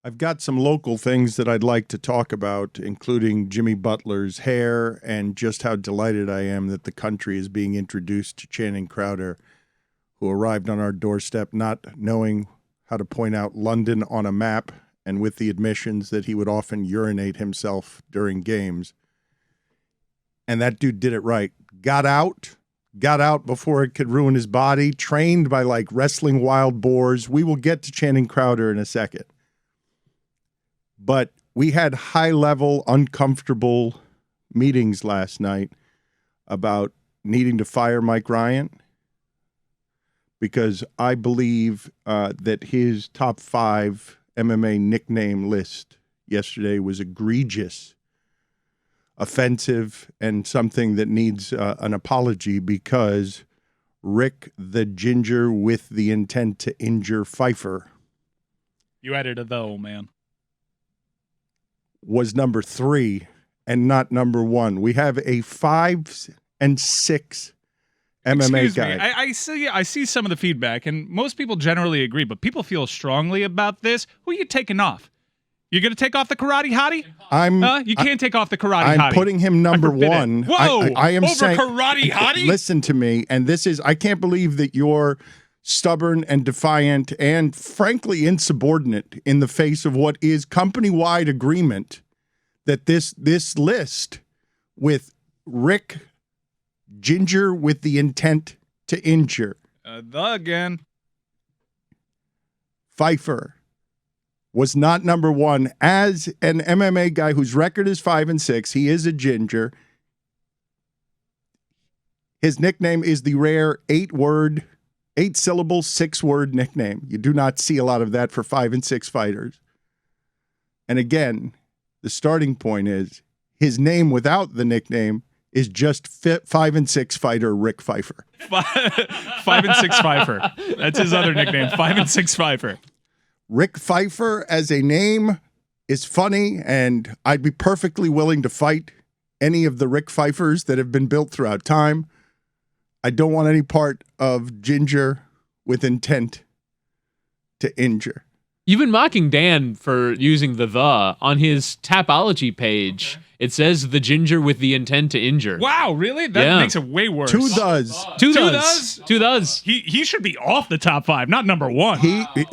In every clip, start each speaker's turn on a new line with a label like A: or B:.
A: I've got some local things that I'd like to talk about, including Jimmy Butler's hair and just how delighted I am that the country is being introduced to Channing Crowder, who arrived on our doorstep not knowing how to point out London on a map and with the admissions that he would often urinate himself during games. And that dude did it right. Got out before it could ruin his body, trained by like wrestling wild boars. We will get to Channing Crowder in a second. But we had high-level, uncomfortable meetings last night about needing to fire Mike Ryan because I believe that his top 5 MMA nickname list yesterday was egregious, offensive, and something that needs an apology because Rick the Ginger with the intent to injure Pfeiffer.
B: You added a though, man.
A: Was number 3 and not number 1. We have a 5 and 6 MMA guy.
B: I see some of the feedback, and most people generally agree, but people feel strongly about this. Who are you taking off? You're going to take off the karate hottie? You can't take off the karate hottie.
A: I'm putting him number 1.
B: Whoa!
A: I am
B: over
A: saying,
B: karate hottie?
A: Listen to me, and this is, I can't believe that you're stubborn and defiant and frankly insubordinate in the face of what is company-wide agreement that this list with Rick Ginger with the intent to injure
B: again
A: Pfeiffer was not number 1 as an MMA guy whose record is 5 and 6. He is a ginger. His nickname is the rare 8-syllable, 6-word nickname. You do not see a lot of that for 5 and 6 fighters. And again, the starting point is his name without the nickname is just 5 and 6 fighter Rick Pfeiffer.
B: 5 and 6 Pfeiffer. That's his other nickname, 5 and 6 Pfeiffer.
A: Rick Pfeiffer as a name is funny, and I'd be perfectly willing to fight any of the Rick Pfeiffers that have been built throughout time. I don't want any part of Ginger with intent to injure.
C: You've been mocking Dan for using the on his Tapology page. Okay. It says the Ginger with the intent to injure.
B: Wow, really? That makes it way worse.
A: 2 does.
C: 2 does. 2 does.
B: He should be off the top 5, not number 1.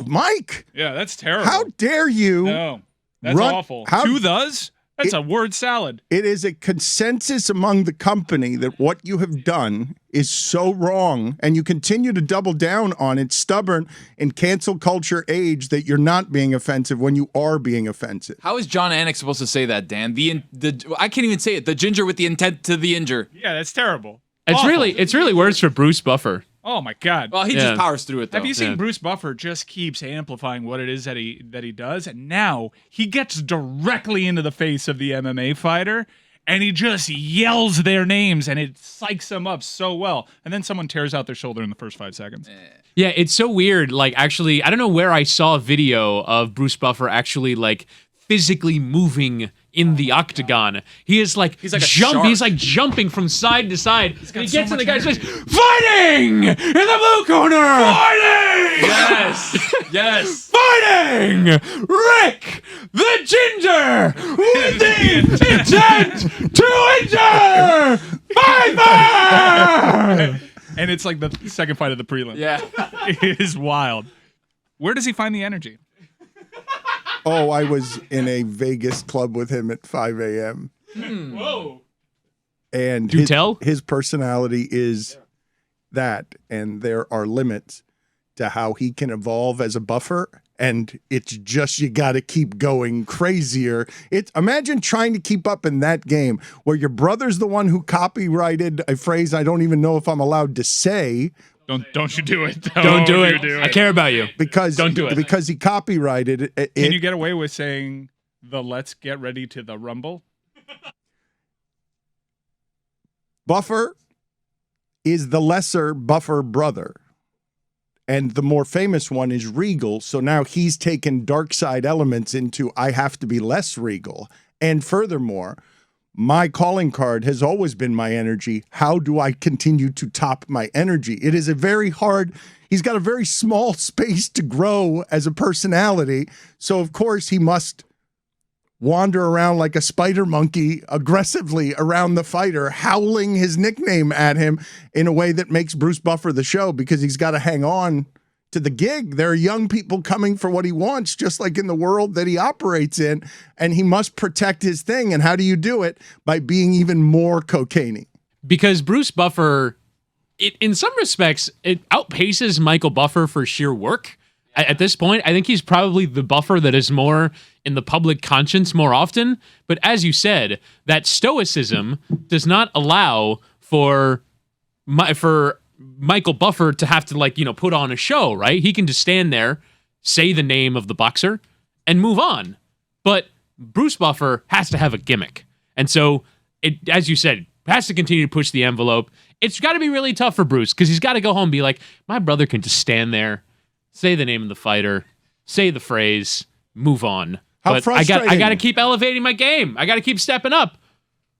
A: Mike.
B: Yeah, that's terrible.
A: How dare you?
B: No, that's awful. 2 does? That's a word salad.
A: It is a consensus among the company that what you have done is so wrong, and you continue to double down on it, stubborn in cancel culture age, that you're not being offensive when you are being offensive.
D: How is John Anik supposed to say that, Dan? I can't even say it. The ginger with the intent to the injure.
B: Yeah, that's terrible.
C: It's really worse for Bruce Buffer.
B: Oh my God!
D: Well, he just powers through it, though.
B: Have you seen Bruce Buffer just keeps amplifying what it is that he does, and now he gets directly into the face of the MMA fighter, and he just yells their names, and it psychs them up so well, and then someone tears out their shoulder in the first 5 seconds.
C: Yeah, it's so weird. Like, actually, I don't know where I saw a video of Bruce Buffer actually like physically moving in the octagon. He's like jumping from side to side. And he gets in the guy's face, fighting in the blue corner. Fighting!
D: Yes.
C: Fighting! Rick the Ginger with the intent to injure Pfeiffer!
B: And it's like the second fight of the prelim.
D: Yeah.
B: It is wild. Where does he find the energy?
A: Oh, I was in a Vegas club with him at 5 a.m.
B: Whoa.
A: And his personality is that, and there are limits to how he can evolve as a buffer, and it's just you got to keep going crazier. Imagine trying to keep up in that game where your brother's the one who copyrighted a phrase I don't even know if I'm allowed to say.
B: Don't you do it.
C: Don't do it. I care about you.
A: Don't do it. Because he copyrighted it.
B: Can you get away with saying the let's get ready to the rumble?
A: Buffer is the lesser Buffer brother. And the more famous one is Regal. So now he's taken dark side elements into I have to be less Regal. And furthermore, my calling card has always been my energy. How do I continue to top my energy? It is a very hard, he's got a very small space to grow as a personality. So of course he must wander around like a spider monkey aggressively around the fighter, howling his nickname at him in a way that makes Bruce Buffer the show, because he's got to hang on to the gig. There are young people coming for what he wants, just like in the world that he operates in, and he must protect his thing. And how do you do it? By being even more cocaine-y.
C: Because Bruce Buffer, in some respects, it outpaces Michael Buffer for sheer work. At this point, I think he's probably the Buffer that is more in the public conscience more often. But as you said, that stoicism does not allow for Michael Buffer to have to put on a show, right? He can just stand there, say the name of the boxer, and move on. But Bruce Buffer has to have a gimmick. And so, as you said, has to continue to push the envelope. It's got to be really tough for Bruce, because he's got to go home and be like, my brother can just stand there, say the name of the fighter, say the phrase, move on. But I got to keep elevating my game. I got to keep stepping up.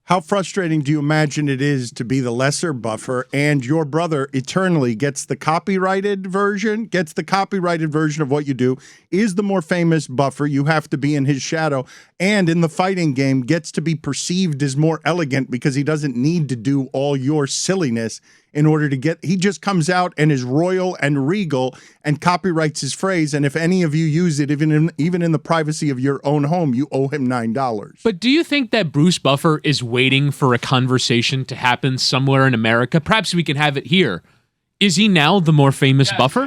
A: How frustrating do you imagine it is to be the lesser Buffer and your brother eternally gets the copyrighted version of what you do, is the more famous Buffer, you have to be in his shadow, and in the fighting game gets to be perceived as more elegant because he doesn't need to do all your silliness in order to get, he just comes out and is royal and regal and copyrights his phrase, and if any of you use it, even in the privacy of your own home, you owe him $9.
C: But do you think that Bruce Buffer is waiting for a conversation to happen somewhere in America? Perhaps we can have it here. Is he now the more famous Buffer?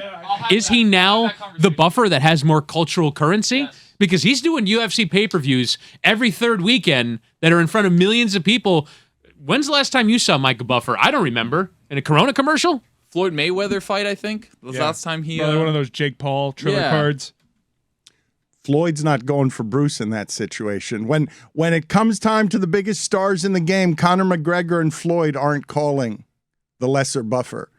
C: Is he now the Buffer that has more cultural currency? Yes. Because he's doing UFC pay-per-views every third weekend that are in front of millions of people. When's the last time you saw Michael Buffer? I don't remember. In a Corona commercial?
D: Floyd Mayweather fight, I think. The last time he...
B: Probably one of those Jake Paul Triller cards.
A: Floyd's not going for Bruce in that situation. When it comes time to the biggest stars in the game, Conor McGregor and Floyd aren't calling the lesser Buffer.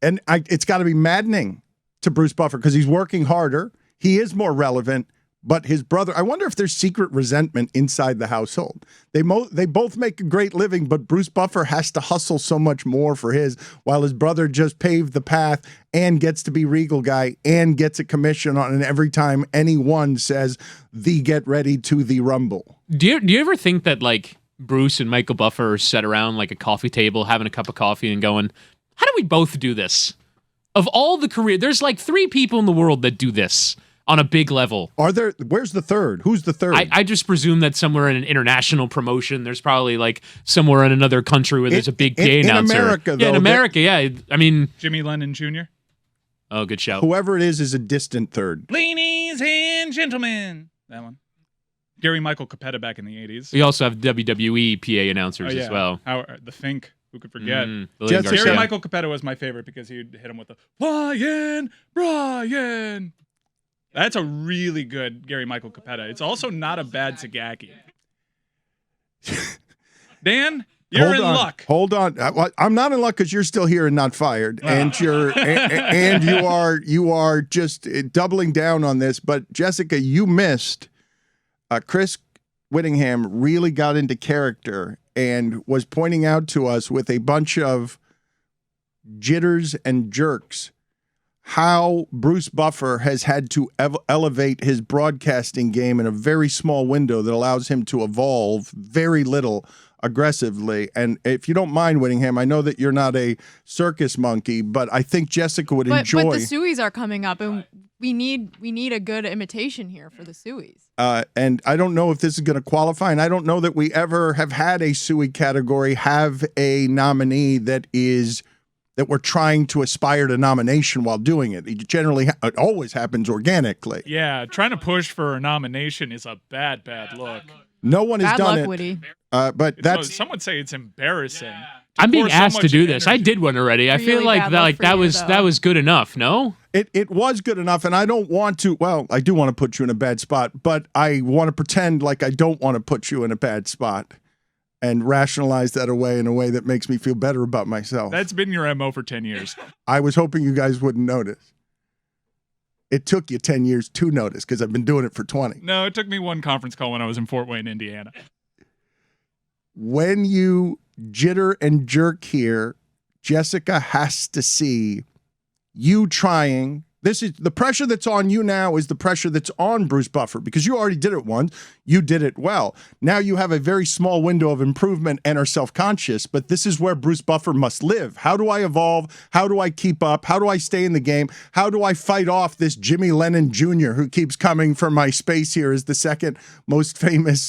A: And it's got to be maddening to Bruce Buffer because he's working harder. He is more relevant. But his brother, I wonder if there's secret resentment inside the household. They both make a great living, but Bruce Buffer has to hustle so much more for his, while his brother just paved the path and gets to be regal guy and gets a commission on it every time anyone says the get ready to the rumble.
C: Do you ever think that Bruce and Michael Buffer sat around like a coffee table having a cup of coffee and going, how do we both do this? Of all the career, there's 3 people in the world that do this on a big level.
A: Are there? Where's the third? Who's the third?
C: I just presume that somewhere in an international promotion, there's probably somewhere in another country where there's a big PA announcer.
A: In America, though.
C: Yeah, in America, yeah. I mean...
B: Jimmy Lennon Jr.?
C: Oh, good shout.
A: Whoever it is a distant third.
B: Ladies and gentlemen. That one. Gary Michael Capetta back in the 80s.
C: We also have WWE PA announcers as well.
B: The Fink. Who could forget?
C: Gary
B: Michael Capetta was my favorite because he'd hit him with the Brian. That's a really good Gary Michael Capetta. It's also not a bad Sagaki. Dan, you're in luck.
A: Hold on. I'm not in luck because you're still here and not fired, and you are just doubling down on this. But Jessica, you missed. Chris Whittingham really got into character and was pointing out to us with a bunch of jitters and jerks how Bruce Buffer has had to elevate his broadcasting game in a very small window that allows him to evolve very little aggressively. And if you don't mind, Whittingham, I know that you're not a circus monkey, but I think Jessica would enjoy.
E: But the Sueys are coming up, and we need a good imitation here for the Sueys.
A: And I don't know if this is going to qualify, and I don't know that we ever have had a Suey category have a nominee that we're trying to aspire to nomination while doing it. It always happens organically.
B: Yeah, trying to push for a nomination is a bad look.
A: No one has done it.
E: Woody.
A: But
B: some would say it's embarrassing.
C: I'm being asked to do this. I did one already. I feel like that was good enough. No,
A: it was good enough, and I don't want to. Well, I do want to put you in a bad spot, but I want to pretend like I don't want to put you in a bad spot and rationalize that away in a way that makes me feel better about myself.
B: That's been your MO for 10 years.
A: I was hoping you guys wouldn't notice. It took you 10 years to notice because I've been doing it for 20.
B: No, it took me one conference call when I was in Fort Wayne, Indiana.
A: When you jitter and jerk here, Jessica has to see you trying. This is the pressure that's on you now is the pressure that's on Bruce Buffer because you already did it once. You did it well. Now you have a very small window of improvement and are self-conscious, but this is where Bruce Buffer must live. How do I evolve? How do I keep up? How do I stay in the game? How do I fight off this Jimmy Lennon Jr. who keeps coming for my space here as the second most famous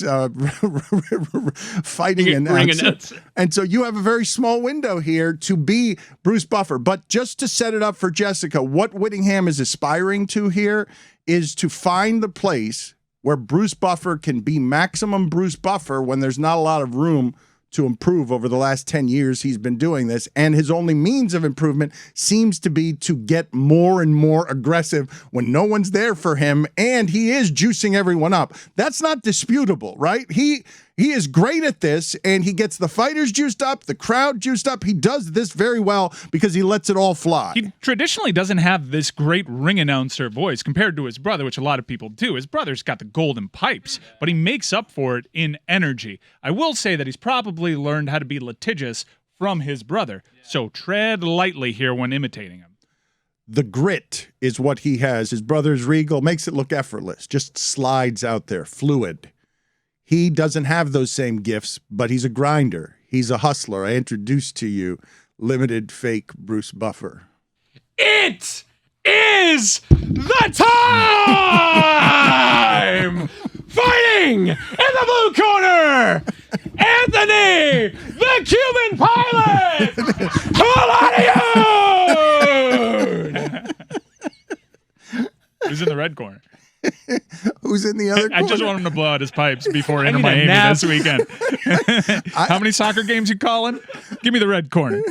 A: fighting announcer? And so you have a very small window here to be Bruce Buffer. But just to set it up for Jessica, what Whittingham is aspiring to here is to find the place where Bruce Buffer can be maximum Bruce Buffer when there's not a lot of room to improve over the last 10 years he's been doing this. And his only means of improvement seems to be to get more and more aggressive when no one's there for him. And he is juicing everyone up. That's not disputable, right? He is great at this, and he gets the fighters juiced up, the crowd juiced up. He does this very well because he lets it all fly.
B: He traditionally doesn't have this great ring announcer voice compared to his brother, which a lot of people do. His brother's got the golden pipes, but he makes up for it in energy. I will say that he's probably learned how to be litigious from his brother, so tread lightly here when imitating him.
A: The grit is what he has. His brother's regal, makes it look effortless, just slides out there, fluid. He doesn't have those same gifts, but he's a grinder. He's a hustler. I introduced to you limited fake Bruce Buffer.
C: It is the time! Fighting in the blue corner, Anthony, the Cuban pilot, Coladion!
B: Who's in the red corner?
A: Who's in the other corner?
B: I just want him to blow out his pipes before Inter Miami this weekend. How many soccer games you calling? Give me the red corner.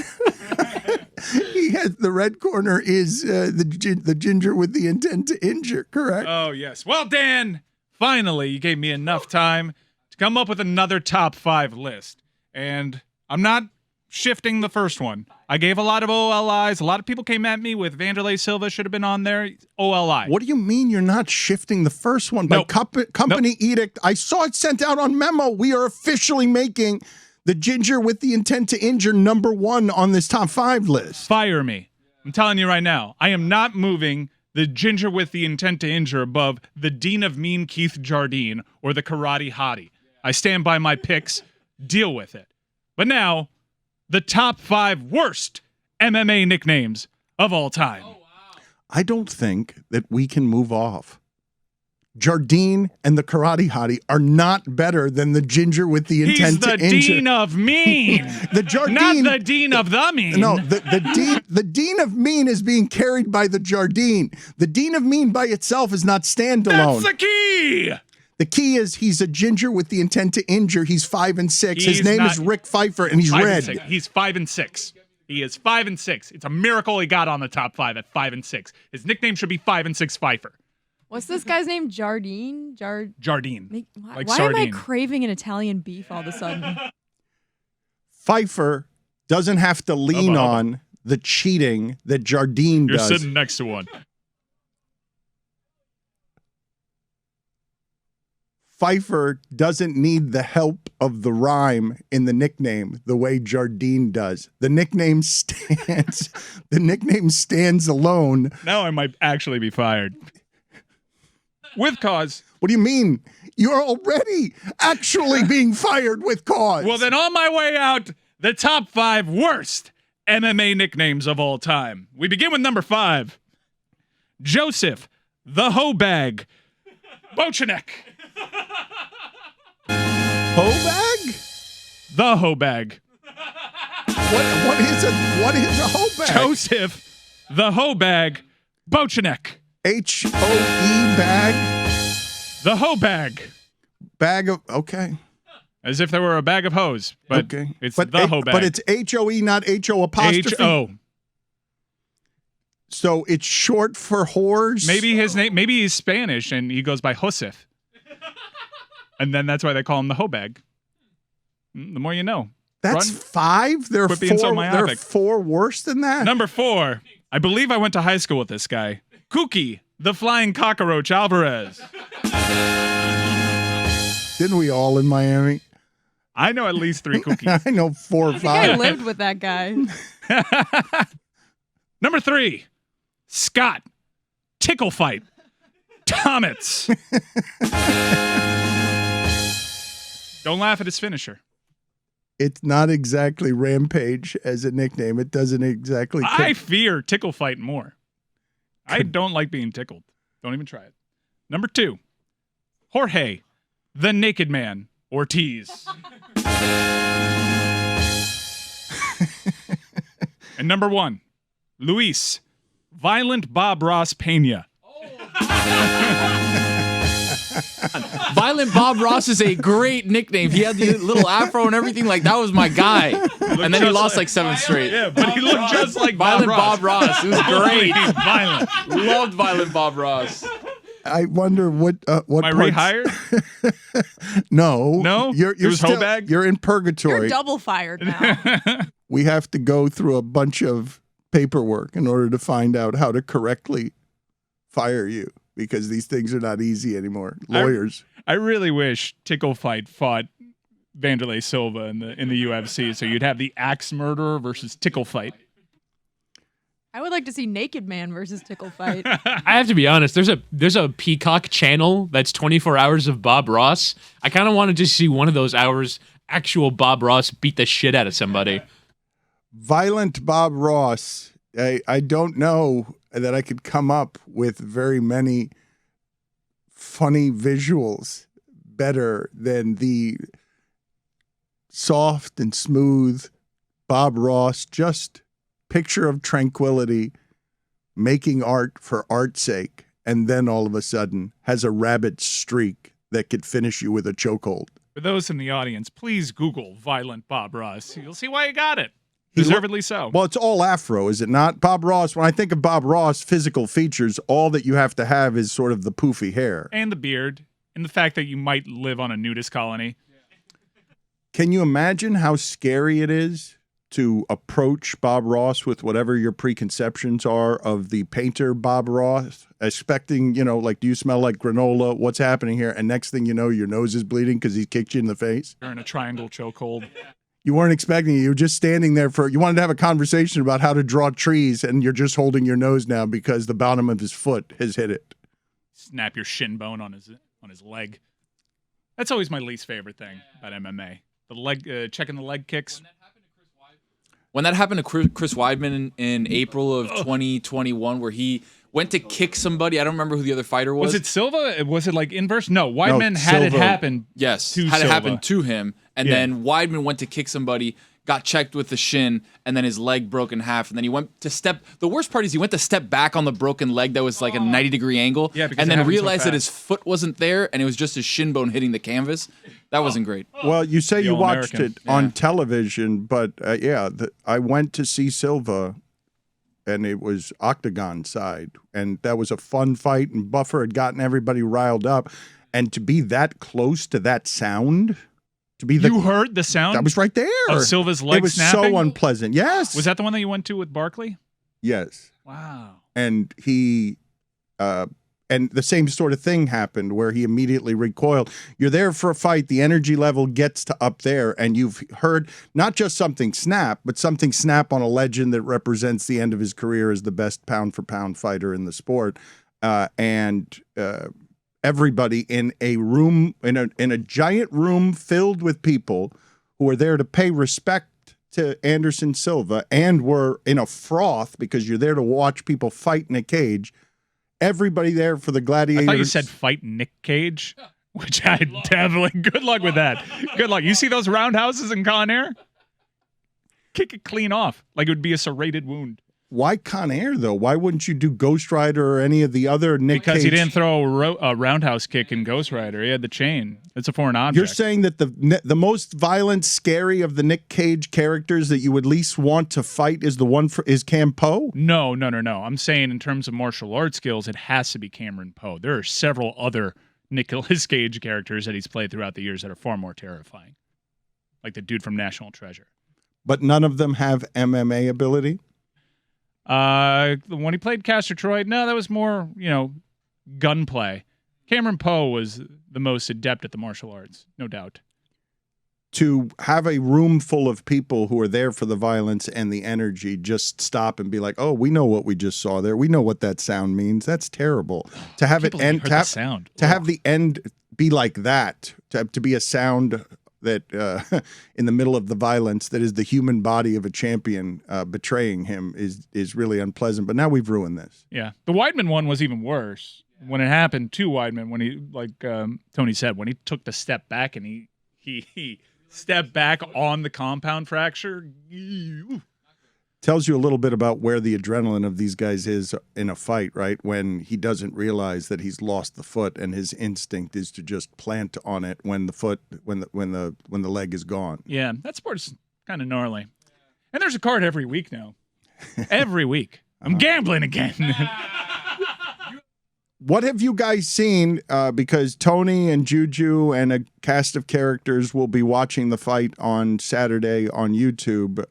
A: He has the red corner is the ginger with the intent to injure, correct?
B: Oh, yes. Well, Dan, finally you gave me enough time to come up with another top 5 list. And I'm not shifting the first one. I gave a lot of OLIs. A lot of people came at me with Vanderlei Silva should have been on there. OLI.
A: What do you mean you're not shifting the first one? By
B: Nope.
A: company edict, I saw it sent out on memo. We are officially making the ginger with the intent to injure #1 on this top 5 list.
B: Fire me. I'm telling you right now, I am not moving the ginger with the intent to injure above the Dean of Mean Keith Jardine or the Karate Hottie. I stand by my picks. Deal with it. But now, the top 5 worst MMA nicknames of all time.
A: I don't think that we can move off. Jardine and the Karate Hottie are not better than the ginger with the intent to injure.
B: He's the Dean of Mean.
A: The Jardine,
B: not the Dean of the Mean.
A: No, the Dean of Mean is being carried by the Jardine. The Dean of Mean by itself is not standalone.
B: That's the key.
A: The key is he's a ginger with the intent to injure. He's 5 and 6. His name is Rick Pfeiffer, and he's red.
B: He's 5 and 6. He is 5 and 6. It's a miracle he got on the top 5 at 5 and 6. His nickname should be 5 and 6 Pfeiffer.
E: What's this guy's name? Jardine?
B: Jardine.
E: Why
B: sardine.
E: am I craving an Italian beef all of a sudden?
A: Pfeiffer doesn't have to lean on the cheating that Jardine
B: You're
A: does.
B: sitting next to one.
A: Pfeiffer doesn't need the help of the rhyme in the nickname the way Jardine does. The nickname stands. The nickname stands alone.
B: Now I might actually be fired. With cause.
A: What do you mean? You're already actually being fired with cause.
B: Well, then on my way out, the top 5 worst MMA nicknames of all time. We begin with number 5. Joseph, the Hoe Bag, Bochenek.
A: Hoe bag?
B: The Hoe Bag.
A: What is a hoe bag?
B: Joseph, the Hoe Bag, Bochenek.
A: HOE bag?
B: The Hoe Bag.
A: Bag of, okay.
B: As if there were a bag of hoes, but
A: Okay.
B: it's
A: but
B: the Hoe Bag.
A: But it's HOE, not HO apostrophe.
B: H-O.
A: So it's short for whores?
B: Maybe his name, maybe he's Spanish and he goes by Josef. And then that's why they call him the Hoe Bag. The more you know.
A: That's 5? There are
B: Quit being so
A: 4, there are
B: myopic.
A: 4 worse than that?
B: Number 4. I believe I went to high school with this guy. Kooky, the Flying Cockroach Alvarez.
A: Didn't we all in Miami?
B: I know at least 3 Kookies.
A: I know 4 or
E: I
A: 5.
E: lived with that guy.
B: Number 3. Scott, Tickle Fight, Tomits. Don't laugh at his finisher.
A: It's not exactly Rampage as a nickname. It doesn't exactly.
B: I fear Tickle Fight more. I don't like being tickled. Don't even try it. Number 2, Jorge, the Naked Man, Ortiz. And number 1, Luis, Violent Bob Ross Pena.
D: Violent Bob Ross is a great nickname. He had the little afro and everything. Like, that was my guy. And then he lost like 7 straight.
B: Yeah, but he looked just like
D: Violent
B: Bob Ross.
D: It was great.
B: Violent.
D: Loved Violent Bob Ross.
A: I wonder what
B: Am I
A: parts-
B: rehired?
A: No, you're
B: It was
A: still,
B: Hobag?
A: you're in purgatory.
E: You're double fired now.
A: We have to go through a bunch of paperwork in order to find out how to correctly fire you, because these things are not easy anymore. Lawyers.
B: I really wish Tickle Fight fought Vanderlei Silva in the UFC, so you'd have the Axe Murderer versus Tickle Fight.
E: I would like to see Naked Man versus Tickle Fight.
C: I have to be honest. There's a Peacock channel that's 24 hours of Bob Ross. I kind of wanted to see one of those hours actual Bob Ross beat the shit out of somebody.
A: Violent Bob Ross. I don't know that I could come up with very many funny visuals better than the soft and smooth Bob Ross, just picture of tranquility, making art for art's sake, and then all of a sudden has a rabbit streak that could finish you with a chokehold.
B: For those in the audience, please Google Violent Bob Ross. You'll see why he got it.
A: He
B: Deservedly so.
A: Well, it's all afro, is it not? Bob Ross, when I think of Bob Ross, physical features, all that you have to have is sort of the poofy hair.
B: And the beard, and the fact that you might live on a nudist colony.
A: Can you imagine how scary it is to approach Bob Ross with whatever your preconceptions are of the painter Bob Ross, expecting, like, do you smell like granola? What's happening here? And next thing you know, your nose is bleeding because he kicked you in the face.
B: You're in a triangle chokehold.
A: You weren't expecting it. You were just standing there you wanted to have a conversation about how to draw trees, and you're just holding your nose now because the bottom of his foot has hit it.
B: Snap your shin bone on his leg. That's always my least favorite thing about MMA. The leg, checking the leg kicks.
D: When that happened to Chris Weidman in April of 2021, where he went to kick somebody, I don't remember who the other fighter was.
B: Was it Silva? Was it like inverse? No, Weidman had it
A: Silva.
B: happen.
D: Yes,
B: to
D: had
B: Silva.
D: it happen to him, and
B: Yeah.
D: then Weidman went to kick somebody, got checked with the shin, and then his leg broke in half, and then he went to step. The worst part is he went to step back on the broken leg that was like a 90-degree angle,
B: Yeah, because
D: and
B: it
D: then
B: happened so
D: realized that
B: fast.
D: his foot wasn't there, and it was just his shin bone hitting the canvas. That wasn't great.
A: Well, you say
B: The
A: you watched
B: All-American.
A: it on television, but I went to see Silva, and it was Octagon side, and that was a fun fight, and Buffer had gotten everybody riled up, and to be that close to that sound,
B: You heard the sound?
A: I was right there.
B: Of Silva's leg
A: It was
B: snapping?
A: so unpleasant. Yes.
B: Was that the one that you went to with Barkley?
A: Yes.
B: Wow.
A: And he and the same sort of thing happened where he immediately recoiled. You're there for a fight, the energy level gets to up there, and you've heard not just something snap, but something snap on a legend that represents the end of his career as the best pound-for-pound fighter in the sport. Everybody in a room, in a giant room filled with people who are there to pay respect to Anderson Silva and were in a froth because you're there to watch people fight in a cage. Everybody there for the gladiators.
B: I thought you said fight Nick Cage, which I definitely, good luck with that. Good luck. You see those roundhouses in Con Air? Kick it clean off like it would be a serrated wound.
A: Why Con Air, though? Why wouldn't you do Ghost Rider or any of the other Nick
B: Because
A: Cage?
B: he didn't throw a roundhouse kick in Ghost Rider. He had the chain. It's a foreign object.
A: You're saying that the most violent, scary of the Nick Cage characters that you would least want to fight is Cam Poe?
B: No. I'm saying in terms of martial arts skills, it has to be Cameron Poe. There are several other Nicolas Cage characters that he's played throughout the years that are far more terrifying. Like the dude from National Treasure.
A: But none of them have MMA ability?
B: When he played Castor Troy, no, that was more, gunplay. Cameron Poe was the most adept at the martial arts, no doubt.
A: to have a room full of people who are there for the violence and the energy just stop and be like, oh, we know what we just saw there. We know what that sound means. That's terrible. To have it end, to have the end be like that, to be a sound that in the middle of the violence that is the human body of a champion betraying him is really unpleasant. But now we've ruined this.
B: Yeah. The Weidman one was even worse when it happened to Weidman, when he, like Tony said, when he took the step back and he stepped back on the compound fracture.
A: Tells you a little bit about where the adrenaline of these guys is in a fight, right? When he doesn't realize that he's lost the foot and his instinct is to just plant on it when the leg is gone.
B: Yeah, that sport's kind of gnarly. And there's a card every week now. Every week. I'm gambling again.
A: What have you guys seen? Because Tony and Juju and a cast of characters will be watching the fight on Saturday on YouTube.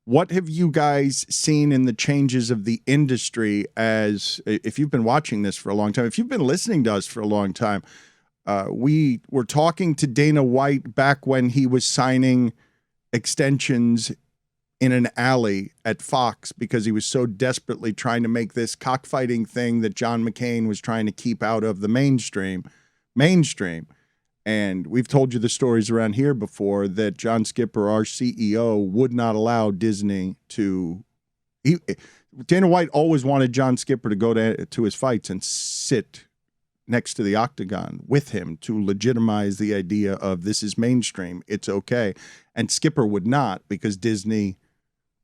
A: What have you guys seen in the changes of the industry as, if you've been watching this for a long time, if you've been listening to us for a long time, we were talking to Dana White back when he was signing extensions in an alley at Fox because he was so desperately trying to make this cockfighting thing that John McCain was trying to keep out of the mainstream. And we've told you the stories around here before that John Skipper, our CEO, would not allow Disney to. Dana White always wanted John Skipper to go to his fights and sit next to the octagon with him to legitimize the idea of this is mainstream, it's okay. And Skipper would not because Disney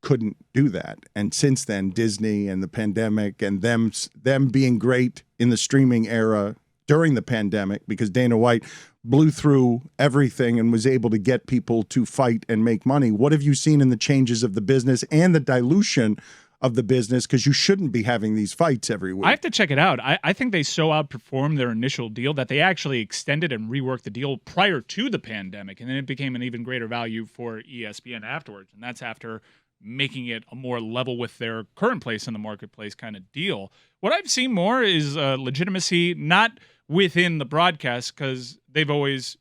A: couldn't do that. And since then, Disney and the pandemic and them being great in the streaming era during the pandemic because Dana White blew through everything and was able to get people to fight and make money. What have you seen in the changes of the business and the dilution of the business? Because you shouldn't be having these fights every week.
B: I have to check it out. I think they so outperformed their initial deal that they actually extended and reworked the deal prior to the pandemic, and then it became an even greater value for ESPN afterwards. And that's after making it a more level with their current place in the marketplace kind of deal. What I've seen more is legitimacy, not within the broadcast, because they've always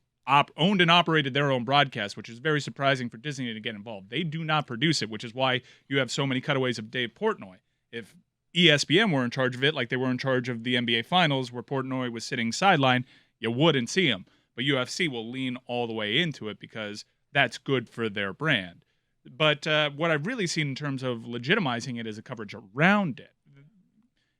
B: owned and operated their own broadcast, which is very surprising for Disney to get involved. They do not produce it, which is why you have so many cutaways of Dave Portnoy. If ESPN were in charge of it, like they were in charge of the NBA Finals, where Portnoy was sitting sideline, you wouldn't see him. But UFC will lean all the way into it because that's good for their brand. But what I've really seen in terms of legitimizing it is a coverage around it.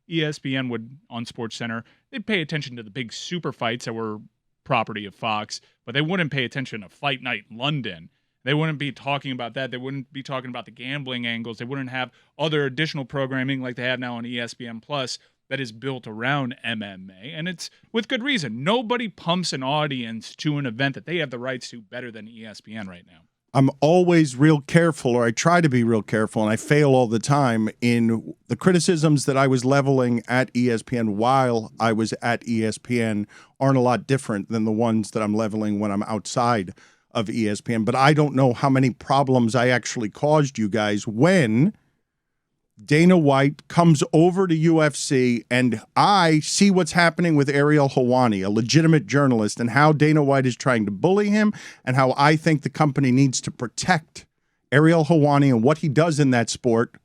B: ESPN would, on SportsCenter, they'd pay attention to the big super fights that were property of Fox, but they wouldn't pay attention to Fight Night London. They wouldn't be talking about that. They wouldn't be talking about the gambling angles. They wouldn't have other additional programming like they have now on ESPN Plus that is built around MMA, and it's with good reason. Nobody pumps an audience to an event that they have the rights to better than ESPN right now.
A: I'm always real careful, or I try to be real careful, and I fail all the time in the criticisms that I was leveling at ESPN while I was at ESPN aren't a lot different than the ones that I'm leveling when I'm outside of ESPN. But I don't know how many problems I actually caused you guys when Dana White comes over to UFC and I see what's happening with Ariel Helwani, a legitimate journalist, and how Dana White is trying to bully him and how I think the company needs to protect Ariel Helwani and what he does in that sport.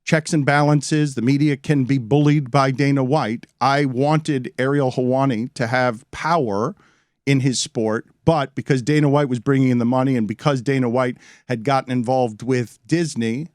A: Checks and balances. The media can be bullied by Dana White. I wanted Ariel Helwani to have power in his sport, but because Dana White was bringing in the money and because Dana White had gotten involved with Disney,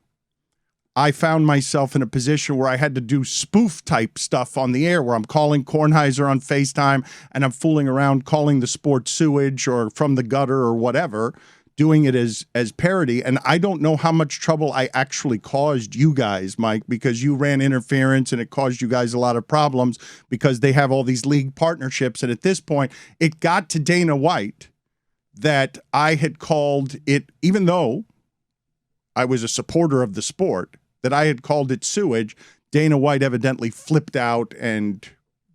A: I found myself in a position where I had to do spoof type stuff on the air where I'm calling Kornheiser on FaceTime and I'm fooling around calling the sport sewage or from the gutter or whatever, doing it as parody. And I don't know how much trouble I actually caused you guys, Mike, because you ran interference and it caused you guys a lot of problems because they have all these league partnerships. And at this point, it got to Dana White that I had called it, even though I was a supporter of the sport, that I had called it sewage. Dana White evidently flipped out, and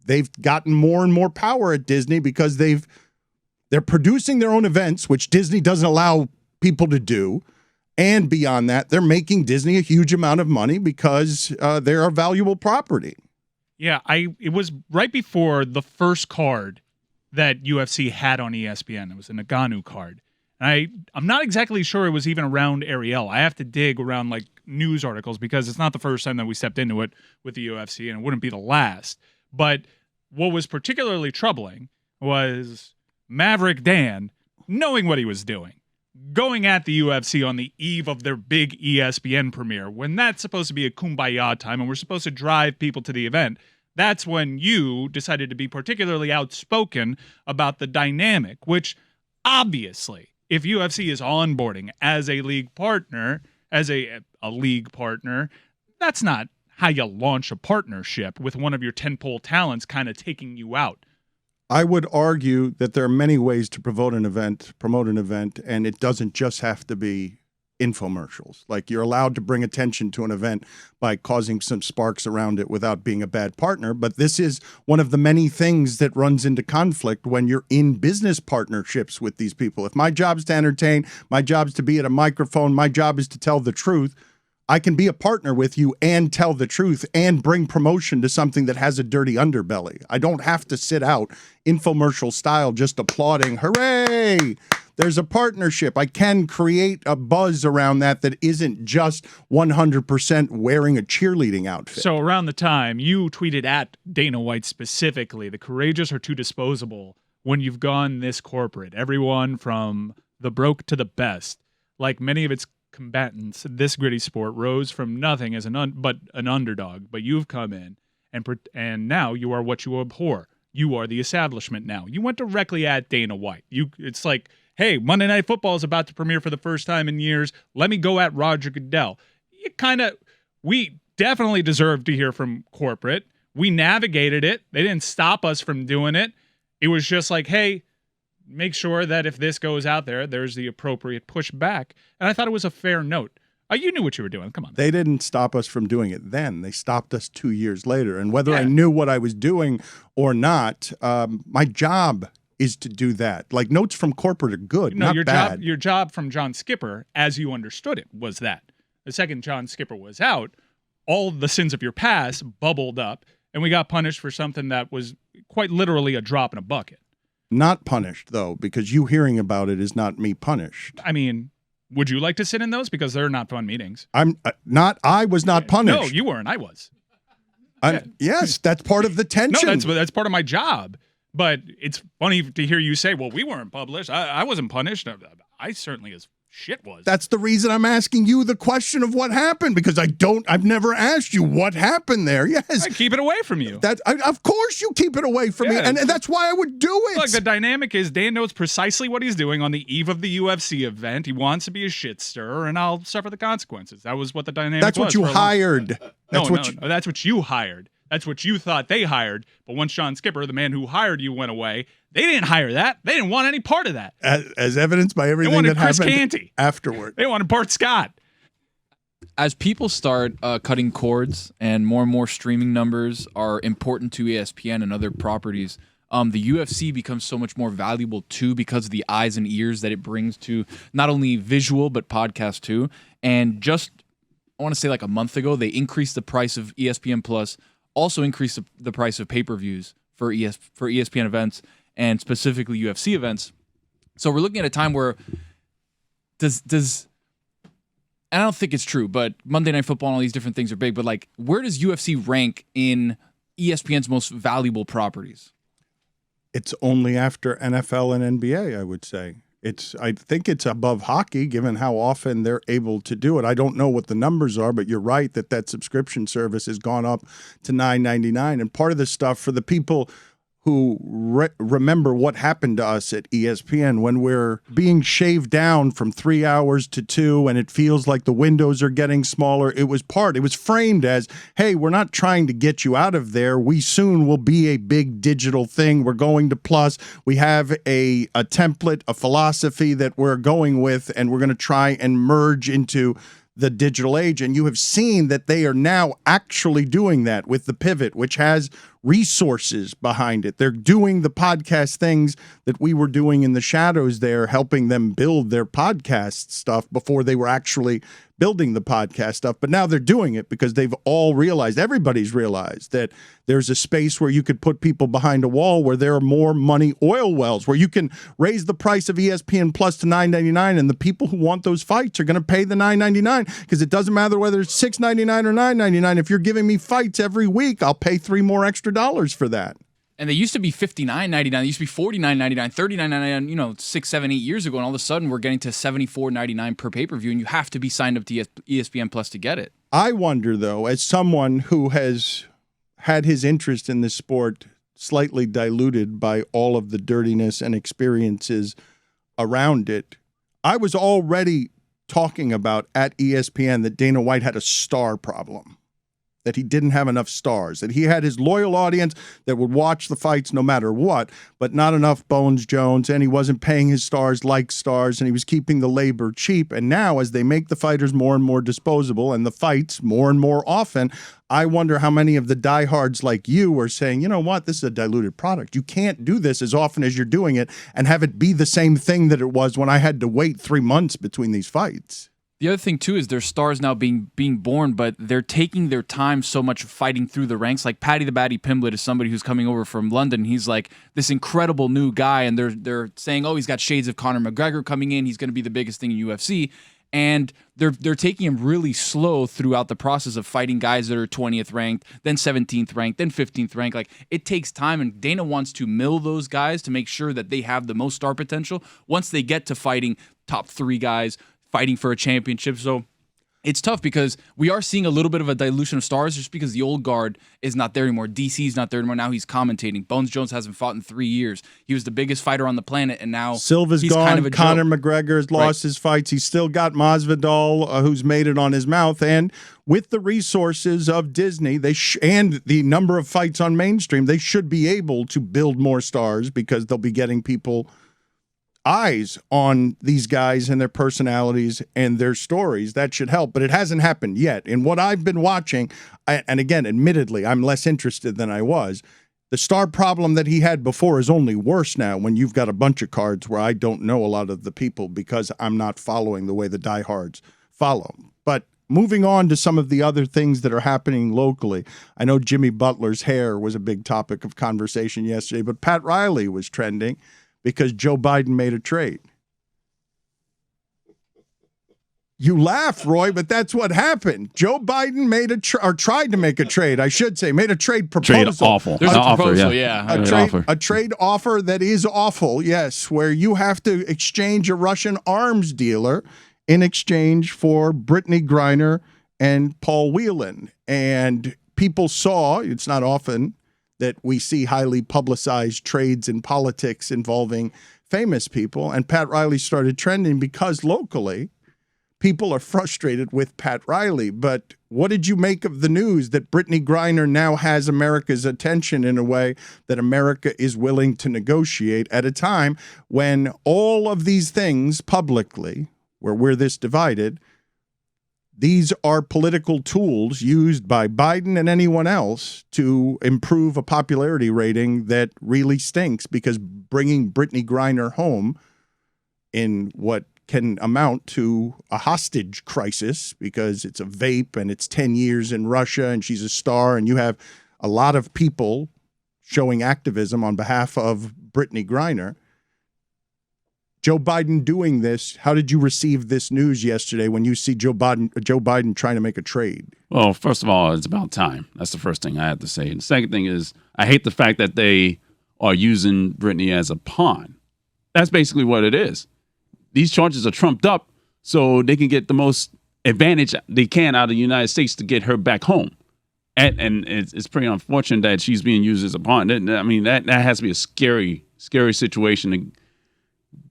A: they've gotten more and more power at Disney because they're producing their own events, which Disney doesn't allow people to do. And beyond that, they're making Disney a huge amount of money because they're a valuable property.
B: Yeah, it was right before the first card that UFC had on ESPN. It was a Nagano card. I'm not exactly sure it was even around Ariel. I have to dig around like news articles because it's not the first time that we stepped into it with the UFC, and it wouldn't be the last. But what was particularly troubling was Maverick Dan knowing what he was doing, going at the UFC on the eve of their big ESPN premiere, when that's supposed to be a kumbaya time and we're supposed to drive people to the event. That's when you decided to be particularly outspoken about the dynamic, which obviously, if UFC is onboarding as a league partner, as a league partner, that's not how you launch a partnership with one of your tentpole talents kind of taking you out.
A: I would argue that there are many ways to promote an event, and it doesn't just have to be infomercials. Like, you're allowed to bring attention to an event by causing some sparks around it without being a bad partner. But this is one of the many things that runs into conflict when you're in business partnerships with these people. If my job's to entertain, my job's to be at a microphone, my job is to tell the truth, I can be a partner with you and tell the truth and bring promotion to something that has a dirty underbelly. I don't have to sit out infomercial style just applauding, hooray, there's a partnership. I can create a buzz around that isn't just 100% wearing a cheerleading outfit.
B: So around the time you tweeted at Dana White specifically, the courageous are too disposable when you've gone this corporate. Everyone from the broke to the best, like many of its combatants, this gritty sport rose from nothing as an underdog, but you've come in and now you are what you abhor. You are the establishment now. You went directly at Dana White. It's like, hey, Monday Night Football is about to premiere for the first time in years. Let me go at Roger Goodell. We definitely deserve to hear from corporate. We navigated it. They didn't stop us from doing it. It was just like, hey, make sure that if this goes out there, there's the appropriate pushback. And I thought it was a fair note. You knew what you were doing. Come on.
A: They didn't stop us from doing it then. They stopped us 2 years later. And whether I knew what I was doing or not, my job is to do that. Like, notes from corporate are good, not bad.
B: Your job from John Skipper, as you understood it, was that. The second John Skipper was out, all the sins of your past bubbled up, and we got punished for something that was quite literally a drop in a bucket.
A: Not punished, though, because you hearing about it is not me punished.
B: I mean, would you like to sit in those? Because they're not fun meetings.
A: I was not punished.
B: No, you weren't. I was.
A: Yes, that's part of the tension.
B: No, that's part of my job. But it's funny to hear you say, well, we weren't published. I wasn't punished. I certainly as shit was.
A: That's the reason I'm asking you the question of what happened, because I've never asked you what happened there. Yes.
B: I keep it away from you.
A: Of course you keep it away from me, and that's why I would do it.
B: Look, the dynamic is Dan knows precisely what he's doing on the eve of the UFC event. He wants to be a shit stirrer, and I'll suffer the consequences. That was what the dynamic was.
A: That's what you hired.
B: That's what you hired. That's what you thought they hired. But once John Skipper, the man who hired you, went away, they didn't hire that. They didn't want any part of that.
A: As evidenced by everything that happened afterward.
B: They wanted Bart Scott.
D: As people start cutting cords and more streaming numbers are important to ESPN and other properties, the UFC becomes so much more valuable too because of the eyes and ears that it brings to not only visual but podcast too. And just, I want to say like a month ago, they increased the price of ESPN Plus, also increased the price of pay-per-views for ESPN events and specifically UFC events. So we're looking at a time where does and I don't think it's true, but Monday Night Football and all these different things are big, but like, where does UFC rank in ESPN's most valuable properties?
A: It's only after NFL and NBA, I would say. I think it's above hockey, given how often they're able to do it. I don't know what the numbers are, but you're right that subscription service has gone up to $9.99. And part of the stuff for the people who remember what happened to us at ESPN when we're being shaved down from 3 hours to 2 and it feels like the windows are getting smaller. It was framed as, hey, we're not trying to get you out of there. We soon will be a big digital thing. We're going to Plus. We have a template, a philosophy that we're going with, and we're going to try and merge into the digital age. And you have seen that they are now actually doing that with the pivot, which has resources behind it. They're doing the podcast things that we were doing in the shadows there, helping them build their podcast stuff before they were actually building the podcast stuff. But now they're doing it because they've all realized, everybody's realized, that there's a space where you could put people behind a wall where there are more money oil wells, where you can raise the price of ESPN Plus to $9.99, and the people who want those fights are going to pay the $9.99, because it doesn't matter whether it's $6.99 or $9.99. If you're giving me fights every week, I'll pay $3 more extra for that.
D: And they used to be $59.99. They used to be $49.99, $39.99, you know, 6, 7, 8 years ago. And all of a sudden, we're getting to $74.99 per pay-per-view, and you have to be signed up to ESPN Plus to get it.
A: I wonder, though, as someone who has had his interest in this sport slightly diluted by all of the dirtiness and experiences around it, I was already talking about at ESPN that Dana White had a star problem, that he didn't have enough stars, that he had his loyal audience that would watch the fights no matter what, but not enough Bones Jones, and he wasn't paying his stars like stars, and he was keeping the labor cheap. And now, as they make the fighters more and more disposable and the fights more and more often, I wonder how many of the diehards like you are saying, you know what, this is a diluted product. You can't do this as often as you're doing it and have it be the same thing that it was when I had to wait 3 months between these fights.
D: The other thing, too, is there's stars now being born, but they're taking their time so much fighting through the ranks. Like Paddy the Baddy Pimblett is somebody who's coming over from London. He's like this incredible new guy, and they're saying, oh, he's got shades of Conor McGregor coming in. He's going to be the biggest thing in UFC. And they're taking him really slow throughout the process of fighting guys that are 20th ranked, then 17th ranked, then 15th ranked. Like, it takes time, and Dana wants to mill those guys to make sure that they have the most star potential once they get to fighting top 3 guys, fighting for a championship. So it's tough because we are seeing a little bit of a dilution of stars just because the old guard is not there anymore. DC's not there anymore. Now he's commentating. Bones Jones hasn't fought in 3 years. He was the biggest fighter on the planet, and now
A: Silva's
D: he's
A: gone.
D: kind of a
A: Conor
D: joke.
A: McGregor has lost his fights. He's still got Masvidal, who's made it on his mouth. And with the resources of Disney, and the number of fights on mainstream, they should be able to build more stars because they'll be getting people eyes on these guys and their personalities and their stories. That should help, but it hasn't happened yet. In what I've been watching, and again, admittedly, I'm less interested than I was. The star problem that he had before is only worse now when you've got a bunch of cards where I don't know a lot of the people because I'm not following the way the diehards follow. But moving on to some of the other things that are happening locally, I know Jimmy Butler's hair was a big topic of conversation yesterday, but Pat Riley was trending because Joe Biden made a trade. You laugh, Roy, but that's what happened. Joe Biden made tried to make a trade, I should say, made a trade proposal.
F: Trade awful.
D: There's a
F: Offer,
D: proposal, yeah.
A: A trade offer that is awful, yes, where you have to exchange a Russian arms dealer in exchange for Brittany Griner and Paul Whelan. And people saw, it's not often that we see highly publicized trades in politics involving famous people. And Pat Riley started trending because locally, people are frustrated with Pat Riley. But what did you make of the news that Brittany Griner now has America's attention in a way that America is willing to negotiate at a time when all of these things publicly, where we're this divided, these are political tools used by Biden and anyone else to improve a popularity rating that really stinks, because bringing Brittany Griner home in what can amount to a hostage crisis, because it's a vape and it's 10 years in Russia and she's a star and you have a lot of people showing activism on behalf of Brittany Griner. Joe Biden doing this, how did you receive this news yesterday when you see Joe Biden trying to make a trade?
F: Well, first of all, it's about time. That's the first thing I have to say. And the second thing is, I hate the fact that they are using Brittany as a pawn. That's basically what it is. These charges are trumped up so they can get the most advantage they can out of the United States to get her back home. And it's pretty unfortunate that she's being used as a pawn. I mean, that has to be a scary, scary situation to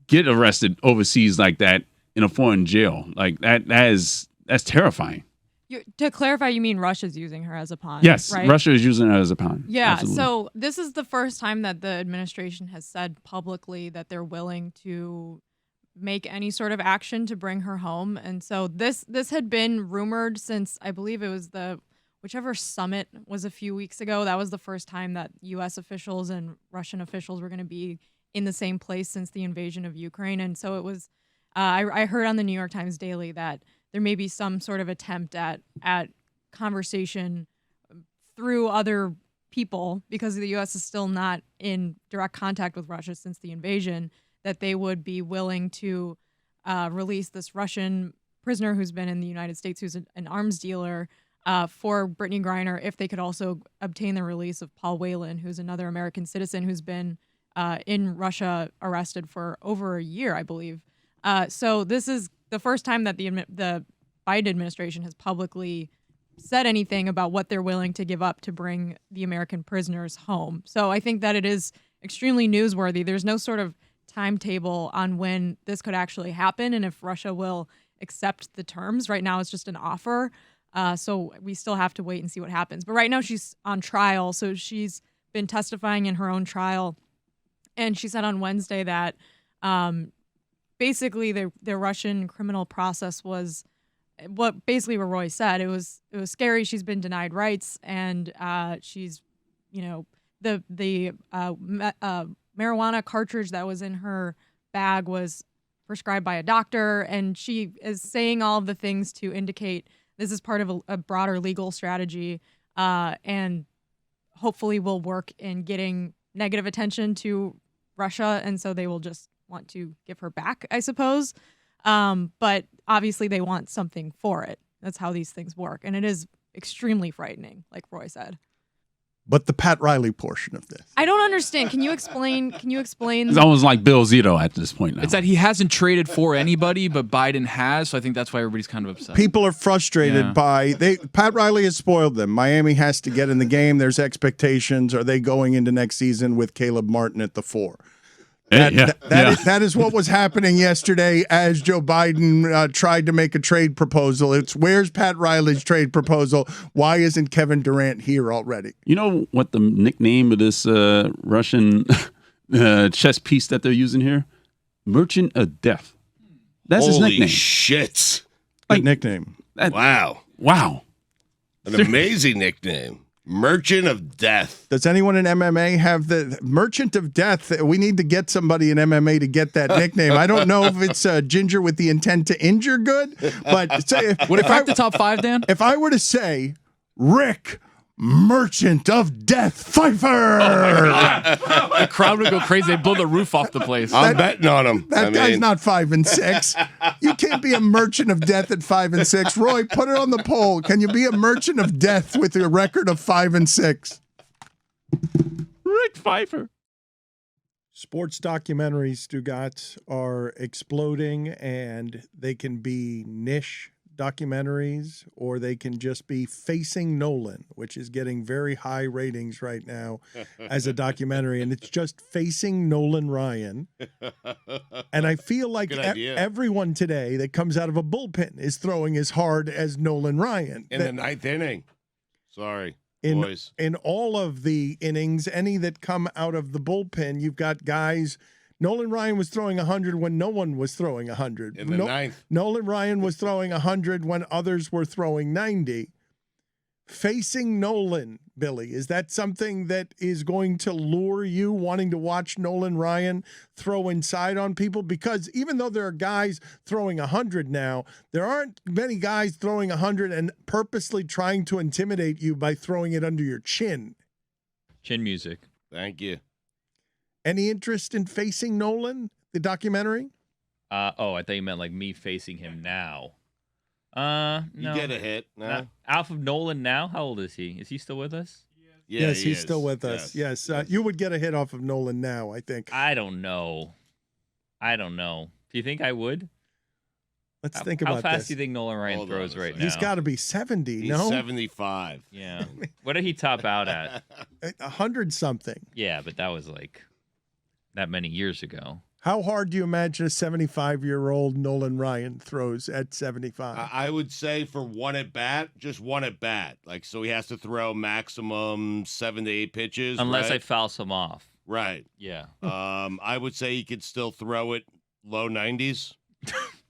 F: get arrested overseas like that in a foreign jail. Like that's terrifying.
E: To clarify, you mean Russia's using her as a pawn?
F: Yes,
E: right?
F: Russia is using her as a pawn.
E: Yeah,
F: Absolutely.
E: So this is the first time that the administration has said publicly that they're willing to make any sort of action to bring her home. And so this had been rumored since, I believe it was the whichever summit was a few weeks ago. That was the first time that U.S. officials and Russian officials were going to be in the same place since the invasion of Ukraine. And so it was, I heard on the New York Times Daily that there may be some sort of attempt at conversation through other people, because the U.S. is still not in direct contact with Russia since the invasion, that they would be willing to release this Russian prisoner who's been in the United States, who's an arms dealer, for Brittany Griner, if they could also obtain the release of Paul Whelan, who's another American citizen who's been in Russia arrested for over a year, I believe. So this is the first time that the Biden administration has publicly said anything about what they're willing to give up to bring the American prisoners home. So I think that it is extremely newsworthy. There's no sort of timetable on when this could actually happen and if Russia will accept the terms. Right now it's just an offer. So we still have to wait and see what happens. But right now she's on trial. So she's been testifying in her own trial. And she said on Wednesday that basically the Russian criminal process was what Roy said. It was scary. She's been denied rights, and she's, the marijuana cartridge that was in her bag was prescribed by a doctor, and she is saying all of the things to indicate this is part of a broader legal strategy, and hopefully will work in getting negative attention to Russia, and so they will just want to give her back, I suppose. But obviously they want something for it. That's how these things work. And it is extremely frightening, like Roy said.
A: But the Pat Riley portion of this,
E: I don't understand. Can you explain?
F: It's almost like Bill Zito at this point now.
D: It's that he hasn't traded for anybody, but Biden has. So I think that's why everybody's kind of upset.
A: people are frustrated by Pat Riley has spoiled them. Miami has to get in the game. There's expectations. Are they going into next season with Caleb Martin at the 4? That is what was happening yesterday as Joe Biden tried to make a trade proposal. It's where's Pat Riley's trade proposal? Why isn't Kevin Durant here already?
F: You know what the nickname of this Russian chess piece that they're using here? Merchant of Death. That's his nickname.
G: Holy shit.
A: Good nickname.
G: Wow. An amazing nickname. Merchant of Death.
A: Does anyone in MMA have the Merchant of Death? We need to get somebody in MMA to get that nickname. I don't know if it's Ginger with the intent to injure good, but say,
D: would it crack the top 5, Dan?
A: If I were to say Rick Merchant of Death Pfeiffer,
D: The crowd would go crazy. They'd blow the roof off the place.
G: I'm betting on him.
A: that guy's not 5 and 6. You can't be a Merchant of Death at 5 and 6. Roy, put it on the poll. Can you be a Merchant of Death with a record of 5 and 6?
F: Rick Pfeiffer.
A: Sports documentaries, Stugotz, are exploding, and they can be niche documentaries, or they can just be Facing Nolan, which is getting very high ratings right now as a documentary, and it's just Facing Nolan Ryan. And I feel like everyone today that comes out of a bullpen is throwing as hard as Nolan Ryan.
G: In the 9th inning. Sorry, boys.
A: In all of the innings, any that come out of the bullpen, you've got guys. Nolan Ryan was throwing 100 when no one was throwing 100.
G: In the 9th.
A: Nolan Ryan was throwing 100 when others were throwing 90. Facing Nolan, Billy, is that something that is going to lure you wanting to watch Nolan Ryan throw inside on people? Because even though there are guys throwing 100 now, there aren't many guys throwing 100 and purposely trying to intimidate you by throwing it under your chin.
H: Chin music.
G: Thank you.
A: Any interest in Facing Nolan, the documentary?
H: I thought you meant like me facing him now. No.
G: You get a hit. No.
H: Alpha Nolan now? How old is he? Is he still with us?
G: Yeah,
A: yes, he's still with us. Yes. You would get a hit off of Nolan now, I think.
H: I don't know. Do you think I would?
A: Let's think about this.
H: How fast do you think Nolan Ryan throws right now?
A: He's got to be 70,
G: He's
A: no?
G: 75.
H: Yeah. What did he top out at?
A: 100-something.
H: Yeah, but that was like that many years ago.
A: How hard do you imagine a 75-year-old Nolan Ryan throws at 75?
G: I would say for just one at bat. Like, so he has to throw maximum 7 to 8 pitches.
H: Unless
G: right?
H: I foul some off.
G: Right.
H: Yeah.
G: I would say he could still throw it low 90s.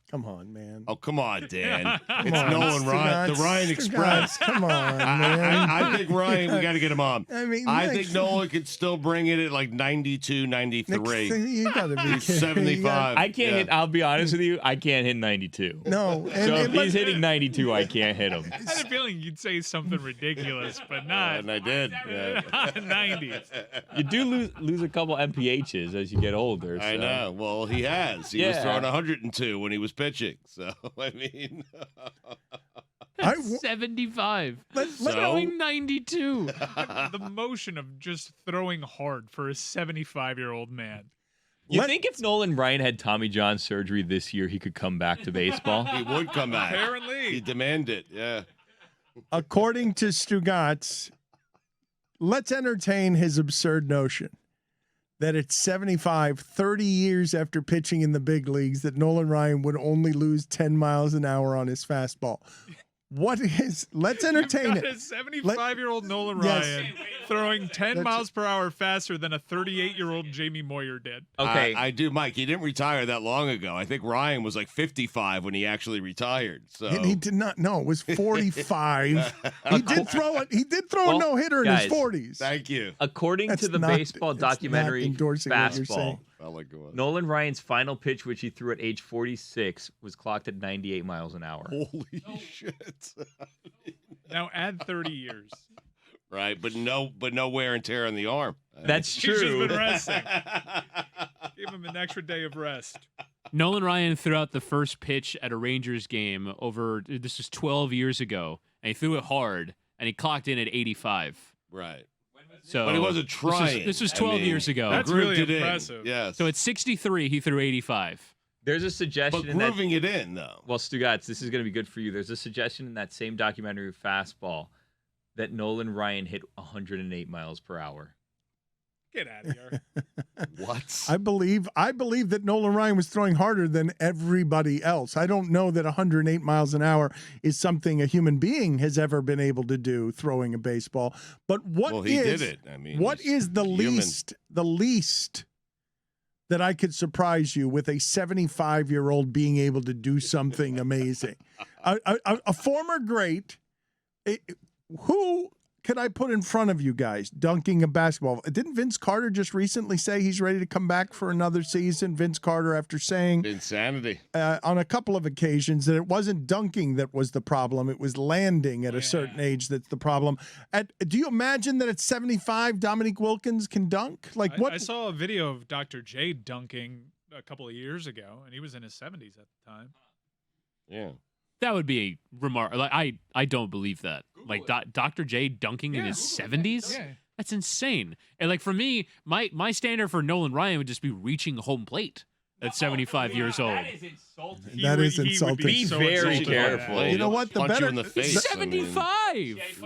A: Come on, man.
G: Oh, come on, Dan. It's
A: on,
G: Nolan Ryan, the Ryan Express.
A: Come on, man.
G: I think Ryan, we got to get him on.
A: I mean,
G: I think Nolan could still bring it at like 92, 93.
A: You gotta be
G: He's
A: kidding.
G: 75.
H: I can't hit. I'll be honest with you. I can't hit 92.
A: No.
H: So if he's hitting 92, I can't hit him.
B: I had a feeling you'd say something ridiculous, but not.
G: And I did. Yeah.
B: Not 90.
H: You do lose a couple MPHs as you get older.
G: I
H: so.
G: know. Well, he has. He was
H: Yeah.
G: throwing 102 when he was pitching. So, I mean.
C: 75.
G: So?
C: Throwing 92.
B: The motion of just throwing hard for a 75-year-old man.
H: You think if Nolan Ryan had Tommy John surgery this year, he could come back to baseball?
G: He would come back.
B: Apparently.
G: He demanded, yeah.
A: According to Stugotz, let's entertain his absurd notion that at 75, 30 years after pitching in the big leagues, that Nolan Ryan would only lose 10 miles an hour on his fastball. Let's entertain
B: You've got
A: it.
B: a 75-year-old Nolan
A: Yes.
B: Ryan throwing 10 miles per hour faster than a 38-year-old Jamie Moyer did.
H: Okay.
G: I do, Mike. He didn't retire that long ago. I think Ryan was like 55 when he actually retired. So
A: He did not. No, it was 45. He did throw it. He did throw a no hitter in his
H: guys,
A: 40s.
G: Thank you.
H: According
A: That's
H: to the
A: not-
H: baseball
A: it's not
H: documentary
A: endorsing what you're
H: Fastball,
A: saying.
G: I like going.
H: Nolan Ryan's final pitch, which he threw at age 46, was clocked at 98 miles an hour.
G: Holy shit!
B: Now add 30 years.
G: Right, but no wear and tear on the arm.
H: That's
B: He's just
H: true.
B: been resting. Give him an extra day of rest.
C: Nolan Ryan threw out the first pitch at a Rangers game this was 12 years ago, and he threw it hard, and he clocked in at 85.
G: Right.
C: So
G: But he wasn't trying.
C: This was
G: I
C: 12
G: mean,
C: years ago.
B: That's
G: grooved
B: really
G: it in.
B: impressive.
G: Yes.
C: So at 63, he threw 85.
H: There's a suggestion
G: but
H: in that.
G: grooving it in though.
H: Well, Stugotz, this is going to be good for you. There's a suggestion in that same documentary, Fastball, that Nolan Ryan hit 108 miles per hour.
B: Get out of here.
G: What?
A: I believe that Nolan Ryan was throwing harder than everybody else. I don't know that 108 miles an hour is something a human being has ever been able to do throwing a baseball. But
G: Well, he did it. I mean,
A: what
G: he's
A: is the
G: human.
A: least that I could surprise you with a 75-year-old being able to do something amazing? A former great. Who could I put in front of you guys dunking a basketball? Didn't Vince Carter just recently say he's ready to come back for another season? Vince Carter, after saying
G: Insanity.
A: on a couple of occasions that it wasn't dunking that was the problem, it was landing at a certain age that's the problem. Do you imagine that at 75, Dominique Wilkins can dunk? Like what?
B: I saw a video of Dr. J dunking a couple of years ago, and he was in his 70s at the time.
G: Yeah.
C: That would be a remark. Like I don't believe that. Like Dr. J dunking in his 70s.
B: Yeah.
C: That's insane. And like for me, my standard for Nolan Ryan would just be reaching home plate at 75 years old.
B: That is insulting.
A: That is
B: He would
A: insulting.
H: Be very
B: insulted by
H: careful.
B: that.
A: You know what? The
G: Punch
A: better-
G: you in the face. I mean,
C: 75.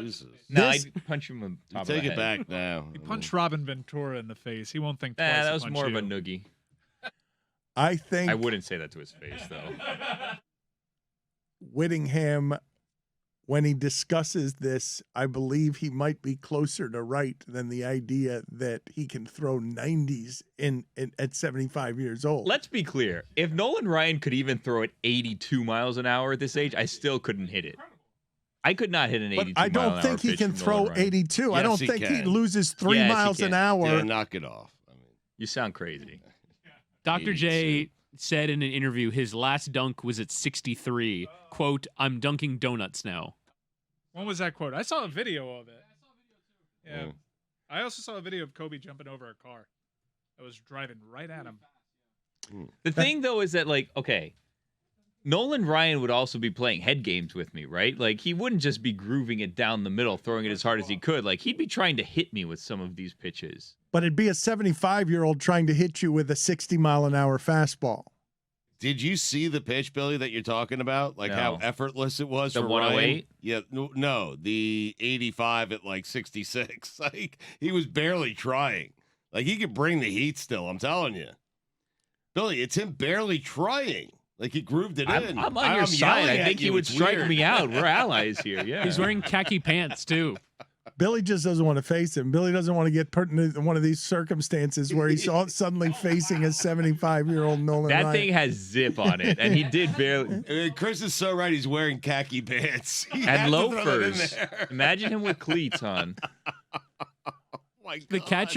G: Jesus.
H: No,
A: This-
H: I'd punch him on top
G: Take
H: of the
G: it
H: head.
G: back now.
B: He punched Robin Ventura in the face. He won't think twice.
H: Nah, that
B: to
H: was
B: punch
H: more
B: you.
H: of a noogie.
A: I think
H: I wouldn't say that to his face, though.
A: Whittingham, when he discusses this, I believe he might be closer to right than the idea that he can throw 90s at 75 years old.
H: Let's be clear. If Nolan Ryan could even throw at 82 miles an hour at this age, I still couldn't hit it. I could not hit an 82
A: But I
H: mile an
A: don't
H: hour
A: think he
H: pitch
A: can
H: from
A: throw
H: Nolan Ryan.
A: 82. I
G: Yes,
A: don't
G: he
A: think he
G: can.
A: loses 3
H: Yes, he
A: miles an
H: can.
A: hour.
G: Yeah, knock it off. I mean,
H: You sound crazy.
C: Dr. J said in an interview his last dunk was at 63. Quote, "I'm dunking donuts now."
B: When was that quote? I saw a video of it. Yeah.
G: Mm.
B: I also saw a video of Kobe jumping over a car that was driving right at him.
H: The thing, though, is that, like, okay, Nolan Ryan would also be playing head games with me, right? Like, he wouldn't just be grooving it down the middle, throwing it as hard as he could. Like, he'd be trying to hit me with some of these pitches.
A: But it'd be a 75-year-old trying to hit you with a 60-mile-an-hour fastball.
G: did you see the pitch, Billy, that you're talking about? Like how
H: No.
G: effortless it was
H: The
G: for
H: 108?
G: Ryan? Yeah, no, the 85 at like 66. Like he was barely trying. Like he could bring the heat still, I'm telling you. Billy, it's him barely trying. Like he grooved it in.
H: I'm on your side.
G: yelling
H: I
G: at
H: think he
G: you.
H: would
G: It's
H: strike
G: weird.
H: me out. We're allies here. Yeah.
C: He's wearing khaki pants too.
A: Billy just doesn't want to face him. Billy doesn't want to get put in one of these circumstances where he's suddenly facing a 75-year-old Nolan
H: That
A: Ryan.
H: thing has zip on it, and he did barely.
G: Chris is so right. He's wearing khaki pants. He
H: And
G: had to throw that in
H: loafers.
G: there.
H: Imagine him with cleats on.
G: My
C: The
G: God.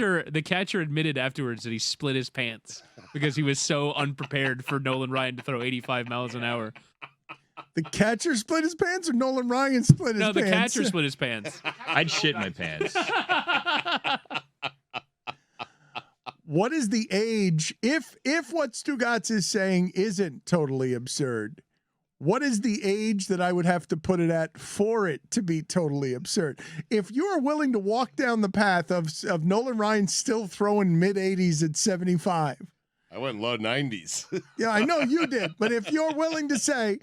C: catcher admitted afterwards that he split his pants because he was so unprepared for Nolan Ryan to throw 85 miles an hour.
A: The catcher split his pants, or Nolan Ryan split his
C: No,
A: pants?
C: the catcher split his pants.
H: I'd shit my pants.
A: What is the age? If what Stugotz is saying isn't totally absurd, what is the age that I would have to put it at for it to be totally absurd? If you are willing to walk down the path of Nolan Ryan still throwing mid-80s at 75,
G: I went low 90s.
A: yeah, I know you did, but if you're willing to say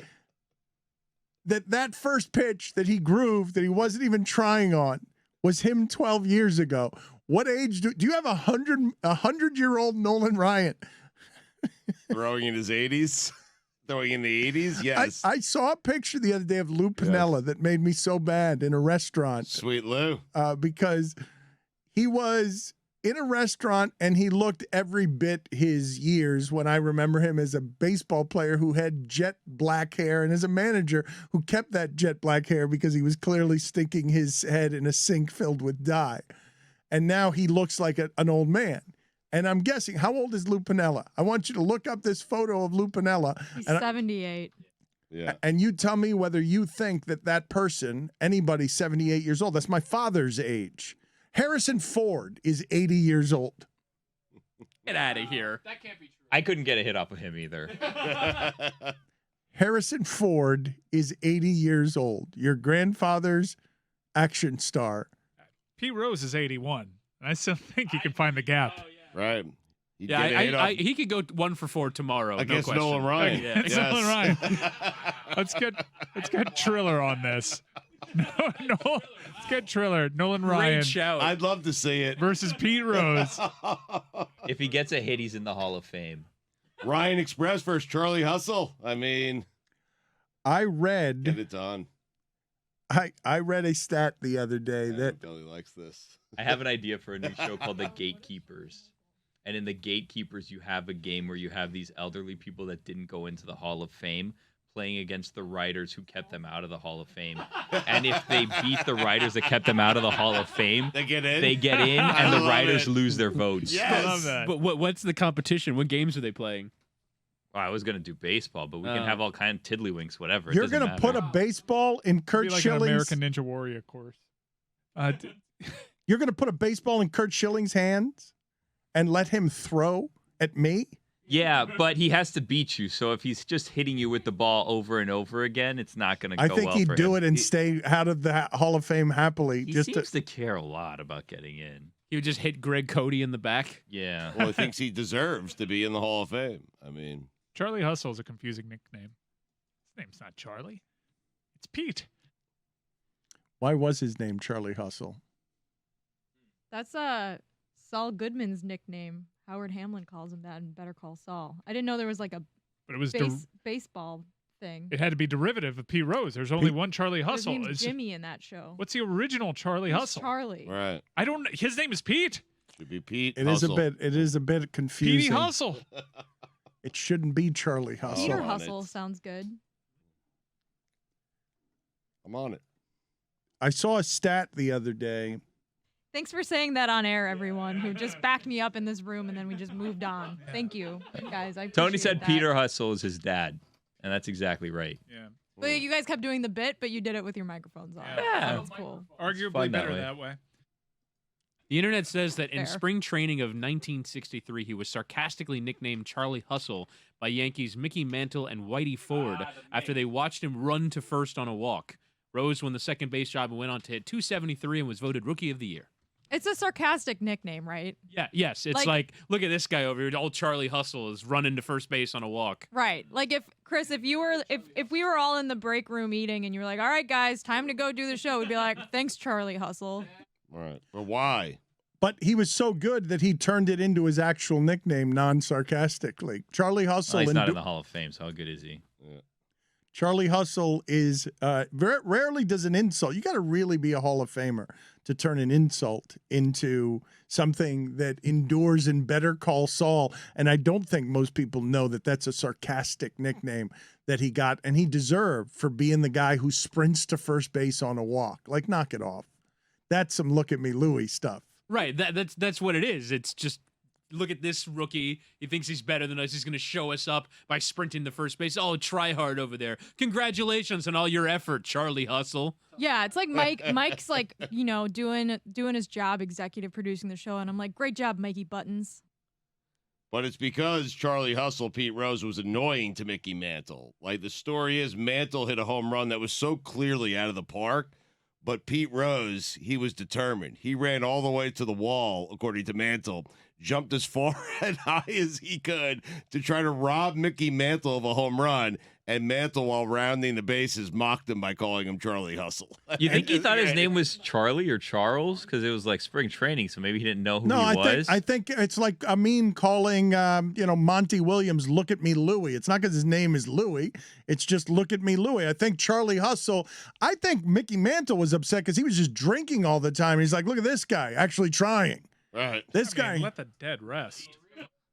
A: that first pitch that he grooved, that he wasn't even trying on, was him 12 years ago, what age do you have? 100-year-old Nolan Ryan
G: Throwing in his 80s? Throwing in the 80s? Yes.
A: I saw a picture the other day of Lou Piniella that made me so bad in a restaurant
G: Sweet Lou.
A: because he was in a restaurant and he looked every bit his years when I remember him as a baseball player who had jet black hair and as a manager who kept that jet black hair because he was clearly stinking his head in a sink filled with dye. And now he looks like an old man. And I'm guessing, how old is Lou Piniella? I want you to look up this photo of Lou Piniella.
E: He's
A: and
E: 78.
G: Yeah.
A: And you tell me whether you think that person, anybody 78 years old, that's my father's age. Harrison Ford is 80 years old.
C: Get out of here. That can't be true.
H: I couldn't get a hit off of him either.
A: Harrison Ford is 80 years old. Your grandfather's action star.
B: Pete Rose is 81, and I still think he can find the gap.
G: Right. He'd
C: Yeah,
G: get a hit off
C: he could go 1 for 4 tomorrow.
G: against
C: no question.
G: Nolan Ryan.
C: Yeah.
B: It's Nolan Ryan. Let's get Triller on this. No, let's get Triller. Nolan Ryan
C: Great shout.
G: I'd love to see it.
B: versus Pete Rose.
H: If he gets a hit, he's in the Hall of Fame.
G: Ryan Express versus Charlie Hustle. I mean,
A: I
G: get
A: read
G: it done.
A: I read a stat the other day that
G: Billy likes this.
H: I have an idea for a new show called The Gatekeepers. And in The Gatekeepers, you have a game where you have these elderly people that didn't go into the Hall of Fame playing against the writers who kept them out of the Hall of Fame. And if they beat the writers that kept them out of the Hall of Fame,
G: They get in.
H: they get in
G: I
H: and the
G: love
H: writers
G: it.
H: lose their votes.
G: Yes.
B: I love that.
C: But what's the competition? What games are they playing?
H: Well, I was going to do baseball, but we can have all kind of tiddlywinks, whatever. It
A: you're
H: doesn't
A: going to put a
H: matter.
A: baseball in
B: Be
A: Kurt
B: like an
A: Schilling's.
B: American Ninja Warrior course.
A: You're going to put a baseball in Kurt Schilling's hands and let him throw at me?
H: Yeah, but he has to beat you. So if he's just hitting you with the ball over and over again, it's not going to go
A: I
H: well
A: think he'd
H: for
A: do
H: him.
A: it and stay out of the Hall of Fame happily.
H: He
A: just
H: seems to care a lot about getting in.
C: He would just hit Greg Cody in the back.
H: Yeah.
G: Well, he thinks he deserves to be in the Hall of Fame. I mean,
B: Charlie Hustle is a confusing nickname. His name's not Charlie. It's Pete.
A: Why was his name Charlie Hustle?
E: That's Saul Goodman's nickname. Howard Hamlin calls him that in Better Call Saul. I didn't know there was like a
B: But it was
E: baseball thing.
B: it had to be derivative of Pete Rose. There's only one Charlie
E: His
B: Hustle.
E: name's
B: It's-
E: Jimmy in that show.
B: What's the original Charlie
E: It's
B: Hustle?
E: Charlie.
G: right.
B: I don't know. His name is Pete.
G: Should be Pete.
A: It is
G: Hustle.
A: a bit
B: Petey
A: confusing.
B: Hustle.
A: It shouldn't be Charlie Hustle.
E: Peter
G: on
E: Hustle
G: it.
E: sounds good.
G: I'm on it.
A: I saw a stat the other day.
E: Thanks for saying that on air, everyone who just backed me up in this room and then we just moved on. Thank you, guys. I
H: Tony
E: appreciate
H: said
E: that.
H: Peter Hustle is his dad, and that's exactly right.
B: Yeah.
E: But you guys kept doing the bit, but you did it with your microphones on.
H: Yeah.
E: That's cool.
B: Arguably
H: fun that
B: better
H: way.
B: that way.
C: The internet says that in
E: Fair.
C: spring training of 1963, he was sarcastically nicknamed Charlie Hustle by Yankees Mickey Mantle and Whitey Ford after they watched him run to first on a walk. Rose won the second base job and went on to hit .273 and was voted Rookie of the Year.
E: It's a sarcastic nickname, right?
C: Yeah, yes. It's like look at this guy over here. Old Charlie Hustle is running to first base on a walk.
E: Right. Like if Chris, if we were all in the break room eating and you were like, all right, guys, time to go do the show, we'd be like, thanks, Charlie Hustle.
G: All right. But why?
A: But he was so good that he turned it into his actual nickname non-sarcastically. Charlie Hustle.
H: Well, he's
A: and
H: not in the Hall of Fame, so how good is he?
A: Charlie Hustle is rarely does an insult. You got to really be a Hall of Famer to turn an insult into something that endures in Better Call Saul. And I don't think most people know that that's a sarcastic nickname that he got and he deserved for being the guy who sprints to first base on a walk. Like, knock it off. That's some look at me Louie stuff.
C: Right. That's what it is. It's just, look at this rookie. He thinks he's better than us. He's going to show us up by sprinting to first base. Oh, try hard over there. Congratulations on all your effort, Charlie Hustle.
E: Yeah, it's like Mike's like, doing his job, executive producing the show, and I'm like, great job, Mikey Buttons.
G: But it's because Charlie Hustle, Pete Rose, was annoying to Mickey Mantle. Like, the story is Mantle hit a home run that was so clearly out of the park, but Pete Rose, he was determined. He ran all the way to the wall, according to Mantle, jumped as far and high as he could to try to rob Mickey Mantle of a home run, and Mantle, while rounding the bases, mocked him by calling him Charlie Hustle.
H: You think he thought his name was Charlie or Charles? Because it was like spring training, so maybe he didn't know who he was?
A: I think it's like Amin calling, Monty Williams, look at me, Louie. It's not because his name is Louie. It's just look at me, Louie. I think Charlie Hustle, I think Mickey Mantle was upset because he was just drinking all the time. He's like, look at this guy actually trying.
G: Right.
A: This guy.
B: Let the dead rest.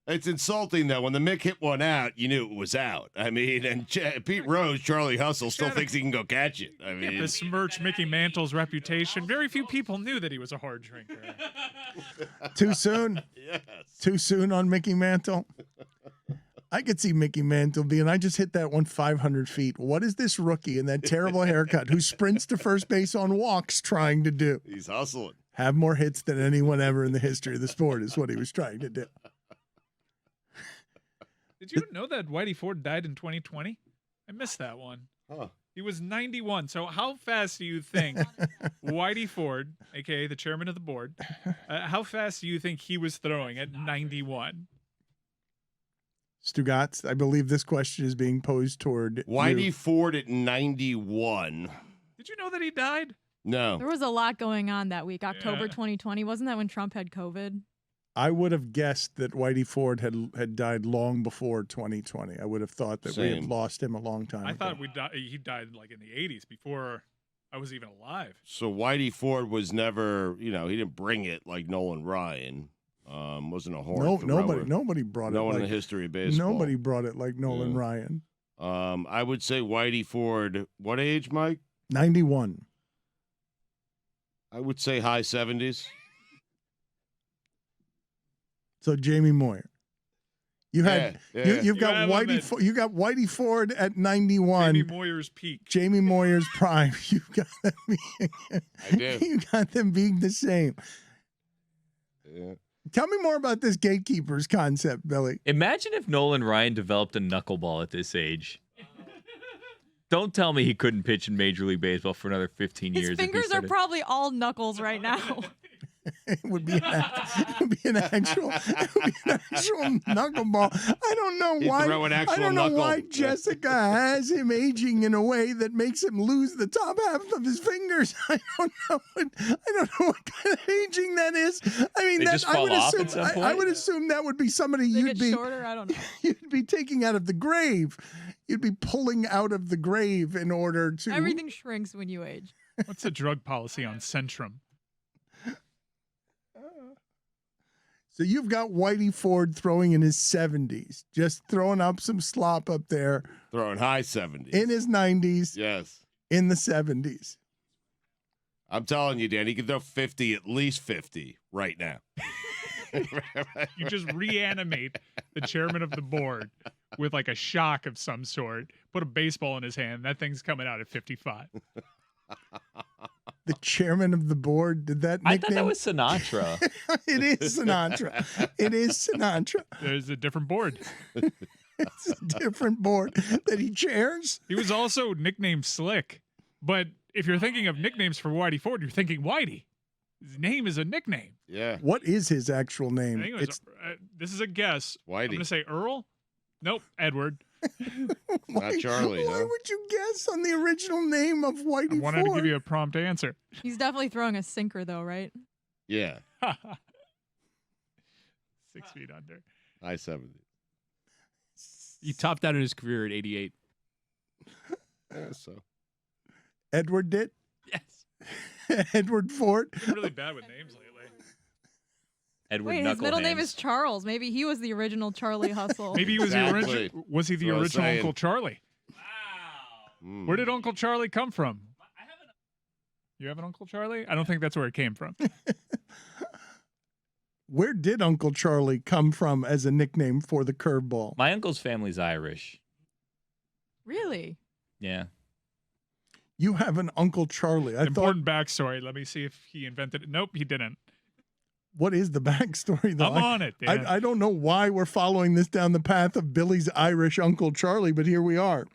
G: It's insulting, though. When the Mick hit one out, you knew it was out. I mean, and Pete Rose, Charlie Hustle, still thinks he can go catch it. I mean,
B: besmirch Mickey Mantle's reputation. Very few people knew that he was a hard drinker.
A: Too soon?
G: Yes.
A: Too soon on Mickey Mantle? I could see Mickey Mantle being, I just hit that one 500 feet. What is this rookie in that terrible haircut who sprints to first base on walks trying to do?
G: He's hustling.
A: Have more hits than anyone ever in the history of the sport is what he was trying to do.
B: Did you know that Whitey Ford died in 2020? I missed that one.
G: Huh.
B: He was 91. So how fast do you think Whitey Ford, a.k.a. the chairman of the board, how fast do you think he was throwing at 91?
A: Stugotz, I believe this question is being posed toward
G: Whitey
A: you.
G: Ford at 91.
B: Did you know that he died?
G: No.
E: There was a lot going on that week. October 2020. Wasn't that when Trump had COVID?
A: I would have guessed that Whitey Ford had died long before 2020. I would have thought that we had lost him a long time ago.
B: I thought he died like in the 80s before I was even alive.
G: So Whitey Ford was never, he didn't bring it like Nolan Ryan. Wasn't a horn.
A: Nobody brought it.
G: No one
A: like,
G: in the history of baseball.
A: Nobody brought it like Nolan Ryan.
G: I would say Whitey Ford. What age, Mike?
A: 91.
G: I would say high 70s.
A: So Jamie Moyer, you've got Whitey Ford at 91.
B: Jamie Moyer's peak.
A: Jamie Moyer's prime. You got them being the same.
G: Yeah.
A: Tell me more about this gatekeepers concept, Billy.
H: Imagine if Nolan Ryan developed a knuckleball at this age. Don't tell me he couldn't pitch in Major League Baseball for another 15 years.
E: His fingers are probably all knuckles right now.
A: It would be an actual knuckleball. I don't know why. I don't know why Jessica has him aging in a way that makes him lose the top half of his fingers. I don't know what kind of aging that is. I mean, I would assume that would be somebody you'd be
E: shorter. I don't know.
A: You'd be taking out of the grave. You'd be pulling out of the grave in order to.
E: Everything shrinks when you age.
B: What's the drug policy on Centrum?
A: So you've got Whitey Ford throwing in his 70s, just throwing up some slop up there.
G: Throwing high 70s.
A: In his 90s.
G: Yes.
A: In the 70s.
G: I'm telling you, Dan, he can throw 50, at least 50 right now.
B: You just reanimate the chairman of the board with like a shock of some sort, put a baseball in his hand, that thing's coming out at 55.
A: The chairman of the board, did that nickname?
H: I thought that was Sinatra.
A: It is Sinatra. It is Sinatra.
B: There's a different board.
A: It's a different board that he chairs.
B: He was also nicknamed Slick. But if you're thinking of nicknames for Whitey Ford, you're thinking Whitey. His name is a nickname.
G: Yeah.
A: What is his actual name?
B: This is a guess.
G: Whitey.
B: I'm going to say Earl. Nope, Edward.
G: Not Charlie.
A: Why would you guess on the original name of Whitey Ford?
B: I wanted to give you a prompt answer.
E: He's definitely throwing a sinker, though, right?
G: Yeah.
B: 6 feet under.
G: High 70s.
C: He topped out in his career at 88.
G: So
A: Edward did?
C: Yes.
A: Edward Fort?
B: I'm really bad with names lately.
H: Edward
E: Wait, his middle name
H: Knucklehands.
E: is Charles. Maybe he was the original Charlie Hustle.
B: Maybe he was the
G: Exactly.
B: original. Was he the
G: That's what I was
B: original
G: saying.
B: Uncle Charlie? Where did Uncle Charlie come from? You have an Uncle Charlie? I don't think that's where it came from.
A: Where did Uncle Charlie come from as a nickname for the curveball?
H: My uncle's family's Irish.
E: Really?
H: Yeah.
A: You have an Uncle Charlie. I thought,
B: Important backstory. Let me see if he invented it. Nope, he didn't.
A: what is the backstory, though?
B: I'm on it, Dan.
A: I don't know why we're following this down the path of Billy's Irish Uncle Charlie, but here we are.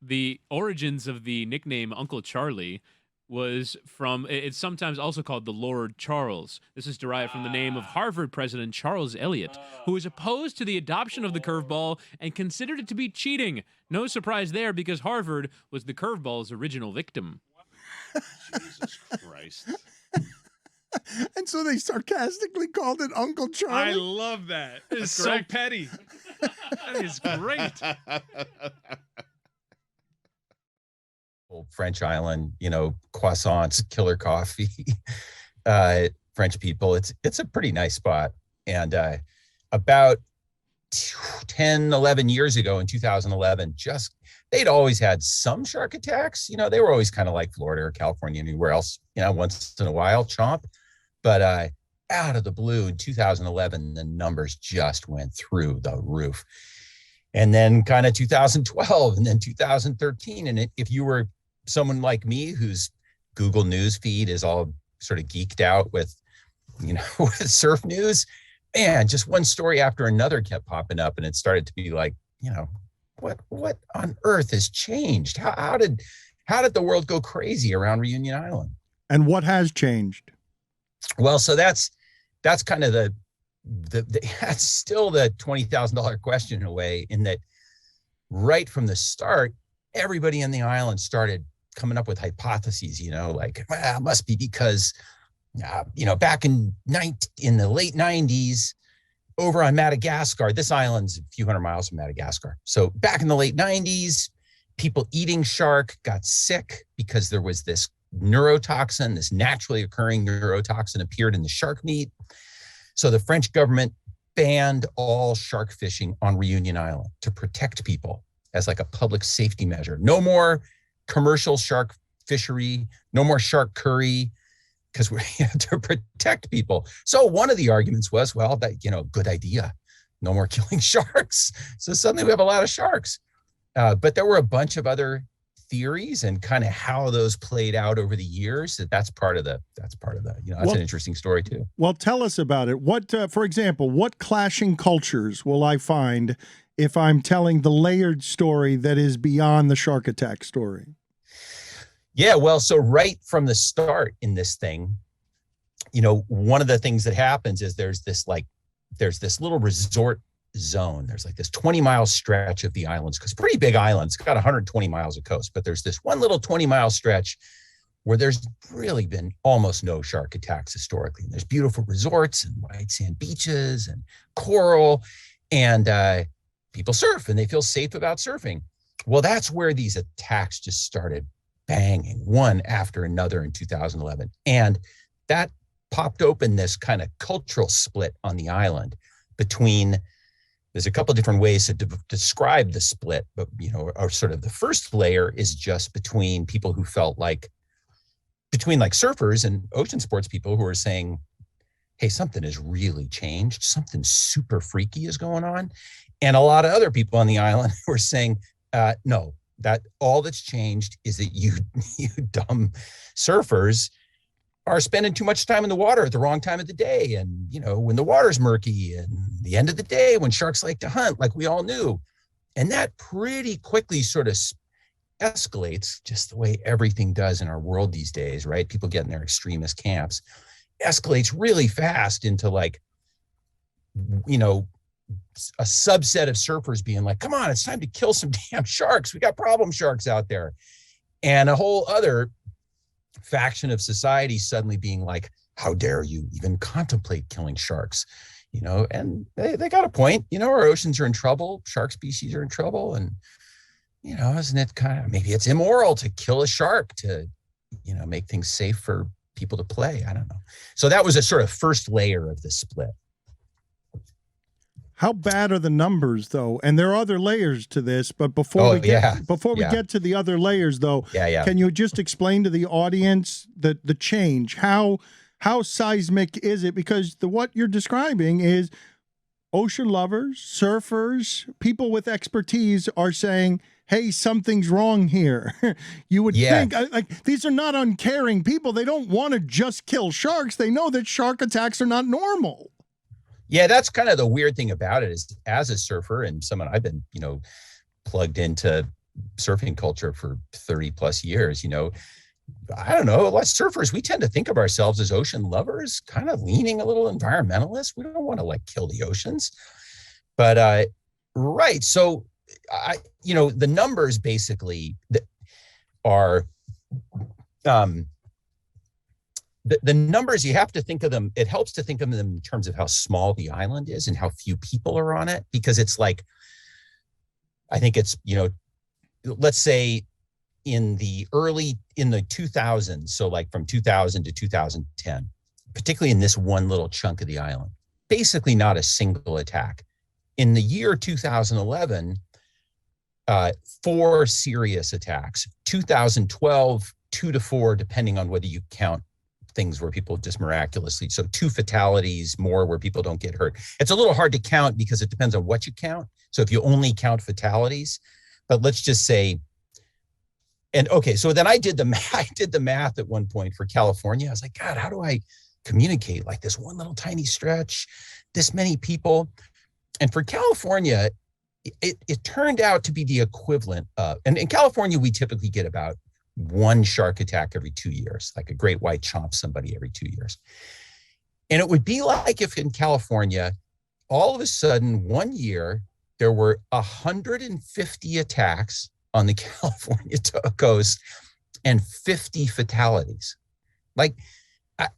C: The origins of the nickname Uncle Charlie was from, it's sometimes also called the Lord Charles. This is derived from the name of Harvard President Charles Eliot, who was opposed to the adoption of the curveball and considered it to be cheating. No surprise there, because Harvard was the curveball's original victim.
G: Jesus Christ.
A: And so they sarcastically called it Uncle
B: I
A: Charlie.
B: love that. It's so
C: correct.
B: petty. That is great.
I: Old French island, croissants, killer coffee, French people. It's a pretty nice spot. And about 10, 11 years ago in 2011, they'd always had some shark attacks. They were always kind of like Florida or California, anywhere else, once in a while, chomp. But out of the blue in 2011, the numbers just went through the roof. And then kind of 2012 and then 2013. And if you were someone like me whose Google News feed is all sort of geeked out with, with surf news, man, just one story after another kept popping up. And it started to be like, what on earth has changed? How did the world go crazy around Reunion Island?
A: And what has changed?
I: Well, so that's kind of that's still the $20,000 question in a way, in that right from the start, everybody on the island started coming up with hypotheses, it must be because, back in the late 90s over on Madagascar, this island's a few hundred miles from Madagascar. So back in the late 90s, people eating shark got sick because there was this neurotoxin, this naturally occurring neurotoxin appeared in the shark meat. So the French government banned all shark fishing on Reunion Island to protect people as like a public safety measure. No more commercial shark fishery, no more shark curry, because we're to protect people. So one of the arguments was, well, that, good idea. No more killing sharks. So suddenly we have a lot of sharks. But there were a bunch of other theories and kind of how those played out over the years. That's part of the, that's an interesting story too.
A: Well, tell us about it. What, for example, what clashing cultures will I find if I'm telling the layered story that is beyond the shark attack story?
I: Yeah, well, so right from the start in this thing, one of the things that happens is there's this little resort zone. There's like this 20-mile stretch of the islands, because pretty big islands, got 120 miles of coast, but there's this one little 20-mile stretch where there's really been almost no shark attacks historically. And there's beautiful resorts and white sand beaches and coral, and people surf and they feel safe about surfing. Well, that's where these attacks just started banging one after another in 2011. And that popped open this kind of cultural split on the island between, there's a couple of different ways to describe the split, but, or sort of the first layer is just between people who felt like, between like surfers and ocean sports people who are saying, hey, something has really changed. Something super freaky is going on. And a lot of other people on the island who are saying, no, that all that's changed is that you dumb surfers are spending too much time in the water at the wrong time of the day. And, when the water's murky, and the end of the day when sharks like to hunt, like we all knew. And that pretty quickly sort of escalates, just the way everything does in our world these days, right? People get in their extremist camps, escalates really fast into like, a subset of surfers being like, come on, it's time to kill some damn sharks. We got problem sharks out there. And a whole other faction of society suddenly being like, how dare you even contemplate killing sharks? And they got a point. Our oceans are in trouble. Shark species are in trouble. And, isn't it kind of, maybe it's immoral to kill a shark to, make things safe for people to play. I don't know. So that was a sort of first layer of the split.
A: How bad are the numbers, though? And there are other layers to this, but before we get to the other layers, though, can you just explain to the audience the change? How seismic is it? Because what you're describing is ocean lovers, surfers, people with expertise are saying, hey, something's wrong here. You would think, like, these are not uncaring people. They don't want to just kill sharks. They know that shark attacks are not normal.
I: Yeah, that's kind of the weird thing about it is, as a surfer and someone I've been, plugged into surfing culture for 30 plus years, I don't know, us surfers, we tend to think of ourselves as ocean lovers, kind of leaning a little environmentalist. We don't want to kill the oceans. But, right. So, the numbers basically are, the numbers, you have to think of them. It helps to think of them in terms of how small the island is and how few people are on it, because it's I think it's, let's say in the 2000s. So from 2000 to 2010, particularly in this one little chunk of the island, basically not a single attack. In the year 2011, 4 serious attacks. 2012, 2 to 4, depending on whether you count things where people just miraculously, so 2 fatalities more where people don't get hurt. It's a little hard to count because it depends on what you count. So if you only count fatalities, but let's just say, and okay, so then I did the math at one point for California. I was like, God, how do I communicate this one little tiny stretch, this many people? And for California, it turned out to be the equivalent of, and in California, we typically get about 1 shark attack every 2 years, like a great white chomps somebody every 2 years. And it would be like if in California, all of a sudden, one year, there were 150 attacks on the California coast and 50 fatalities.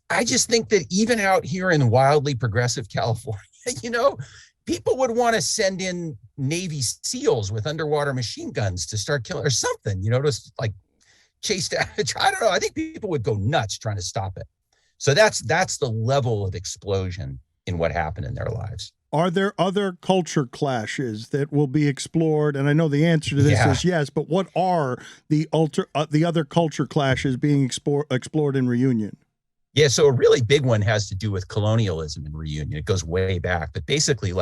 I: I just think that even out here in wildly progressive California, people would want to send in Navy SEALs with underwater machine guns to start killing or something, to chase down. I don't know. I think people would go nuts trying to stop it. So that's the level of explosion in what happened in their lives.
A: Are there other culture clashes that will be explored? And I know the answer to this is yes, but what are the other culture clashes being explored in Réunion?
I: Yeah, so a really big one has to do with colonialism in Réunion. It goes way back, but basically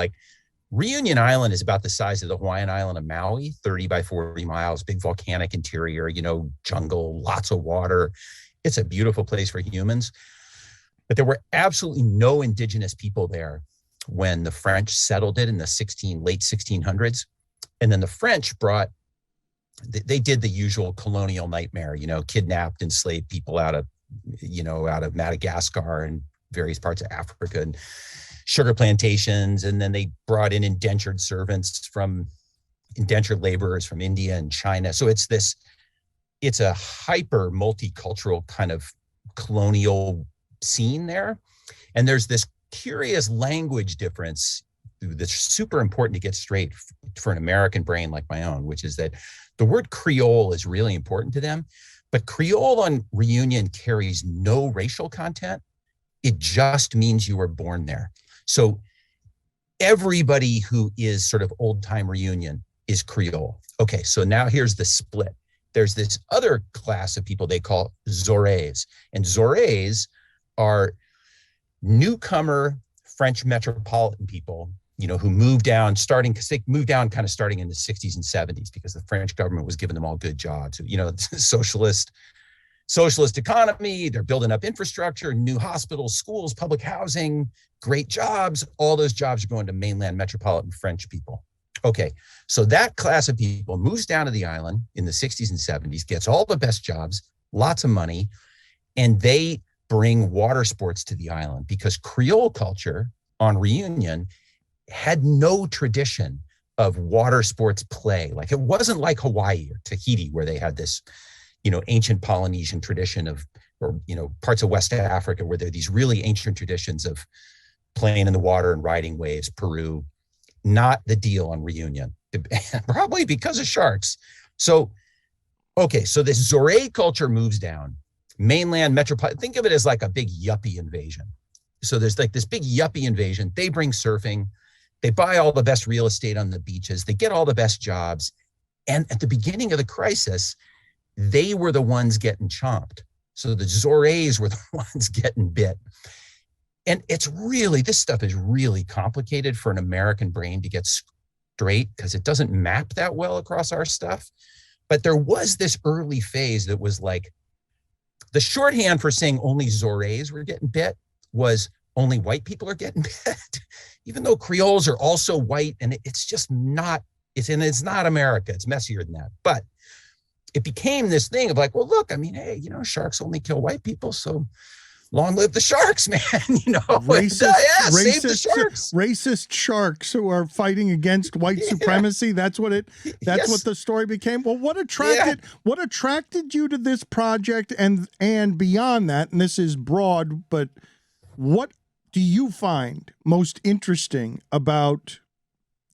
I: Réunion Island is about the size of the Hawaiian island of Maui, 30 by 40 miles, big volcanic interior, jungle, lots of water. It's a beautiful place for humans. But there were absolutely no indigenous people there when the French settled it in the late 1600s. And then the French they did the usual colonial nightmare, kidnapped, enslaved people out of Madagascar and various parts of Africa and sugar plantations. And then they brought in indentured laborers from India and China. So it's a hyper multicultural kind of colonial scene there. And there's this curious language difference that's super important to get straight for an American brain like my own, which is that the word Creole is really important to them, but Creole on Réunion carries no racial content. It just means you were born there. So everybody who is sort of old time Réunion is Creole. Okay, so now here's the split. There's this other class of people they call Zorés, and Zorés are newcomer French metropolitan people, who moved down kind of starting in the 60s and 70s because the French government was giving them all good jobs. Socialist economy, they're building up infrastructure, new hospitals, schools, public housing, great jobs. All those jobs are going to mainland metropolitan French people. Okay, so that class of people moves down to the island in the 60s and 70s, gets all the best jobs, lots of money, and they bring water sports to the island because Creole culture on Réunion had no tradition of water sports play. It wasn't like Hawaii or Tahiti where they had this, ancient Polynesian tradition or parts of West Africa where there are these really ancient traditions of playing in the water and riding waves. Peru, not the deal on Réunion, probably because of sharks. So, okay, so this Zoré culture moves down. Mainland metropolitan, think of it as like a big yuppie invasion. So there's like this big yuppie invasion. They bring surfing. They buy all the best real estate on the beaches. They get all the best jobs. And at the beginning of the crisis, they were the ones getting chomped. So the Zorés were the ones getting bit. And it's really, this stuff is really complicated for an American brain to get straight because it doesn't map that well across our stuff. But there was this early phase that was like, the shorthand for saying only Zorés were getting bit was only white people are getting bit, even though Creoles are also white. And it's just not, it's not America. It's messier than that. But it became this thing of like, well, look, I mean, hey, you know, sharks only kill white people. So long live the sharks, man. You know, save the sharks.
A: Racist sharks who are fighting against white supremacy. That's what what the story became. Well, what attracted you to this project and beyond that, and this is broad, but what do you find most interesting about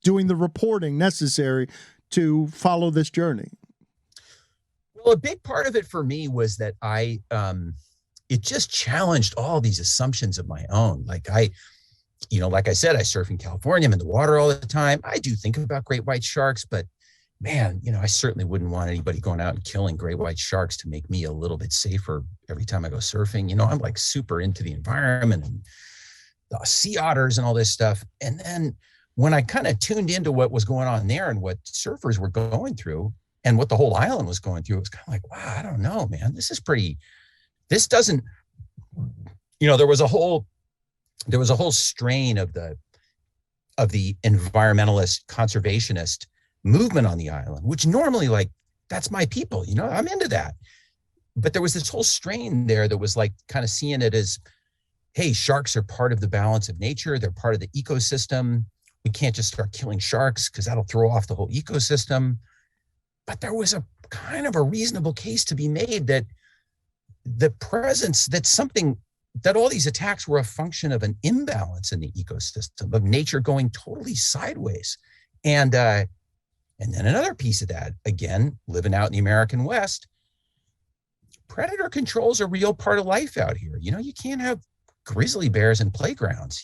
A: doing the reporting necessary to follow this journey?
I: Well, a big part of it for me was that it just challenged all these assumptions of my own. Like like I said, I surf in California. I'm in the water all the time. I do think about great white sharks, but man, I certainly wouldn't want anybody going out and killing great white sharks to make me a little bit safer every time I go surfing. I'm like super into the environment and the sea otters and all this stuff. And then when I kind of tuned into what was going on there and what surfers were going through and what the whole island was going through, it was kind of like, wow, I don't know, man, this doesn't, there was a whole strain of the environmentalist conservationist movement on the island, which normally, like, that's my people, I'm into that. But there was this whole strain there that was like kind of seeing it as, hey, sharks are part of the balance of nature. They're part of the ecosystem. We can't just start killing sharks because that'll throw off the whole ecosystem. But there was a kind of a reasonable case to be made that the presence, that all these attacks were a function of an imbalance in the ecosystem, of nature going totally sideways. And then another piece of that, again, living out in the American West, predator control is a real part of life out here. You can't have grizzly bears in playgrounds,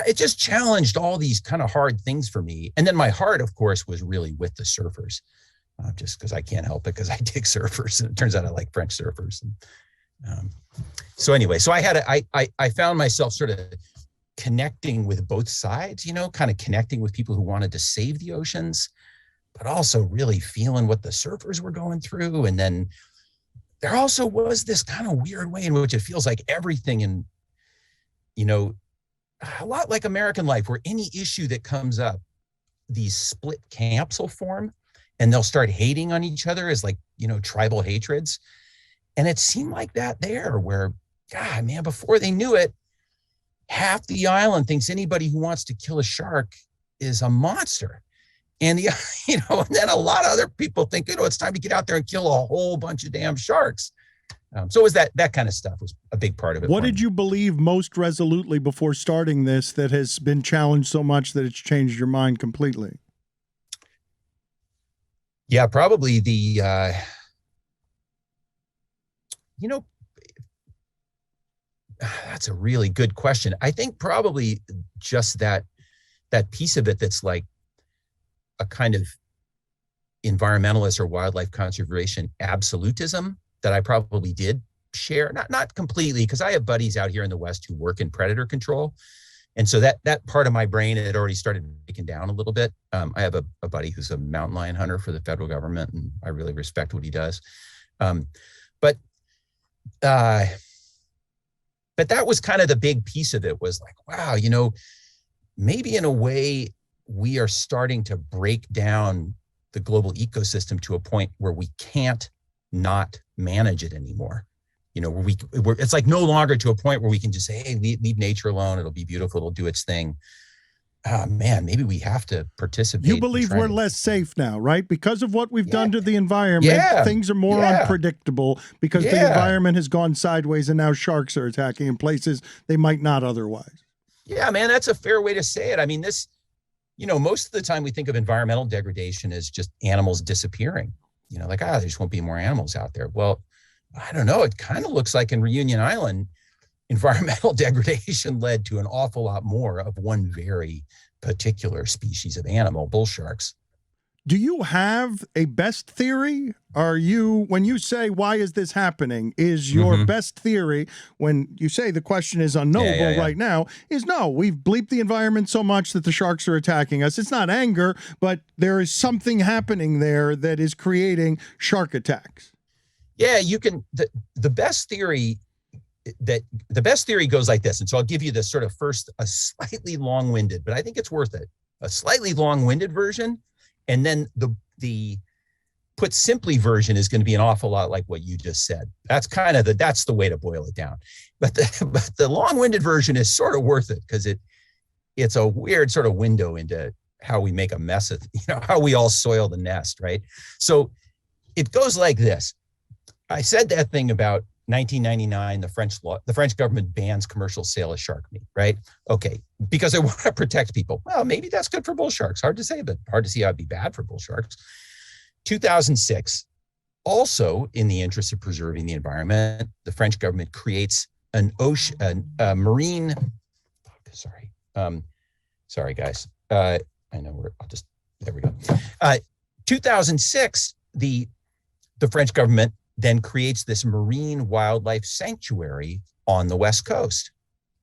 I: it just challenged all these kind of hard things for me. And then my heart, of course, was really with the surfers. Just because I can't help it, because I dig surfers, and it turns out I like French surfers. And, so anyway, so I found myself sort of connecting with both sides, kind of connecting with people who wanted to save the oceans, but also really feeling what the surfers were going through. And then there also was this kind of weird way in which it feels like everything in, a lot like American life, where any issue that comes up, these split camps will form. And they'll start hating on each other as like, tribal hatreds. And it seemed like that there, where, God, man, before they knew it, half the island thinks anybody who wants to kill a shark is a monster. And and then a lot of other people think, it's time to get out there and kill a whole bunch of damn sharks. So it was that kind of stuff was a big part of it.
A: What did you believe most resolutely before starting this that has been challenged so much that it's changed your mind completely?
I: Yeah, probably the, that's a really good question. I think probably just that piece of it that's like a kind of environmentalist or wildlife conservation absolutism that I probably did share, not completely, because I have buddies out here in the West who work in predator control. And so that part of my brain had already started breaking down a little bit. I have a buddy who's a mountain lion hunter for the federal government, and I really respect what he does. But that was kind of the big piece of it, was like, wow, maybe in a way we are starting to break down the global ecosystem to a point where we can't not manage it anymore. Where it's like no longer to a point where we can just say, hey, leave nature alone. It'll be beautiful. It'll do its thing. Man, maybe we have to participate.
A: You believe we're less safe now, right? Because of what we've done to the environment, things are more unpredictable because the environment has gone sideways and now sharks are attacking in places they might not otherwise.
I: Yeah, man, that's a fair way to say it. I mean, most of the time we think of environmental degradation as just animals disappearing, like, there just won't be more animals out there. Well, I don't know. It kind of looks like in Reunion Island, environmental degradation led to an awful lot more of one very particular species of animal, bull sharks.
A: Do you have a best theory? When you say, why is this happening, is your best theory, when you say the question is unknowable right now, is no, we've bleeped the environment so much that the sharks are attacking us. It's not anger, but there is something happening there that is creating shark attacks.
I: Yeah, you can, the best theory goes like this. And so I'll give you the sort of first, a slightly long-winded, but I think it's worth it, a slightly long-winded version. And then the put simply version is going to be an awful lot like what you just said. That's kind of that's the way to boil it down. But the long-winded version is sort of worth it because it's a weird sort of window into how we make a mess of, how we all soil the nest, right? So it goes like this. I said that thing about 1999, the French government bans commercial sale of shark meat, right? Okay, because they want to protect people. Well, maybe that's good for bull sharks. Hard to say, but hard to see how it'd be bad for bull sharks. 2006, also in the interest of preserving the environment, the French government creates marine. Sorry, guys. I know there we go. 2006, the French government then creates this marine wildlife sanctuary on the West Coast.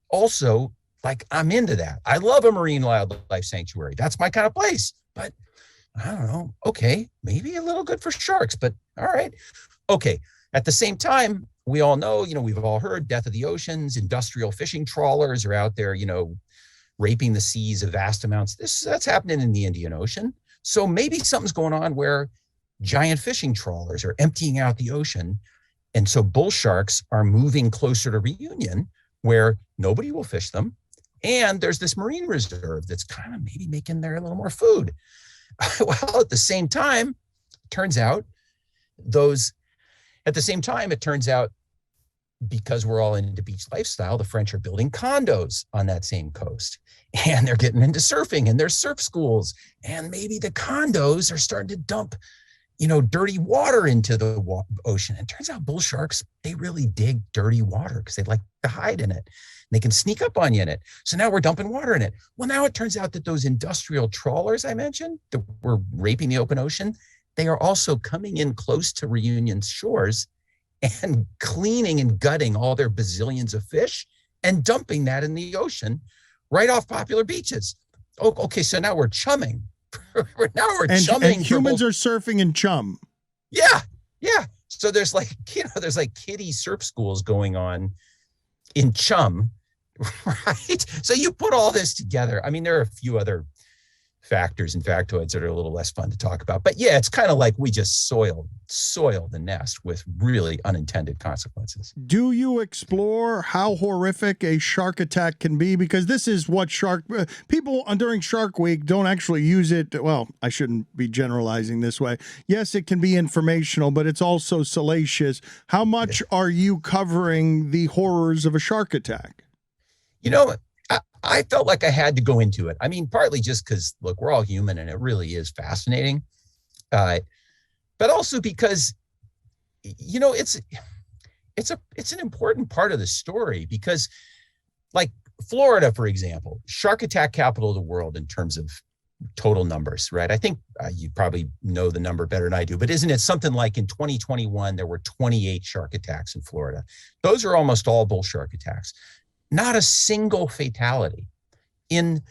I: Also, like, I'm into that. I love a marine wildlife sanctuary. That's my kind of place. But I don't know. Okay, maybe a little good for sharks, but all right. Okay. At the same time, we all know, we've all heard death of the oceans, industrial fishing trawlers are out there, raping the seas of vast amounts. That's happening in the Indian Ocean. So maybe something's going on where giant fishing trawlers are emptying out the ocean. And so bull sharks are moving closer to Reunion where nobody will fish them. And there's this marine reserve that's kind of maybe making there a little more food. Well, at the same time, it turns out because we're all into beach lifestyle, the French are building condos on that same coast. And they're getting into surfing and there's surf schools. And maybe the condos are starting to dump dirty water into the ocean. And it turns out bull sharks, they really dig dirty water because they like to hide in it. And they can sneak up on you in it. So now we're dumping water in it. Well, now it turns out that those industrial trawlers I mentioned that were raping the open ocean, they are also coming in close to Reunion's shores and cleaning and gutting all their bazillions of fish and dumping that in the ocean right off popular beaches. Oh, okay, so now we're chumming. Chumming.
A: And humans are surfing in chum.
I: Yeah. So there's there's kiddie surf schools going on in chum, right? So you put all this together. I mean, there are a few other factors and factoids that are a little less fun to talk about. But yeah, it's kind of like we just soil the nest with really unintended consequences.
A: Do you explore how horrific a shark attack can be? Because this is what people during Shark Week don't actually use it. Well, I shouldn't be generalizing this way. Yes, it can be informational, but it's also salacious. How much are you covering the horrors of a shark attack?
I: I felt like I had to go into it. I mean, partly just because, look, we're all human and it really is fascinating. But also because, it's an important part of the story because, like Florida, for example, shark attack capital of the world in terms of total numbers, right? I think you probably know the number better than I do, but isn't it something like in 2021, there were 28 shark attacks in Florida? Those are almost all bull shark attacks. Not a single fatality in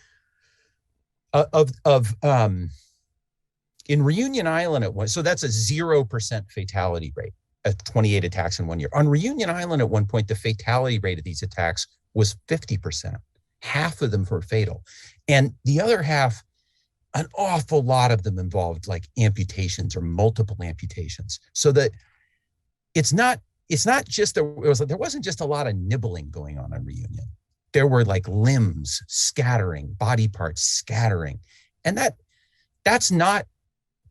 I: Reunion Island at one. So that's a 0% fatality rate at 28 attacks in 1 year. On Reunion Island at one point, the fatality rate of these attacks was 50%. Half of them were fatal. And the other half, an awful lot of them involved like amputations or multiple amputations. So that it's not just there wasn't just a lot of nibbling going on Reunion. There were like limbs scattering, body parts scattering. And that's not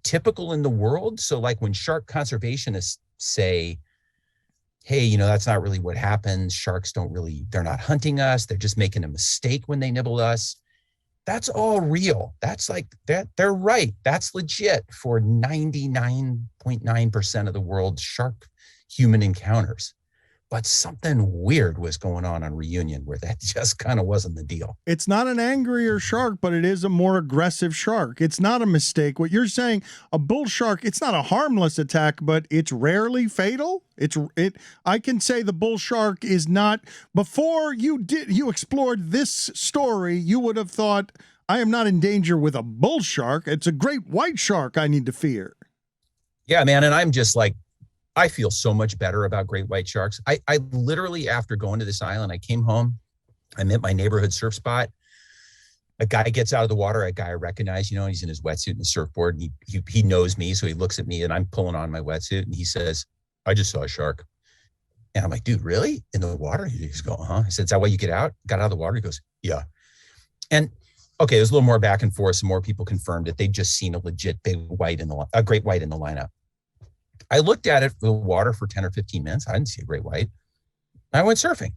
I: typical in the world. So like when shark conservationists say, hey, that's not really what happens. Sharks they're not hunting us. They're just making a mistake when they nibble us. That's all real. That's like that. They're right. That's legit for 99.9% of the world's shark human encounters. But something weird was going on Reunion where that just kind of wasn't the deal.
A: It's not an angrier shark, but it is a more aggressive shark. It's not a mistake. What you're saying, a bull shark, it's not a harmless attack, but it's rarely fatal. I can say the bull shark is not. Before you explored this story, you would have thought, I am not in danger with a bull shark. It's a great white shark I need to fear.
I: Yeah, man. And I'm just like, I feel so much better about great white sharks. I literally, after going to this island, I came home. I'm at my neighborhood surf spot. A guy gets out of the water, a guy I recognize, and he's in his wetsuit and his surfboard. And he knows me, so he looks at me and I'm pulling on my wetsuit and he says, I just saw a shark. And I'm like, dude, really? In the water? He's going, huh? I said, is that why you get out? Got out of the water? He goes, yeah. And okay, there's a little more back and forth. Some more people confirmed it. They'd just seen a legit big white a great white in the lineup. I looked at it for the water for 10 or 15 minutes. I didn't see a great white. I went surfing.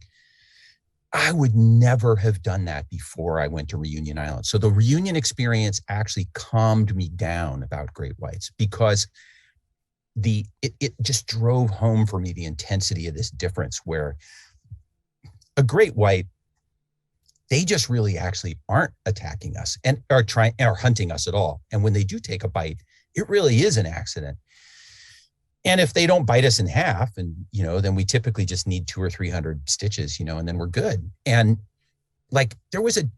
I: I would never have done that before I went to Reunion Island. So the Reunion experience actually calmed me down about great whites because it just drove home for me the intensity of this difference where a great white, they just really actually aren't attacking us and are hunting us at all. And when they do take a bite, it really is an accident. And if they don't bite us in half, and then we typically just need 200 or 300 stitches, and then we're good. And like there was a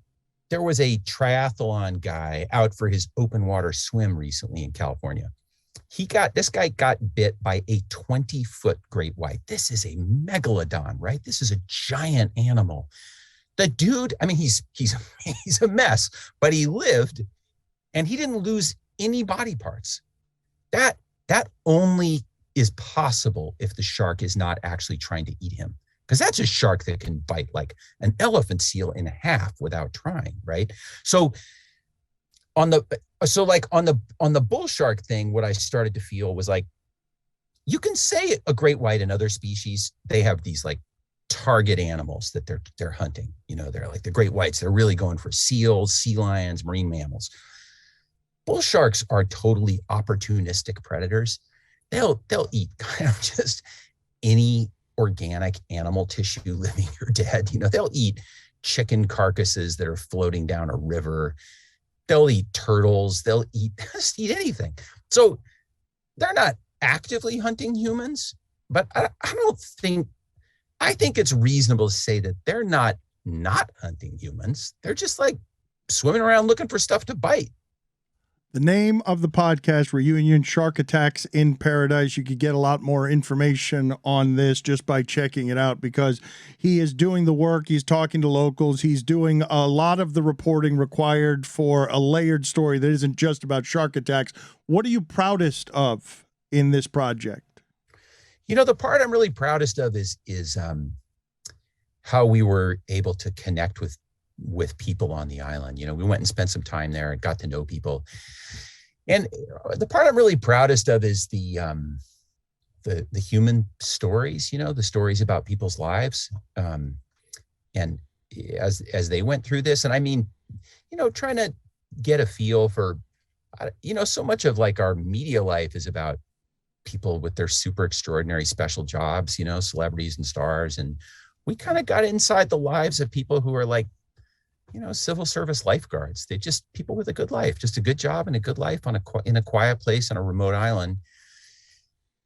I: triathlon guy out for his open water swim recently in California. This guy got bit by a 20-foot great white. This is a megalodon, right? This is a giant animal. The dude, I mean, he's a mess, but he lived, and he didn't lose any body parts. That only is possible if the shark is not actually trying to eat him, because that's a shark that can bite like an elephant seal in half without trying, right? So on the bull shark thing, what I started to feel was like, you can say a great white and other species, they have these like target animals that they're hunting. They're like the great whites. They're really going for seals, sea lions, marine mammals. Bull sharks are totally opportunistic predators. They'll eat kind of just any organic animal tissue living or dead. They'll eat chicken carcasses that are floating down a river. They'll eat turtles. They'll just eat anything. So they're not actively hunting humans, but I think it's reasonable to say that they're not hunting humans. They're just like swimming around looking for stuff to bite.
A: The name of the podcast, Reunion Shark Attacks in Paradise. You could get a lot more information on this just by checking it out, because he is doing the work. He's talking to locals. He's doing a lot of the reporting required for a layered story that isn't just about shark attacks. What are you proudest of in this project?
I: The part I'm really proudest of is how we were able to connect with people on the island. We went and spent some time there and got to know people. And the part I'm really proudest of is the human stories, the stories about people's lives. And as they went through this, and I mean, trying to get a feel for, so much of like our media life is about people with their super extraordinary special jobs, celebrities and stars. And we kind of got inside the lives of people who are like, civil service lifeguards. They're just people with a good life, just a good job and a good life in a quiet place on a remote island.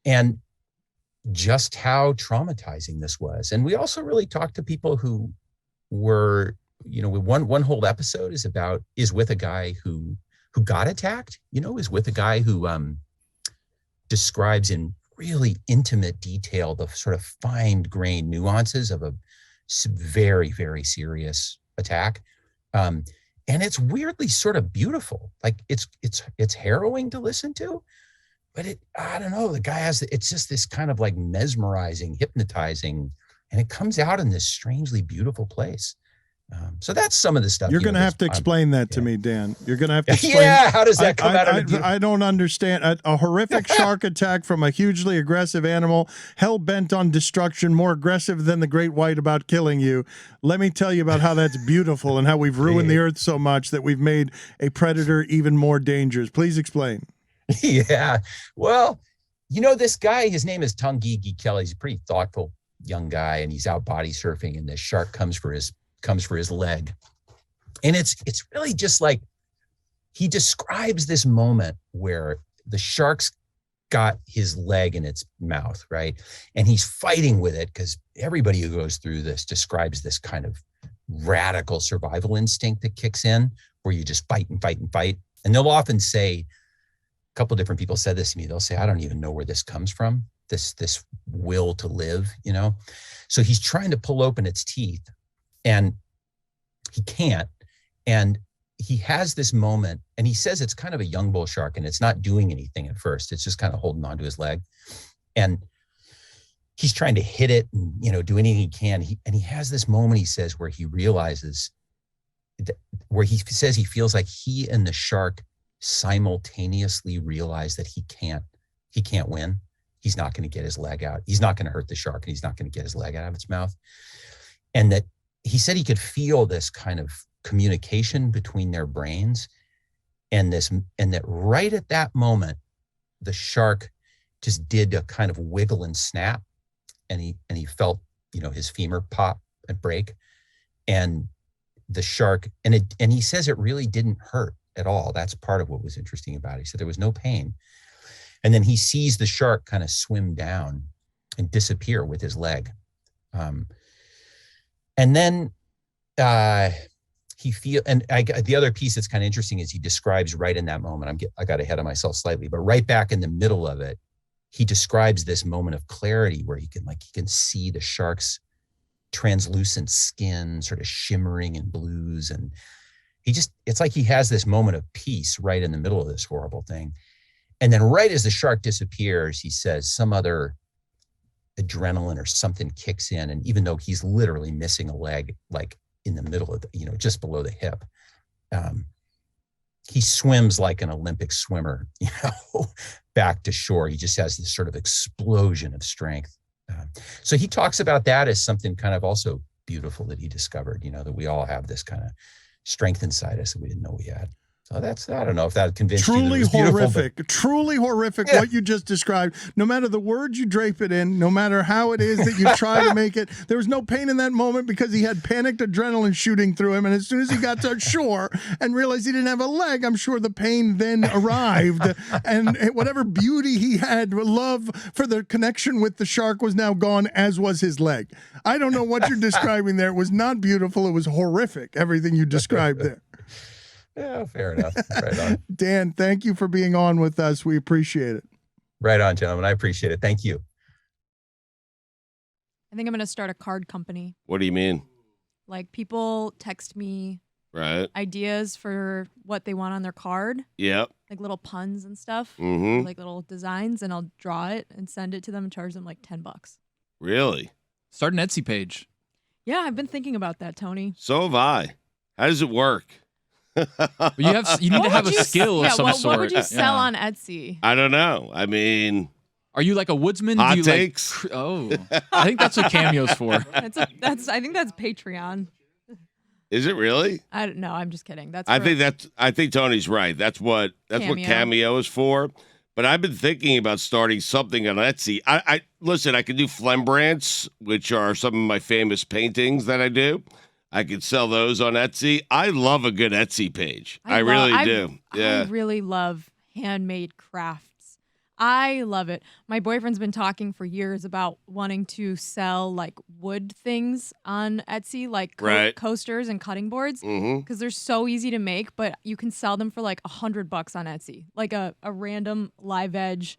I: And just how traumatizing this was. And we also really talked to people who were, one whole episode is with a guy who got attacked, is with a guy who describes in really intimate detail the sort of fine-grained nuances of a very, very serious attack. And it's weirdly sort of beautiful. Like it's harrowing to listen to, but I don't know, the guy it's just this kind of like mesmerizing, hypnotizing, and it comes out in this strangely beautiful place. So that's some of the stuff.
A: You're going to have to explain that to me, Dan. You're going to have to explain.
I: Yeah, how does that come out of the
A: I don't understand. A horrific shark attack from a hugely aggressive animal, hell-bent on destruction, more aggressive than the great white about killing you. Let me tell you about how that's beautiful and how we've ruined the earth so much that we've made a predator even more dangerous. Please explain.
I: Yeah. Well, this guy, his name is Tungigi Kelly. He's a pretty thoughtful young guy, and he's out body surfing, and this shark comes for his leg. And it's really just like, he describes this moment where the shark's got his leg in its mouth, right? And he's fighting with it, because everybody who goes through this describes this kind of radical survival instinct that kicks in, where you just fight and fight and fight. And they'll often say, a couple of different people said this to me, they'll say, I don't even know where this comes from, this will to live, So he's trying to pull open its teeth, and he can't. And he has this moment, and he says it's kind of a young bull shark, and it's not doing anything at first. It's just kind of holding on to his leg. And he's trying to hit it and, do anything he can. And he has this moment, he says, where he realizes where he says he feels like he and the shark simultaneously realize that he can't win. He's not going to get his leg out. He's not going to hurt the shark, and he's not going to get his leg out of its mouth. And that he said he could feel this kind of communication between their brains, and that right at that moment, the shark just did a kind of wiggle and snap, and he felt, his femur pop and break, and the shark, and he says it really didn't hurt at all. That's part of what was interesting about it. He said there was no pain. And then he sees the shark kind of swim down and disappear with his leg. And then the other piece that's kind of interesting is he describes right in that moment, I got ahead of myself slightly, but right back in the middle of it, he describes this moment of clarity where he can see the shark's translucent skin sort of shimmering in blues. And it's like he has this moment of peace right in the middle of this horrible thing. And then right as the shark disappears, he says some other adrenaline or something kicks in. And even though he's literally missing a leg, like in the middle of just below the hip, he swims like an Olympic swimmer, back to shore. He just has this sort of explosion of strength. So he talks about that as something kind of also beautiful that he discovered, that we all have this kind of strength inside us that we didn't know we had. So I don't know if that convinced you.
A: Truly horrific what you just described. No matter the words you drape it in, no matter how it is that you try to make it, there was no pain in that moment because he had panicked adrenaline shooting through him. And as soon as he got to shore and realized he didn't have a leg, I'm sure the pain then arrived. And whatever beauty he had, love for the connection with the shark was now gone, as was his leg. I don't know what you're describing there. It was not beautiful. It was horrific, everything you described there.
I: Yeah, fair enough. Right on.
A: Dan, thank you for being on with us. We appreciate it.
I: Right on, gentlemen. I appreciate it. Thank you.
E: I think I'm going to start a card company.
G: What do you mean?
E: Like, people text me ideas for what they want on their card.
G: Yep.
E: Like little puns and stuff.
G: Mm-hmm.
E: Like little designs, and I'll draw it and send it to them and charge them like $10.
G: Really?
D: Start an Etsy page.
E: Yeah, I've been thinking about that, Tony.
G: So have I. How does it work?
D: But you need to have a skill of some sort.
E: What would you sell on Etsy?
G: I don't know. I mean,
D: are you like a woodsman?
G: Hot
D: Do you
G: takes?
D: I think that's what Cameo's for.
E: I think that's Patreon.
G: Is it really?
E: I don't know. I'm just kidding.
G: I think Tony's right. That's what Cameo is for. But I've been thinking about starting something on Etsy. Listen, I can do Flembrandts, which are some of my famous paintings that I do. I could sell those on Etsy. I love a good Etsy page. I really do. Yeah.
E: I really love handmade crafts. I love it. My boyfriend's been talking for years about wanting to sell like wood things on Etsy, like coasters and cutting boards, because they're so easy to make, but you can sell them for like $100 on Etsy, like a random live edge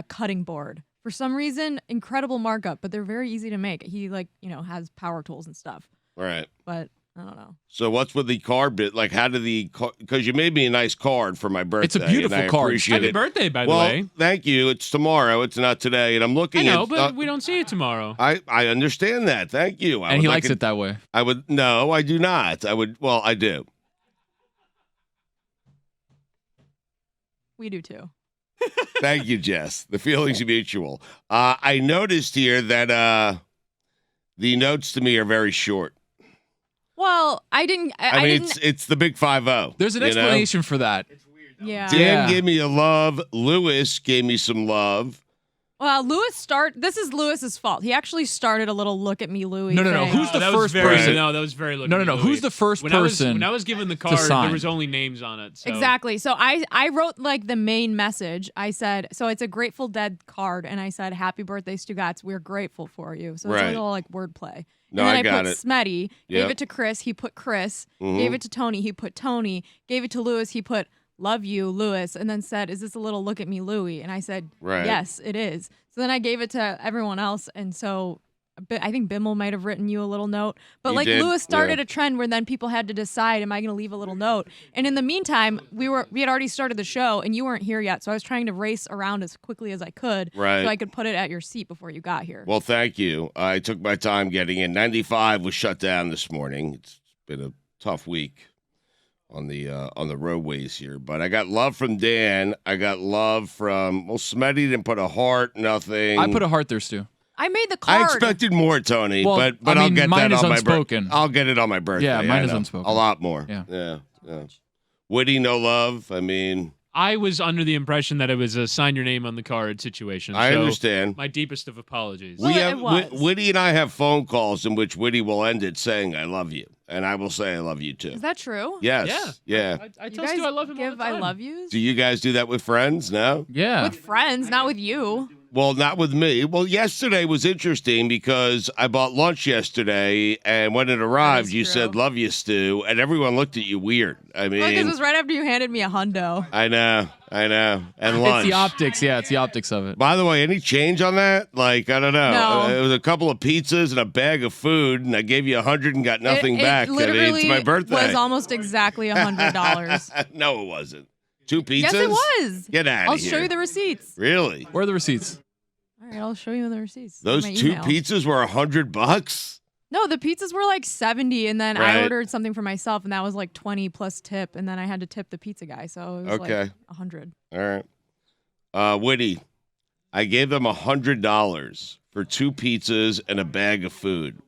E: cutting board. For some reason, incredible markup, but they're very easy to make. He has power tools and stuff.
G: Right.
E: But I don't know.
G: So what's with the card bit? Like, how did because you made me a nice card for my birthday.
D: It's a beautiful
G: and I
D: card.
G: appreciate
C: Happy
G: it.
C: birthday, by the
G: Well,
C: way.
G: thank you. It's tomorrow. It's not today. And I'm looking
C: I know,
G: at.
C: but we don't see it tomorrow.
G: I understand that. Thank you.
D: And he likes it that way.
G: No, I do not. Well, I do.
E: We do too.
G: Thank you, Jess. The feelings are mutual. I noticed here that the notes to me are very short.
E: Well, I didn't.
G: I mean, it's the big 5-0.
D: There's an explanation for that.
E: Yeah.
G: Dan gave me a love. Lewis gave me some love.
E: Well, this is Lewis's fault. He actually started a little look at me, Louis.
D: No.
E: thing.
D: Who's the
C: that was
D: first
C: very,
D: person?
C: No, that was very look
D: No.
C: at me,
D: Who's
C: Louis.
D: the first
C: when
D: person?
C: When I was given the card,
D: sign?
C: there was only names on it. So.
E: Exactly. So I wrote like the main message. I said, so it's a Grateful Dead card, and I said, "Happy birthday, Stugotz. We're grateful for you." So it's
G: Right.
E: a little like wordplay.
G: No,
E: and then
G: I got
E: put
G: it.
E: Smetty,
G: Yep.
E: gave it to Chris, he put Chris,
G: Mhm.
E: gave it to Tony, he put Tony, gave it to Lewis, he put love you, Lewis, and then said, "Is this a little look at me, Louie?" And I said,
G: Right.
E: "Yes, it is." So then I gave it to everyone else, and so I think Bimmel might have written you a little note. But
G: He
E: like
G: did,
E: Lewis started
G: yeah.
E: a trend where then people had to decide, am I going to leave a little note? And in the meantime, we had already started the show, and you weren't here yet, so I was trying to race around as quickly as I could,
G: Right.
E: so I could put it at your seat before you got here.
G: Well, thank you. I took my time getting in. 95 was shut down this morning. It's been a tough week on the roadways here, but I got love from Dan. I got love from Smetty didn't put a heart, nothing.
D: I put a heart there, Stu.
E: I made the card.
G: I expected more, Tony,
D: Well,
G: but
D: I
G: I'll
D: mean,
G: get
D: mine
G: that
D: is
G: on
D: unspoken.
G: I'll get it on my birthday.
D: Yeah, mine
G: I
D: is
G: know.
D: unspoken.
G: A lot more.
D: Yeah.
G: Woody, no love. I mean,
C: I was under the impression that it was a sign your name on the card situation.
G: I
C: so
G: understand.
C: My deepest of apologies.
E: Well, it was.
G: Woody and I have phone calls in which Woody will end it saying, "I love you," and I will say, "I love you too."
E: Is that true?
G: Yes. Yeah.
C: I
E: You
C: tell
E: guys
C: Stu I love him all
E: give
C: the time.
E: I love yous?
G: Do you guys do that with friends? No.
D: Yeah.
E: With friends, not with you.
G: Well, not with me. Well, yesterday was interesting because I bought lunch yesterday, and when it arrived,
E: is
G: you
E: true.
G: said, "Love you, Stu," and everyone looked at you weird. I
E: Because it
G: mean,
E: was right after you handed me a hundo.
G: I know, and
D: It's
G: lunch.
D: the optics. Yeah, it's the optics of it.
G: By the way, any change on that? Like, I don't know.
E: No.
G: It was a couple of pizzas and a bag of food, and I gave you 100 and got nothing back.
E: It
G: I
E: literally
G: mean, it's my birthday.
E: was almost exactly $100.
G: No, it wasn't. 2 pizzas?
E: Yes, it was.
G: Get out of
E: I'll
G: here.
E: show you the receipts.
G: Really?
D: Where are the receipts?
E: All right, I'll show you the receipts.
G: Those
E: My
G: 2
E: email.
G: pizzas were $100?
E: No, the pizzas were like 70, and then
G: Right.
E: I ordered something for myself, and that was like 20 plus tip, and then I had to tip the pizza guy, so it was
G: Okay.
E: like 100.
G: All right. Woody, I gave them $100 for 2 pizzas and a bag of food.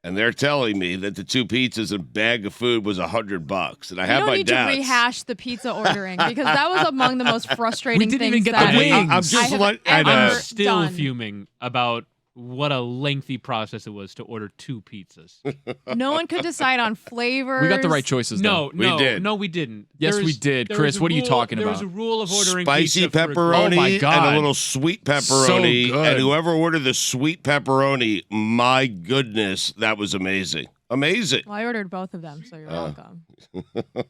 G: And they're telling me that the 2 pizzas and a bag of food was $100. And I
E: You
G: have
E: don't
G: my
E: need
G: doubts.
E: to rehash the pizza ordering because that was among the most frustrating
D: We didn't
E: things
D: even get
E: that
D: the wings.
G: I'm just
E: I have
G: let- I know.
E: ever
C: I'm still
E: done.
C: fuming about what a lengthy process it was to order 2 pizzas.
E: No one could decide on flavors.
D: We got the right choices.
C: No,
D: though.
C: no,
G: did.
C: no, we didn't.
D: Yes,
C: There
D: we
C: is-
D: did.
C: there
D: Chris,
C: is a
D: what are you
C: rule-
D: talking
C: There was
D: about?
C: a rule of ordering
G: Spicy
C: pizza for a group.
G: pepperoni
D: Oh my
G: and
D: God.
G: a little sweet pepperoni.
D: So good.
G: And whoever ordered the sweet pepperoni, my goodness, that was amazing. Amazing.
E: Well, I ordered both of them, so you're welcome.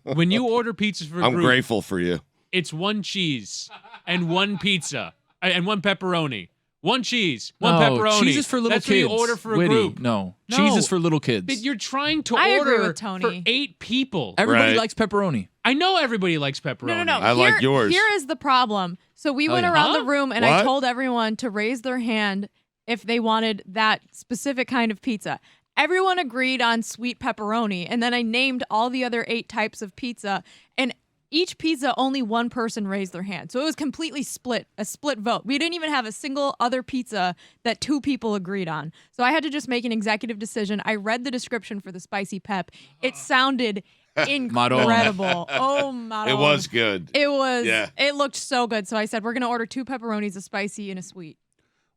C: When you order pizzas for a
G: I'm
C: group,
G: grateful for you.
C: it's 1 cheese and 1 pizza and 1 pepperoni. 1 cheese, 1
D: No,
C: pepperoni.
D: cheese is for little
C: That's
D: kids.
C: what you order for a
D: Witty.
C: group.
D: No.
C: No.
D: Cheese is for little kids.
C: But you're trying to
E: I agree
C: order
E: with Tony.
C: for 8 people.
D: Everybody
G: Right.
D: likes pepperoni.
C: I know everybody likes pepperoni.
E: No.
G: I like yours.
E: Here is the problem. So we went
D: yeah.
E: around
C: Huh?
E: the room, and
G: What?
E: I told everyone to raise their hand if they wanted that specific kind of pizza. Everyone agreed on sweet pepperoni, and then I named all the other 8 types of pizza, and each pizza, only one person raised their hand. So it was completely split, a split vote. We didn't even have a single other pizza that 2 people agreed on. So I had to just make an executive decision. I read the description for the spicy pep. It sounded incredible. Oh, my
G: It was good.
E: It was.
G: Yeah.
E: It looked so good. So I said, we're going to order 2 pepperonis, a spicy and a sweet.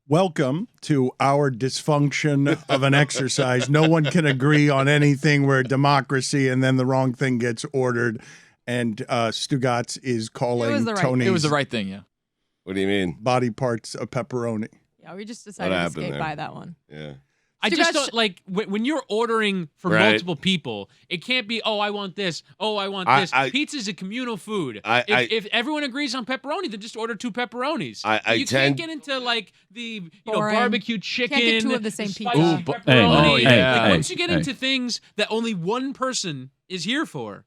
A: Welcome to our dysfunction of an exercise. No one can agree on anything. We're a democracy, and then the wrong thing gets ordered. And Stugotz is calling
E: the right
A: Tony's
D: It was the right thing, yeah.
G: What do you mean?
A: body parts a pepperoni.
E: Yeah, we just decided to
G: happened
E: skate
G: there?
E: by that one.
G: Yeah.
C: I just don't like when you're ordering for multiple people. It can't be, oh, I want this. Oh, I want this. Pizza's a communal food. If everyone agrees on pepperoni, then just order 2 pepperonis. You can't get into like the barbecue chicken.
E: Can't get 2 of the same pizza.
C: Pepperoni. Once you get into things that only one person is here for,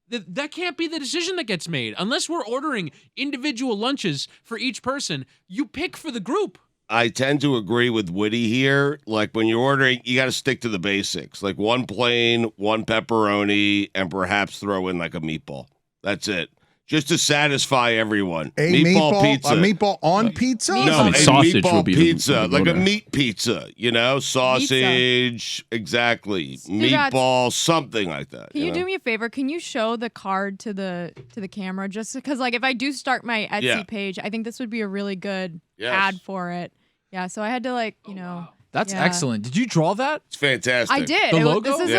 C: that can't be the decision that gets made unless we're ordering individual lunches for each person. You pick for the group.
G: I tend to agree with Woody here. Like when you're ordering, you got to stick to the basics. Like 1 plain, 1 pepperoni, and perhaps throw in like a meatball. That's it. Just to satisfy everyone.
A: A meatball pizza. A meatball on pizza?
G: No, a
F: sausage
G: meatball
F: would be
G: pizza. Like a meat pizza, sausage, exactly. Meatball, something like that.
E: Can you do me a favor? Can you show the card to the camera? Just because, like, if I do start my Etsy page, I think this would be a really good ad for it. Yeah, so I had to,
D: That's excellent. Did you draw that?
G: It's fantastic.
E: I did.
D: The logo?
E: This is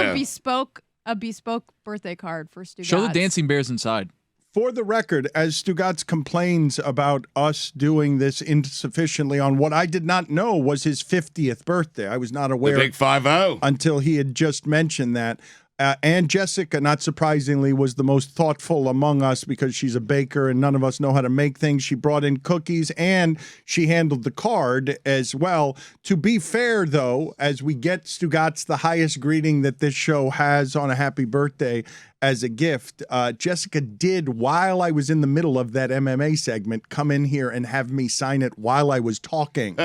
E: a bespoke birthday card for Stugotz.
D: Show the dancing bears inside.
A: For the record, as Stugotz complains about us doing this insufficiently on what I did not know was his 50th birthday. I was not aware.
G: The big 5-0.
A: Until he had just mentioned that. And Jessica, not surprisingly, was the most thoughtful among us because she's a baker and none of us know how to make things. She brought in cookies and she handled the card as well. To be fair, though, as we get Stugotz the highest greeting that this show has on a happy birthday as a gift, Jessica did, while I was in the middle of that MMA segment, come in here and have me sign it while I was talking.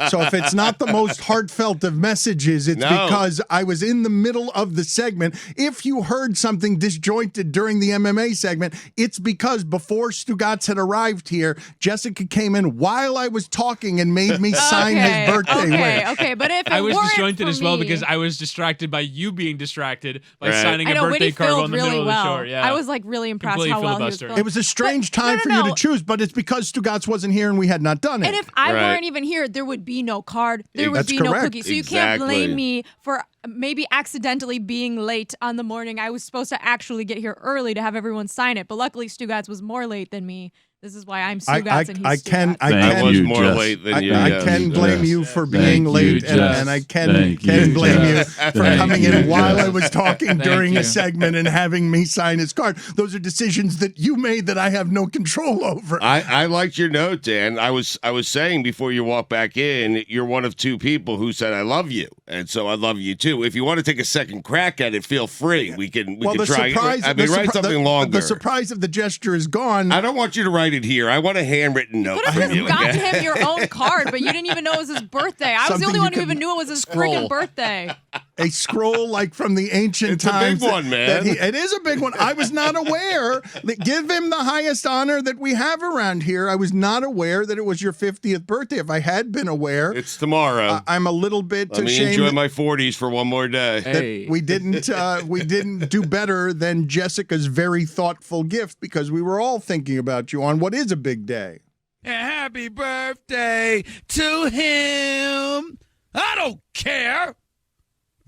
A: So if it's not the most heartfelt of messages, it's because I was in the middle of the segment. If you heard something disjointed during the MMA segment, it's because before Stugotz had arrived here, Jessica came in while I was talking and made me sign his birthday wish.
E: Okay, but if
C: I was
E: weren't
C: disjointed
E: for
C: as well
E: me-
C: because I was distracted by you being distracted by
G: Right.
C: signing
E: I
C: a
E: know,
C: birthday
E: Whitney
C: card
E: filled
C: on the
E: really
C: middle
E: well.
C: of the show. Yeah.
E: I was like really impressed
C: Complete
E: how well he was
C: filibuster.
E: filling.
A: It was a strange time for you to choose, but it's because Stugotz wasn't here and we had not done it.
E: And if I
G: Right.
E: weren't even here, there would be no card. There would
A: That's
E: be no
A: correct.
E: cookie. So you can't
G: Exactly.
E: blame me for maybe accidentally being late on the morning. I was supposed to actually get here early to have everyone sign it, but luckily Stugotz was more late than me. This is why I'm Stugotz and he's
A: I can
E: Stugotz.
G: I was
F: you,
G: more
F: Jess.
G: late than you.
A: I
G: yes.
A: can blame
G: Yes.
A: you for being late, and I can blame you for coming in while I was talking during a segment and having me sign his card. Those are decisions that you made that I have no control over.
G: I liked your note, Dan. I was saying before you walk back in, you're one of 2 people who said I love you, and so I love you too. If you want to take a second crack at it, feel free. We can try. Write something longer.
A: The surprise of the gesture is gone.
G: I don't want you to write it here. I want a handwritten note
E: Could have
G: from
E: just
G: you.
E: gotten
G: Okay?
E: him your own card, but you didn't even know it was his birthday. I was
A: Something
E: the only
A: you
E: one who
A: can
E: even knew it was his
D: scroll.
E: freaking birthday.
A: A scroll like from the ancient
G: It's a
A: times.
G: big one, man.
A: It is a big one. I was not aware. Give him the highest honor that we have around here. I was not aware that it was your 50th birthday. If I had been aware,
G: It's tomorrow.
A: I'm a little bit
G: Let me
A: ashamed
G: enjoy
A: that
G: my 40s for one more day.
D: Hey.
A: we didn't do better than Jessica's very thoughtful gift because we were all thinking about you on what is a big day.
J: Happy birthday to him. I don't care.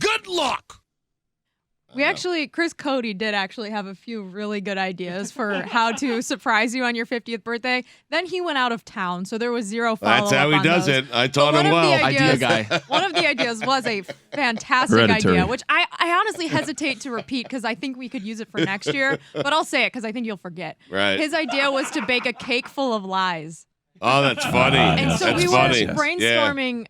J: Good luck.
E: Chris Cody did actually have a few really good ideas for how to surprise you on your 50th birthday. Then he went out of town, so there was zero follow-up
G: That's how he
E: on
G: does
E: those.
G: it. I taught
E: But
G: him
E: one of the
G: well.
E: ideas-
D: Idea guy.
E: One of the ideas was a fantastic
F: Hereditary.
E: idea, which I honestly hesitate to repeat because I think we could use it for next year, but I'll say it because I think you'll forget.
G: Right.
E: His idea was to bake a cake full of lies.
G: Oh, that's funny.
E: And so
G: that's
E: we
G: funny.
E: were brainstorming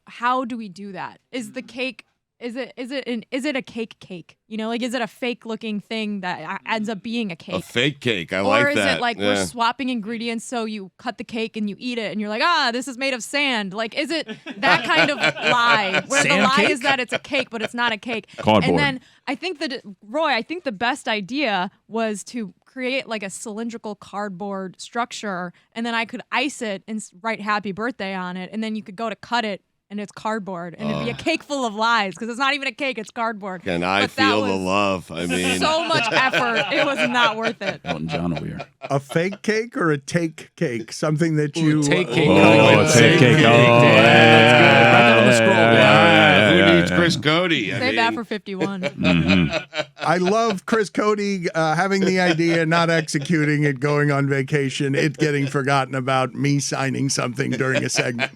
E: how do we do that? Is the cake is it a cake? You know, like is it a fake looking thing that ends up being a cake?
G: A fake cake. I
E: or
G: like
E: is
G: that.
E: it like
G: Yeah.
E: we're swapping ingredients so you cut the cake and you eat it and you're like, this is made of sand? Like, is it that kind of lie where the
J: Sand
E: lie
J: cake?
E: is that it's a cake but it's not a cake?
F: Cardboard.
E: And then I think that I think the best idea was to create like a cylindrical cardboard structure and then I could ice it and write happy birthday on it and then you could go to cut it and it's cardboard and it'd be a cake full of lies because it's not even a cake, it's cardboard.
G: Can I
E: But that
G: feel the
E: was
G: love? I mean,
E: so much effort. It was not worth it.
F: Elton John over here.
A: A fake cake or a take cake? Something that you
D: take cake.
F: Oh, take cake. Oh,
D: That's good. Write that on the scroll.
G: Who needs Chris Cody? I
E: Save
G: mean,
E: that for 51.
F: Mm-hmm.
A: I love Chris Cody having the idea, not executing it, going on vacation, it getting forgotten about, me signing something during a segment.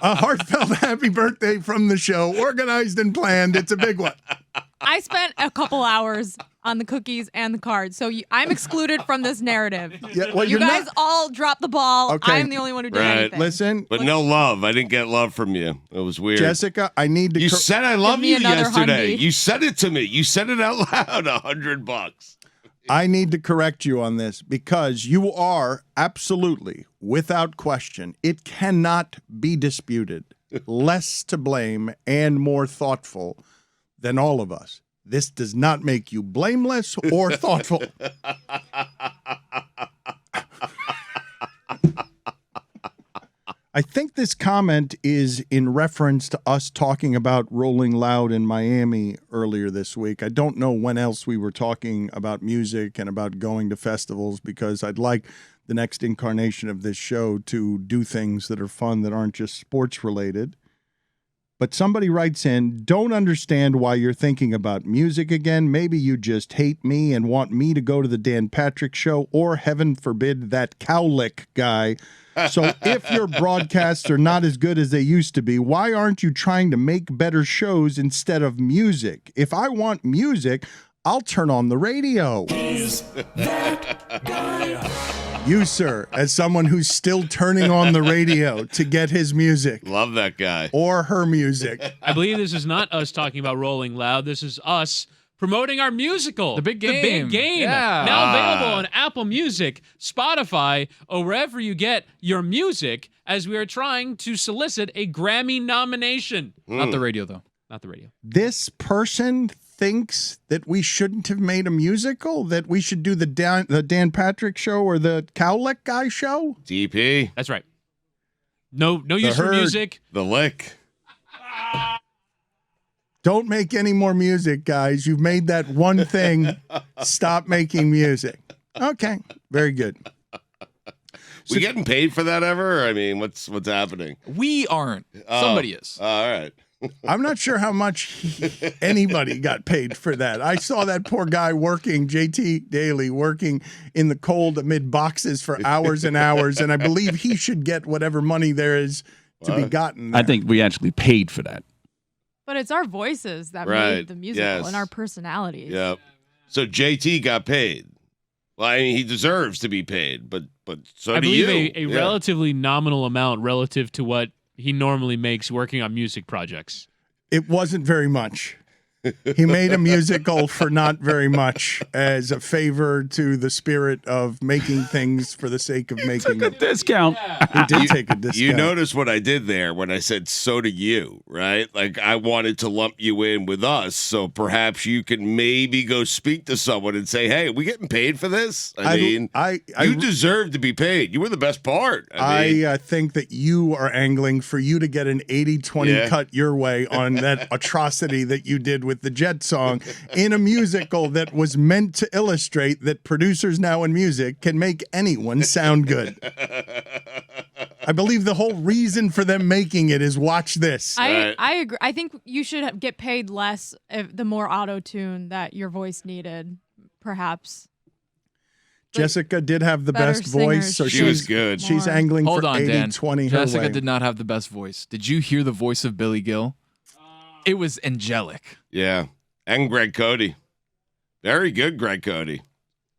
A: A heartfelt happy birthday from the show, organized and planned. It's a big one.
E: I spent a couple hours on the cookies and the cards, so I'm excluded from this narrative.
A: Yeah, well,
E: You
A: you're
E: guys
A: not-
E: all dropped the ball.
A: Okay.
E: I'm the only one who did
G: Right.
E: anything.
A: Listen,
G: But no love. I didn't get love from you. It was weird.
A: Jessica, I need to.
G: You said I love
E: me
G: you
E: another
G: yesterday.
E: hundy.
G: You said it to me. You said it out loud. $100.
A: I need to correct you on this because you are absolutely, without question, it cannot be disputed, less to blame and more thoughtful than all of us. This does not make you blameless or thoughtful. I think this comment is in reference to us talking about Rolling Loud in Miami earlier this week. I don't know when else we were talking about music and about going to festivals, because I'd like the next incarnation of this show to do things that are fun that aren't just sports related. But somebody writes in, don't understand why you're thinking about music again. Maybe you just hate me and want me to go to the Dan Patrick show, or heaven forbid that cowlick guy. So if your broadcasts are not as good as they used to be, why aren't you trying to make better shows instead of music? If I want music, I'll turn on the radio. You, sir, as someone who's still turning on the radio to get his music.
G: Love that guy.
A: Or her music.
C: I believe this is not us talking about Rolling Loud. This is us promoting our musical.
D: The Big Game.
C: The Big Game.
D: Yeah.
C: Now available on Apple Music, Spotify, or wherever you get your music, as we are trying to solicit a Grammy nomination.
D: Not the radio, though.
C: Not the radio.
A: This person thinks that we shouldn't have made a musical, that we should do the Dan Patrick show or the Cowlick guy show?
G: DP.
C: That's right. No use for
A: Herd.
C: music.
G: The lick.
A: Don't make any more music, guys. You've made that one thing. Stop making music. Okay, very good.
G: We getting paid for that ever? I mean, what's happening?
D: We aren't. Somebody is.
G: All right.
A: I'm not sure how much anybody got paid for that. I saw that poor guy working, JT Daly, working in the cold amid boxes for hours and hours, and I believe he should get whatever money there is to be gotten there.
F: I think we actually paid for that.
E: But it's our voices that
G: Right.
E: made the musical
G: Yes.
E: and our personalities.
G: Yep. So JT got paid. Well, I mean, he deserves to be paid, but so
C: I
G: do you.
C: believe a
G: Yeah.
C: relatively nominal amount relative to what he normally makes working on music projects.
A: It wasn't very much. He made a musical for not very much as a favor to the spirit of making things for the sake of making
F: A
A: it.
F: discount.
A: He did take a discount.
G: You notice what I did there when I said so do you, right? Like I wanted to lump you in with us, so perhaps you can maybe go speak to someone and say, "Hey, we getting paid for this?" I mean, you deserve to be paid. You were the best part.
A: I think that you are angling for you to get an 80-20
G: Yeah.
A: cut your way on that atrocity that you did with the Jet song in a musical that was meant to illustrate that producers now in music can make anyone sound good. I believe the whole reason for them making it is watch this.
E: I agree. I think you should get paid less the more auto-tune that your voice needed, perhaps.
A: Jessica did have the
E: better
A: best voice, so
E: singers
G: She was
A: she's
G: good.
A: She's
E: more.
A: angling
D: Hold
A: for
D: on, Dan.
A: 80-20 her
D: Jessica
A: way.
D: did not have the best voice. Did you hear the voice of Billy Gill? It was angelic.
G: Yeah. And Greg Cody. Very good, Greg Cody.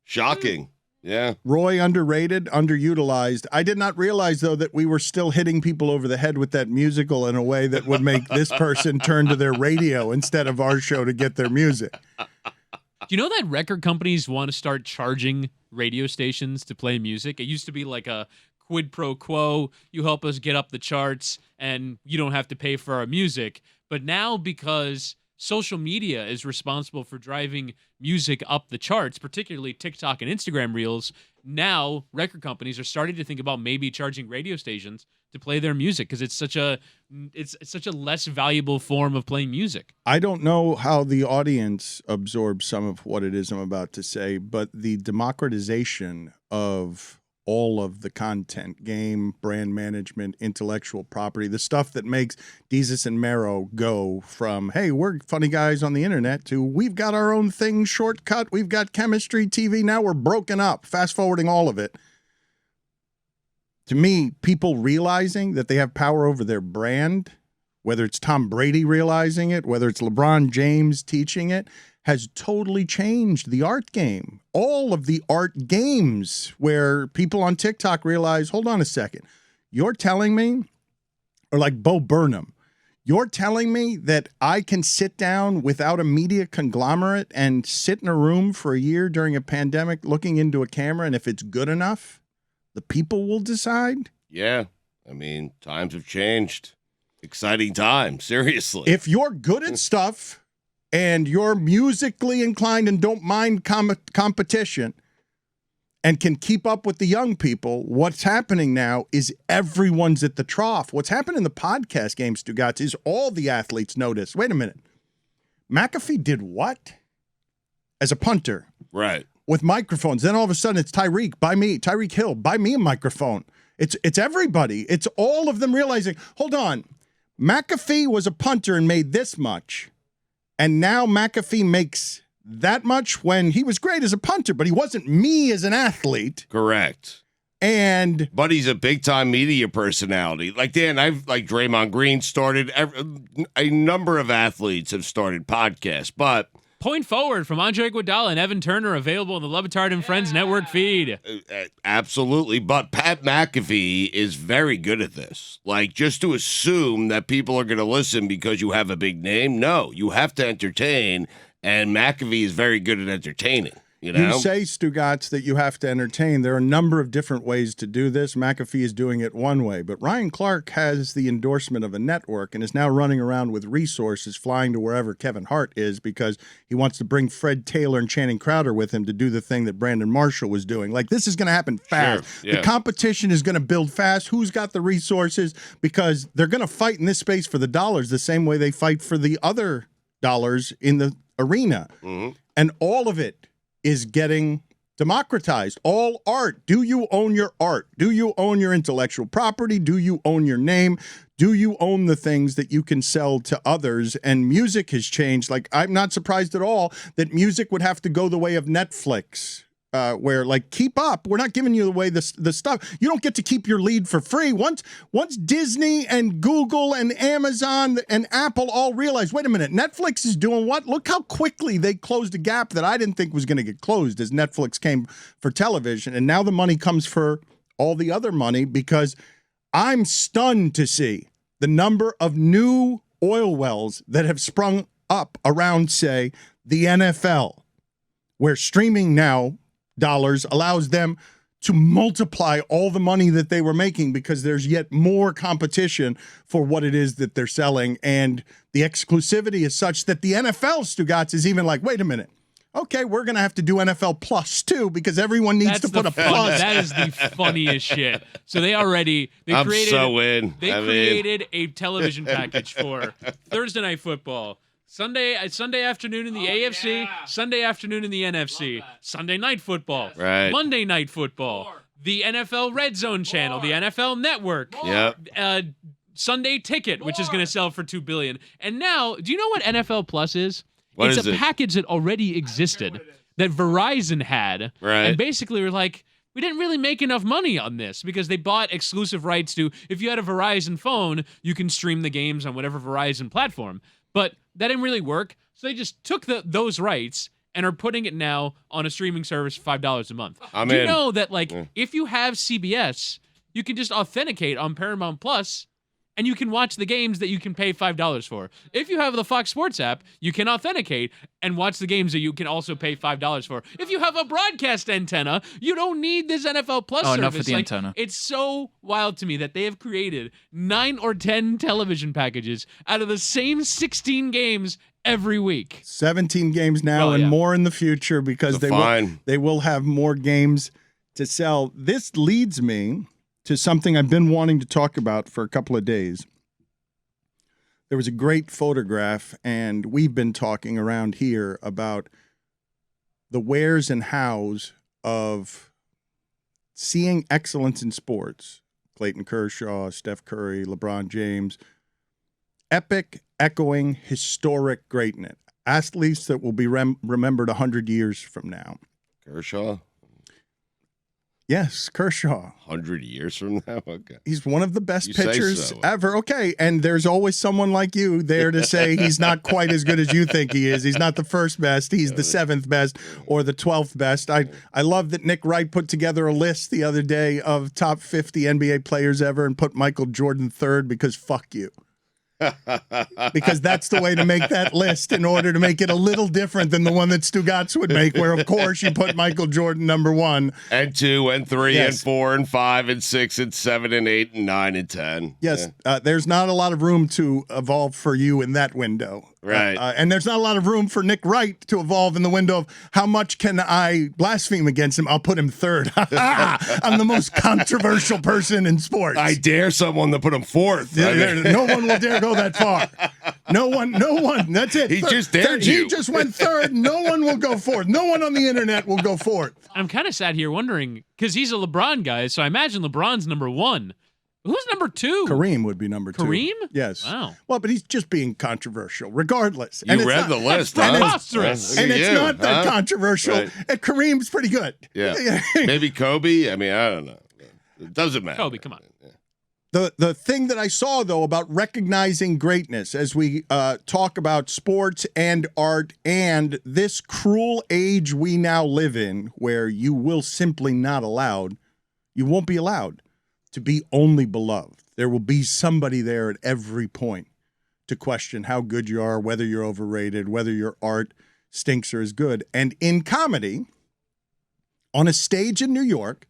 G: Shocking. Yeah.
A: Roy, underrated, underutilized. I did not realize, though, that we were still hitting people over the head with that musical in a way that would make this person turn to their radio instead of our show to get their music.
C: Do you know that record companies want to start charging radio stations to play music? It used to be like a quid pro quo. You help us get up the charts and you don't have to pay for our music. But now, because social media is responsible for driving music up the charts, particularly TikTok and Instagram Reels, now record companies are starting to think about maybe charging radio stations to play their music because it's such a less valuable form of playing music.
A: I don't know how the audience absorbs some of what it is I'm about to say, but the democratization of all of the content, game, brand management, intellectual property, the stuff that makes Desus and Mero go from, hey, we're funny guys on the internet, to we've got our own thing shortcut, we've got chemistry TV, now we're broken up, fast forwarding all of it. To me, people realizing that they have power over their brand, whether it's Tom Brady realizing it, whether it's LeBron James teaching it, has totally changed the art game. All of the art games where people on TikTok realize, hold on a second, you're telling me, or like Bo Burnham, you're telling me that I can sit down without a media conglomerate and sit in a room for a year during a pandemic looking into a camera, and if it's good enough, the people will decide?
G: Yeah. I mean, times have changed. Exciting time, seriously.
A: If you're good at stuff and you're musically inclined and don't mind competition and can keep up with the young people, what's happening now is everyone's at the trough. What's happened in the podcast game, Stugotz, is all the athletes notice. Wait a minute. McAfee did what? As a punter.
G: Right.
A: With microphones. Then all of a sudden it's Tyreek Hill, buy me a microphone. It's everybody. It's all of them realizing, hold on, McAfee was a punter and made this much. And now McAfee makes that much when he was great as a punter, but he wasn't me as an athlete.
G: Correct.
A: But
G: he's a big-time media personality. Like Draymond Green started, a number of athletes have started podcasts, but
C: Point Forward from Andre Iguodala and Evan Turner available on the LeBatard and Friends network feed.
G: Absolutely, but Pat McAfee is very good at this. Like, just to assume that people are going to listen because you have a big name, no, you have to entertain, and McAfee is very good at entertaining. You know?
A: You say, Stugotz, that you have to entertain. There are a number of different ways to do this. McAfee is doing it one way, but Ryan Clark has the endorsement of a network and is now running around with resources, flying to wherever Kevin Hart is because he wants to bring Fred Taylor and Channing Crowder with him to do the thing that Brandon Marshall was doing. Like, this is going to happen fast.
G: Sure, yeah.
A: The competition is going to build fast. Who's got the resources? Because they're going to fight in this space for the dollars the same way they fight for the other dollars in the arena.
G: Mm-hmm.
A: And all of it is getting democratized. All art. Do you own your art? Do you own your intellectual property? Do you own your name? Do you own the things that you can sell to others? And music has changed. Like, I'm not surprised at all that music would have to go the way of Netflix, where, like, keep up. We're not giving you away the stuff. You don't get to keep your lead for free. Once Disney and Google and Amazon and Apple all realize, wait a minute, Netflix is doing what? Look how quickly they closed a gap that I didn't think was going to get closed as Netflix came for television. And now the money comes for all the other money, because I'm stunned to see the number of new oil wells that have sprung up around, say, the NFL, where streaming now dollars allows them to multiply all the money that they were making because there's yet more competition for what it is that they're selling. And the exclusivity is such that the NFL, Stugotz, is even like, wait a minute. Okay, we're going to have to do NFL Plus too, because everyone needs to put a plus.
C: That is the funniest shit. So they created a television package for Thursday Night Football. Sunday afternoon in the AFC, yeah. Sunday afternoon in the NFC, Sunday Night Football,
G: right.
C: Monday Night Football, the NFL Red Zone channel, the NFL Network, Sunday Ticket, which is going to sell for $2 billion. And now, do you know what NFL Plus is? It's a package that already existed that Verizon had,
G: right.
C: And basically we're like, we didn't really make enough money on this because they bought exclusive rights to, if you had a Verizon phone, you can stream the games on whatever Verizon platform. But that didn't really work, so they just took those rights and are putting it now on a streaming service for $5 a month. Do you know that, like, if you have CBS, you can just authenticate on Paramount Plus, and you can watch the games that you can pay $5 for. If you have the Fox Sports app, you can authenticate and watch the games that you can also pay $5 for. If you have a broadcast antenna, you don't need this NFL Plus service.
D: Enough with the antenna.
C: It's so wild to me that they have created 9 or 10 television packages out of the same 16 games every week.
A: 17 games now and more in the future, because they will have more games to sell. This leads me to something I've been wanting to talk about for a couple of days. There was a great photograph, and we've been talking around here about the wheres and hows of seeing excellence in sports. Clayton Kershaw, Steph Curry, LeBron James. Epic, echoing, historic greatness. Athletes that will be remembered 100 years from now.
G: Kershaw?
A: Yes, Kershaw.
G: 100 years from now? Okay.
A: He's one of the best
G: You say
A: pitchers
G: so.
A: ever. Okay, and there's always someone like you there to say he's not quite as good as you think he is. He's not the first best. He's the 7th best or the 12th best. I love that Nick Wright put together a list the other day of top 50 NBA players ever and put Michael Jordan 3rd because fuck you. Because that's the way to make that list in order to make it a little different than the one that Stugotz would make, where, of course, you put Michael Jordan number 1.
G: And 2 and 3
A: Yes.
G: and 4 and 5 and 6 and 7 and 8 and 9 and 10.
A: Yes, there's not a lot of room to evolve for you in that window.
G: Right.
A: And there's not a lot of room for Nick Wright to evolve in the window of how much can I blaspheme against him? I'll put him 3rd. I'm the most controversial person in sports.
G: I dare someone to put him 4th.
A: No one will dare go that far. No one. That's it.
G: He just dared
A: He
G: you.
A: just went 3rd. No one will go 4th. No one on the internet will go 4th.
C: I'm kind of sat here wondering, because he's a LeBron guy, so I imagine LeBron's number 1. Who's number 2?
A: Kareem would be number 2.
C: Kareem?
A: Yes.
C: Wow.
A: Well, but he's just being controversial, regardless.
G: You read the list,
A: and
G: huh?
C: Preposterous.
A: And
G: Look at
A: it's
G: you,
A: not that
G: huh?
A: controversial.
G: Right.
A: And Kareem's pretty good.
G: Yeah. Maybe Kobe. I mean, I don't know. It doesn't matter.
C: Kobe, come on.
A: The thing that I saw, though, about recognizing greatness as we talk about sports and art and this cruel age we now live in, where you will simply not allowed, you won't be allowed to be only beloved. There will be somebody there at every point to question how good you are, whether you're overrated, whether your art stinks or is good. And in comedy, on a stage in New York,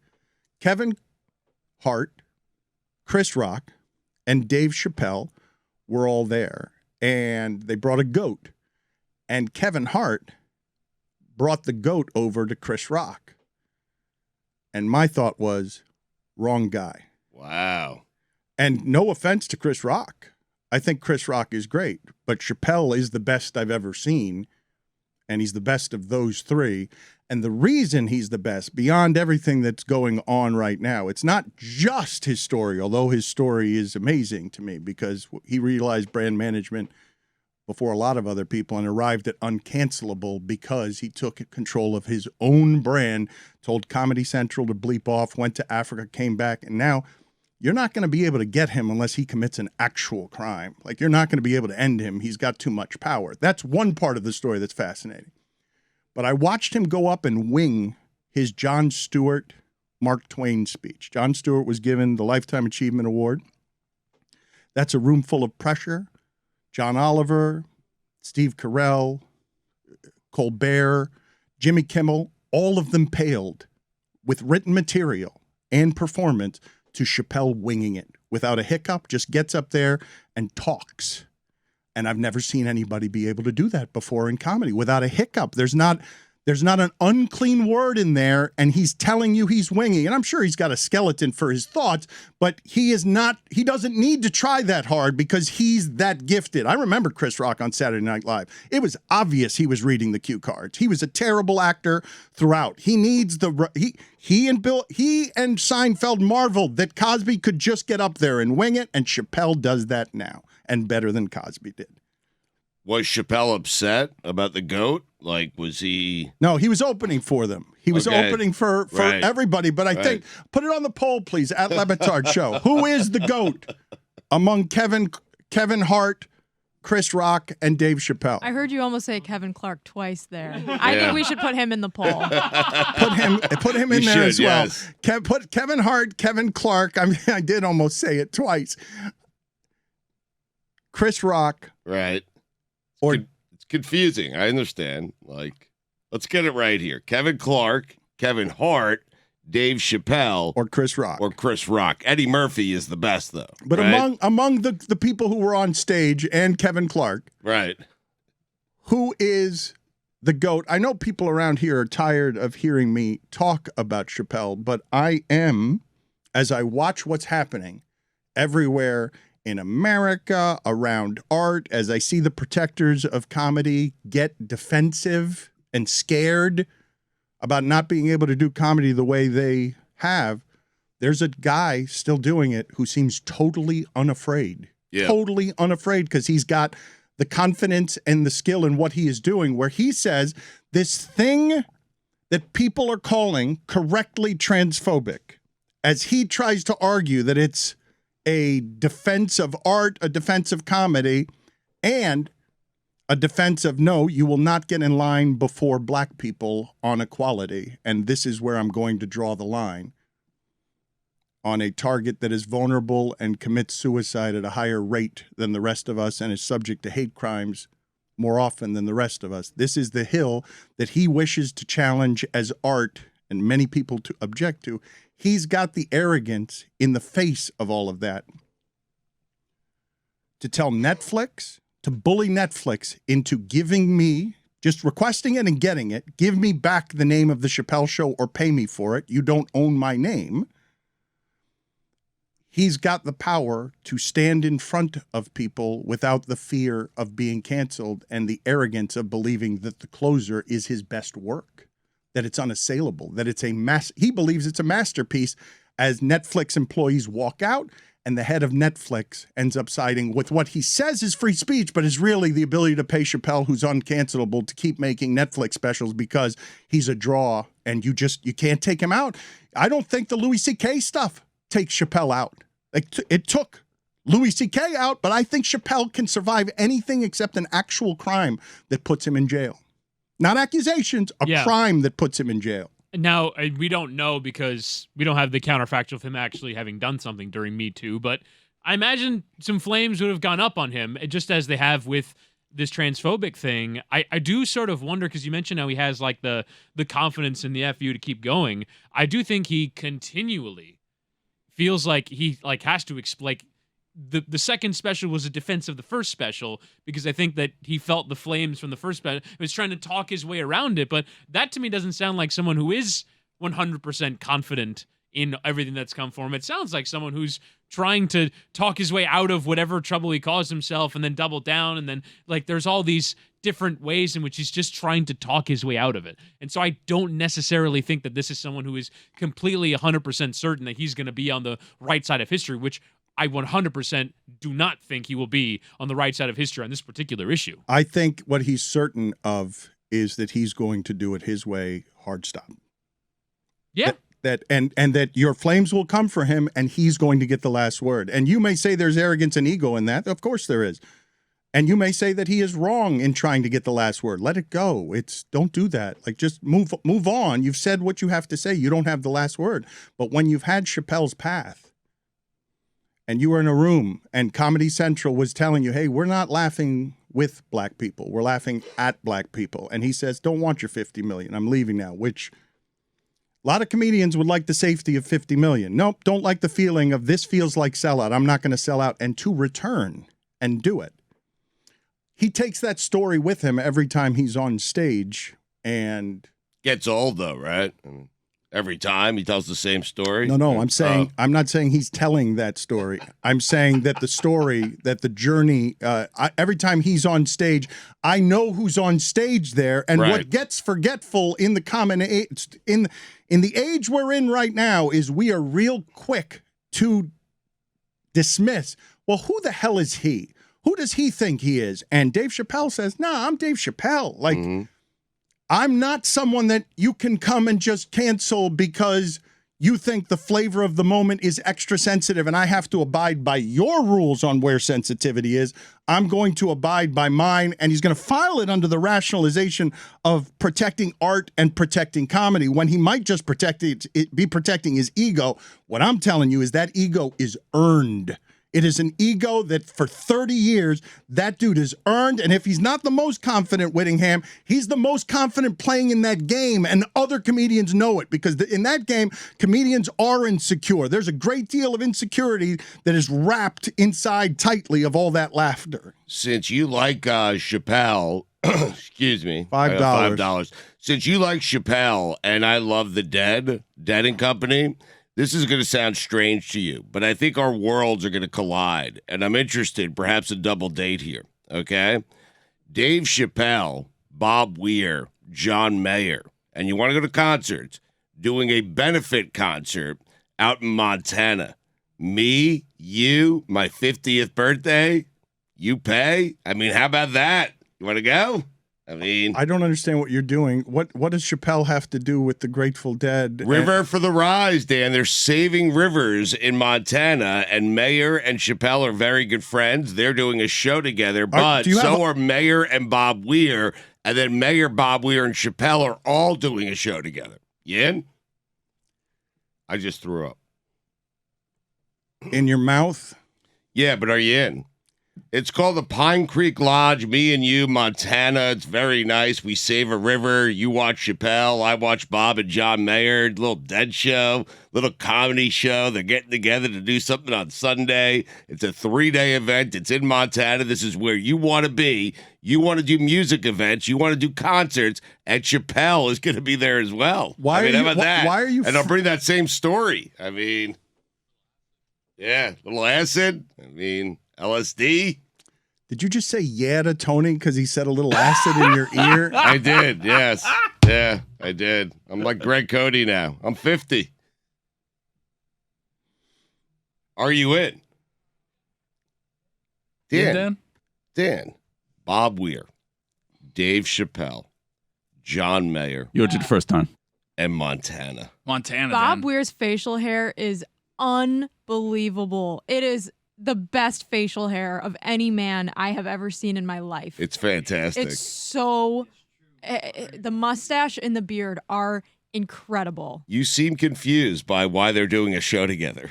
A: Kevin Hart, Chris Rock, and Dave Chappelle were all there. And they brought a goat. And Kevin Hart brought the goat over to Chris Rock. And my thought was, wrong guy.
G: Wow.
A: And no offense to Chris Rock. I think Chris Rock is great. But Chappelle is the best I've ever seen. And he's the best of those 3. And the reason he's the best, beyond everything that's going on right now, it's not just his story, although his story is amazing to me because he realized brand management before a lot of other people and arrived at uncancelable because he took control of his own brand, told Comedy Central to bleep off, went to Africa, came back, and now you're not going to be able to get him unless he commits an actual crime. Like, you're not going to be able to end him. He's got too much power. That's one part of the story that's fascinating. But I watched him go up and wing his Jon Stewart, Mark Twain speech. Jon Stewart was given the Lifetime Achievement Award. That's a room full of pressure. John Oliver, Steve Carell, Colbert, Jimmy Kimmel, all of them paled with written material and performance to Chappelle winging it without a hiccup, just gets up there and talks. And I've never seen anybody be able to do that before in comedy without a hiccup. There's not an unclean word in there, and he's telling you he's winging. And I'm sure he's got a skeleton for his thoughts, but he doesn't need to try that hard because he's that gifted. I remember Chris Rock on Saturday Night Live. It was obvious he was reading the cue cards. He was a terrible actor throughout. He needs he and Seinfeld marveled that Cosby could just get up there and wing it, and Chappelle does that now, and better than Cosby did.
G: Was Chappelle upset about the GOAT? Like, was he?
A: No, he was opening for them. He was
G: Okay.
A: opening for
G: Right.
A: everybody. But I think, put it on the poll, please, at LeBatard Show. Who is the GOAT among Kevin Hart, Chris Rock, and Dave Chappelle?
E: I heard you almost say Kevin Clark twice there. I think we should put him in the poll.
A: Put him in
G: You
A: there as
G: should,
A: well.
G: yes.
A: Put Kevin Hart, Kevin Clark. I did almost say it twice. Chris Rock.
G: Right.
A: Or
G: It's confusing. I understand. Like, let's get it right here. Kevin Clark, Kevin Hart, Dave Chappelle,
A: or Chris Rock.
G: or Chris Rock. Eddie Murphy is the best, though.
A: But
G: right?
A: among the people who were on stage and Kevin Clark,
G: Right.
A: who is the GOAT? I know people around here are tired of hearing me talk about Chappelle, but I am, as I watch what's happening everywhere in America, around art, as I see the protectors of comedy get defensive and scared about not being able to do comedy the way they have, there's a guy still doing it who seems totally unafraid.
G: Yeah.
A: Totally unafraid because he's got the confidence and the skill in what he is doing, where he says this thing that people are calling correctly transphobic, as he tries to argue that it's a defense of art, a defense of comedy, and a defense of, no, you will not get in line before black people on equality. And this is where I'm going to draw the line. On a target that is vulnerable and commits suicide at a higher rate than the rest of us and is subject to hate crimes more often than the rest of us. This is the hill that he wishes to challenge as art and many people to object to. He's got the arrogance in the face of all of that to tell Netflix, to bully Netflix into giving me, just requesting it and getting it, give me back the name of the Chappelle Show or pay me for it. You don't own my name. He's got the power to stand in front of people without the fear of being canceled and the arrogance of believing that the closer is his best work, that it's unassailable, that it's he believes it's a masterpiece as Netflix employees walk out and the head of Netflix ends up siding with what he says is free speech, but is really the ability to pay Chappelle, who's uncancelable, to keep making Netflix specials because he's a draw and you can't take him out. I don't think the Louis C.K. stuff takes Chappelle out. It took Louis C.K. out, but I think Chappelle can survive anything except an actual crime that puts him in jail. Not accusations, a crime that puts him in jail.
C: Now, we don't know because we don't have the counterfactual of him actually having done something during Me Too, but I imagine some flames would have gone up on him, just as they have with this transphobic thing. I do sort of wonder, because you mentioned how he has like the confidence in the FU to keep going. I do think he continually feels like he has to explain. The second special was a defense of the first special, because I think that he felt the flames from the first special. He was trying to talk his way around it, but that to me doesn't sound like someone who is 100% confident in everything that's come for him. It sounds like someone who's trying to talk his way out of whatever trouble he caused himself and then double down, and then like there's all these different ways in which he's just trying to talk his way out of it. And so I don't necessarily think that this is someone who is completely 100% certain that he's going to be on the right side of history, which I 100% do not think he will be on the right side of history on this particular issue.
A: I think what he's certain of is that he's going to do it his way, hard stop.
C: Yeah.
A: And that your flames will come for him and he's going to get the last word. And you may say there's arrogance and ego in that. Of course there is. And you may say that he is wrong in trying to get the last word. Let it go. Don't do that. Like, just move on. You've said what you have to say. You don't have the last word. But when you've had Chappelle's path and you were in a room and Comedy Central was telling you, hey, we're not laughing with black people. We're laughing at black people. And he says, don't want your 50 million. I'm leaving now, which a lot of comedians would like the safety of 50 million. Nope, don't like the feeling of this feels like sellout. I'm not going to sell out, and to return and do it. He takes that story with him every time he's on stage, and
G: gets old though, right? I mean, every time he tells the same story.
A: No, I'm not saying he's telling that story. I'm saying that the story, that the journey, every time he's on stage, I know who's on stage there, and what gets forgetful in the common age, in the age we're in right now, is we are real quick to dismiss. Well, who the hell is he? Who does he think he is? And Dave Chappelle says, nah, I'm Dave Chappelle. Like, I'm not someone that you can come and just cancel because you think the flavor of the moment is extra sensitive and I have to abide by your rules on where sensitivity is. I'm going to abide by mine. And he's going to file it under the rationalization of protecting art and protecting comedy, when he might just be protecting his ego. What I'm telling you is that ego is earned. It is an ego that for 30 years, that dude has earned. And if he's not the most confident, Whittingham, he's the most confident playing in that game. And other comedians know it, because in that game, comedians are insecure. There's a great deal of insecurity that is wrapped inside tightly of all that laughter.
G: Since you like Chappelle, excuse me,
A: $5.
G: Since you like Chappelle and I love the Dead and Company, this is going to sound strange to you, but I think our worlds are going to collide, and I'm interested, perhaps a double date here, okay? Dave Chappelle, Bob Weir, John Mayer, and you want to go to concerts, doing a benefit concert out in Montana. Me, you, my 50th birthday, you pay? I mean, how about that? You want to go? I mean,
A: I don't understand what you're doing. What does Chappelle have to do with the Grateful Dead?
G: River for the Rise, Dan. They're saving rivers in Montana, and Mayor and Chappelle are very good friends. They're doing a show together, but are Mayor and Bob Weir, and then Mayor, Bob Weir, and Chappelle are all doing a show together. You in? I just threw up.
A: In your mouth?
G: Yeah, but are you in? It's called the Pine Creek Lodge, me and you, Montana. It's very nice. We save a river. You watch Chappelle. I watch Bob and John Mayer. Little dead show, little comedy show. They're getting together to do something on Sunday. It's a 3-day event. It's in Montana. This is where you want to be. You want to do music events. You want to do concerts. And Chappelle is going to be there as well.
A: How about
G: that?
A: Why are you?
G: And I'll bring that same story. I mean, yeah, little acid. I mean, LSD.
A: Did you just say yeah to Tony because he said a little acid in your ear?
G: I did, yes. Yeah, I did. I'm like Greg Cody now. I'm 50. Are you in? Dan, Bob Weir, Dave Chappelle, John Mayer.
F: You did the first time.
G: And Montana.
E: Bob Weir's facial hair is unbelievable. It is the best facial hair of any man I have ever seen in my life.
G: It's fantastic.
E: It's so... the mustache and the beard are incredible.
G: You seem confused by why they're doing a show together.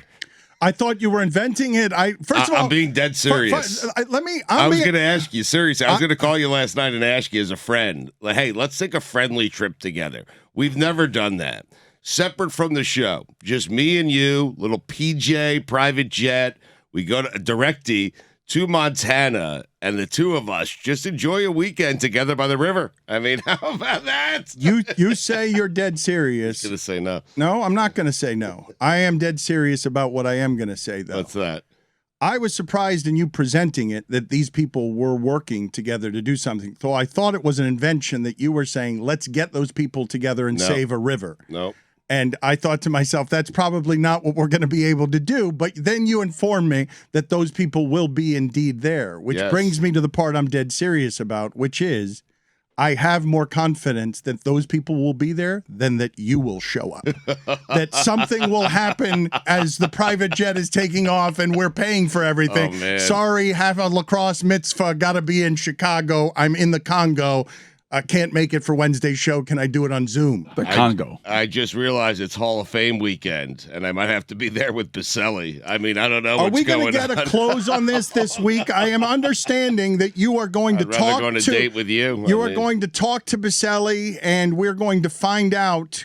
A: I thought you were inventing it. First of all,
G: I'm being dead serious. I was going to ask you, seriously. I was going to call you last night and ask you as a friend, like, hey, let's take a friendly trip together. We've never done that. Separate from the show. Just me and you, little PJ, private jet. We go to Directy to Montana, and the two of us just enjoy a weekend together by the river. I mean, how about that?
A: You say you're dead serious.
G: I'm going to say no.
A: No, I'm not going to say no. I am dead serious about what I am going to say, though.
G: What's that?
A: I was surprised in you presenting it that these people were working together to do something. So I thought it was an invention that you were saying, let's get those people together and save a river.
G: No.
A: And I thought to myself, that's probably not what we're going to be able to do. But then you informed me that those people will be indeed there, which brings me to the part I'm dead serious about, which is I have more confidence that those people will be there than that you will show up. That something will happen as the private jet is taking off and we're paying for everything.
G: Oh, man.
A: Sorry, have a lacrosse mitzvah, got to be in Chicago. I'm in the Congo. I can't make it for Wednesday's show. Can I do it on Zoom?
F: The Congo.
G: I just realized it's Hall of Fame weekend, and I might have to be there with Baselli. I mean, I don't know
A: Are
G: what's
A: we
G: going
A: to get a close on this week? I am understanding that you are going to
G: I'd rather
A: talk
G: go on a
A: to
G: date with you.
A: You are going to talk to Baselli, and we're going to find out.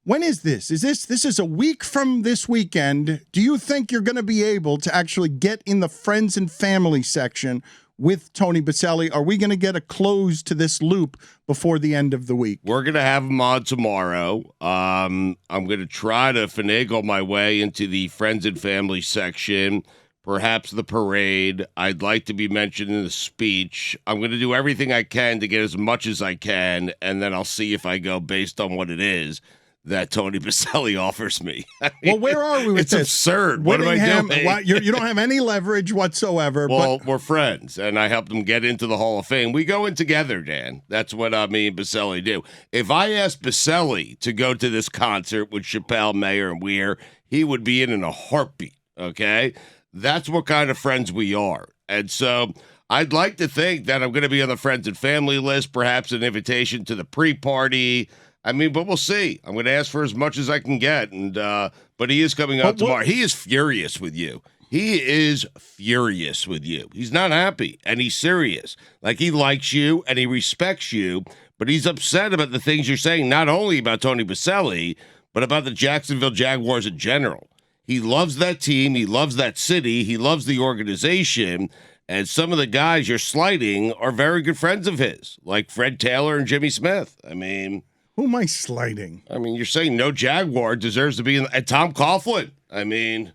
A: When is this? This is a week from this weekend. Do you think you're going to be able to actually get in the friends and family section with Tony Baselli? Are we going to get a close to this loop before the end of the week?
G: We're going to have him on tomorrow. I'm going to try to finagle my way into the friends and family section, perhaps the parade. I'd like to be mentioned in the speech. I'm going to do everything I can to get as much as I can, and then I'll see if I go based on what it is that Tony Baselli offers me.
A: Well, where are we with
G: it's
A: this?
G: Absurd. What am I doing?
A: You don't have any leverage whatsoever.
G: Well, we're friends, and I helped him get into the Hall of Fame. We go in together, Dan. That's what me and Baselli do. If I asked Baselli to go to this concert with Chappelle, Mayer, and Weir, he would be in a heartbeat, okay? That's what kind of friends we are. And so I'd like to think that I'm going to be on the friends and family list, perhaps an invitation to the pre-party. I mean, but we'll see. I'm going to ask for as much as I can get, and but he is coming out tomorrow. He is furious with you. He is furious with you. He's not happy, and he's serious. Like, he likes you, and he respects you, but he's upset about the things you're saying, not only about Tony Baselli, but about the Jacksonville Jaguars in general. He loves that team. He loves that city. He loves the organization, and some of the guys you're slighting are very good friends of his, like Fred Taylor and Jimmy Smith. I mean...
A: Who am I slighting?
G: I mean, you're saying no Jaguar deserves to be in. And Tom Coughlin. I mean,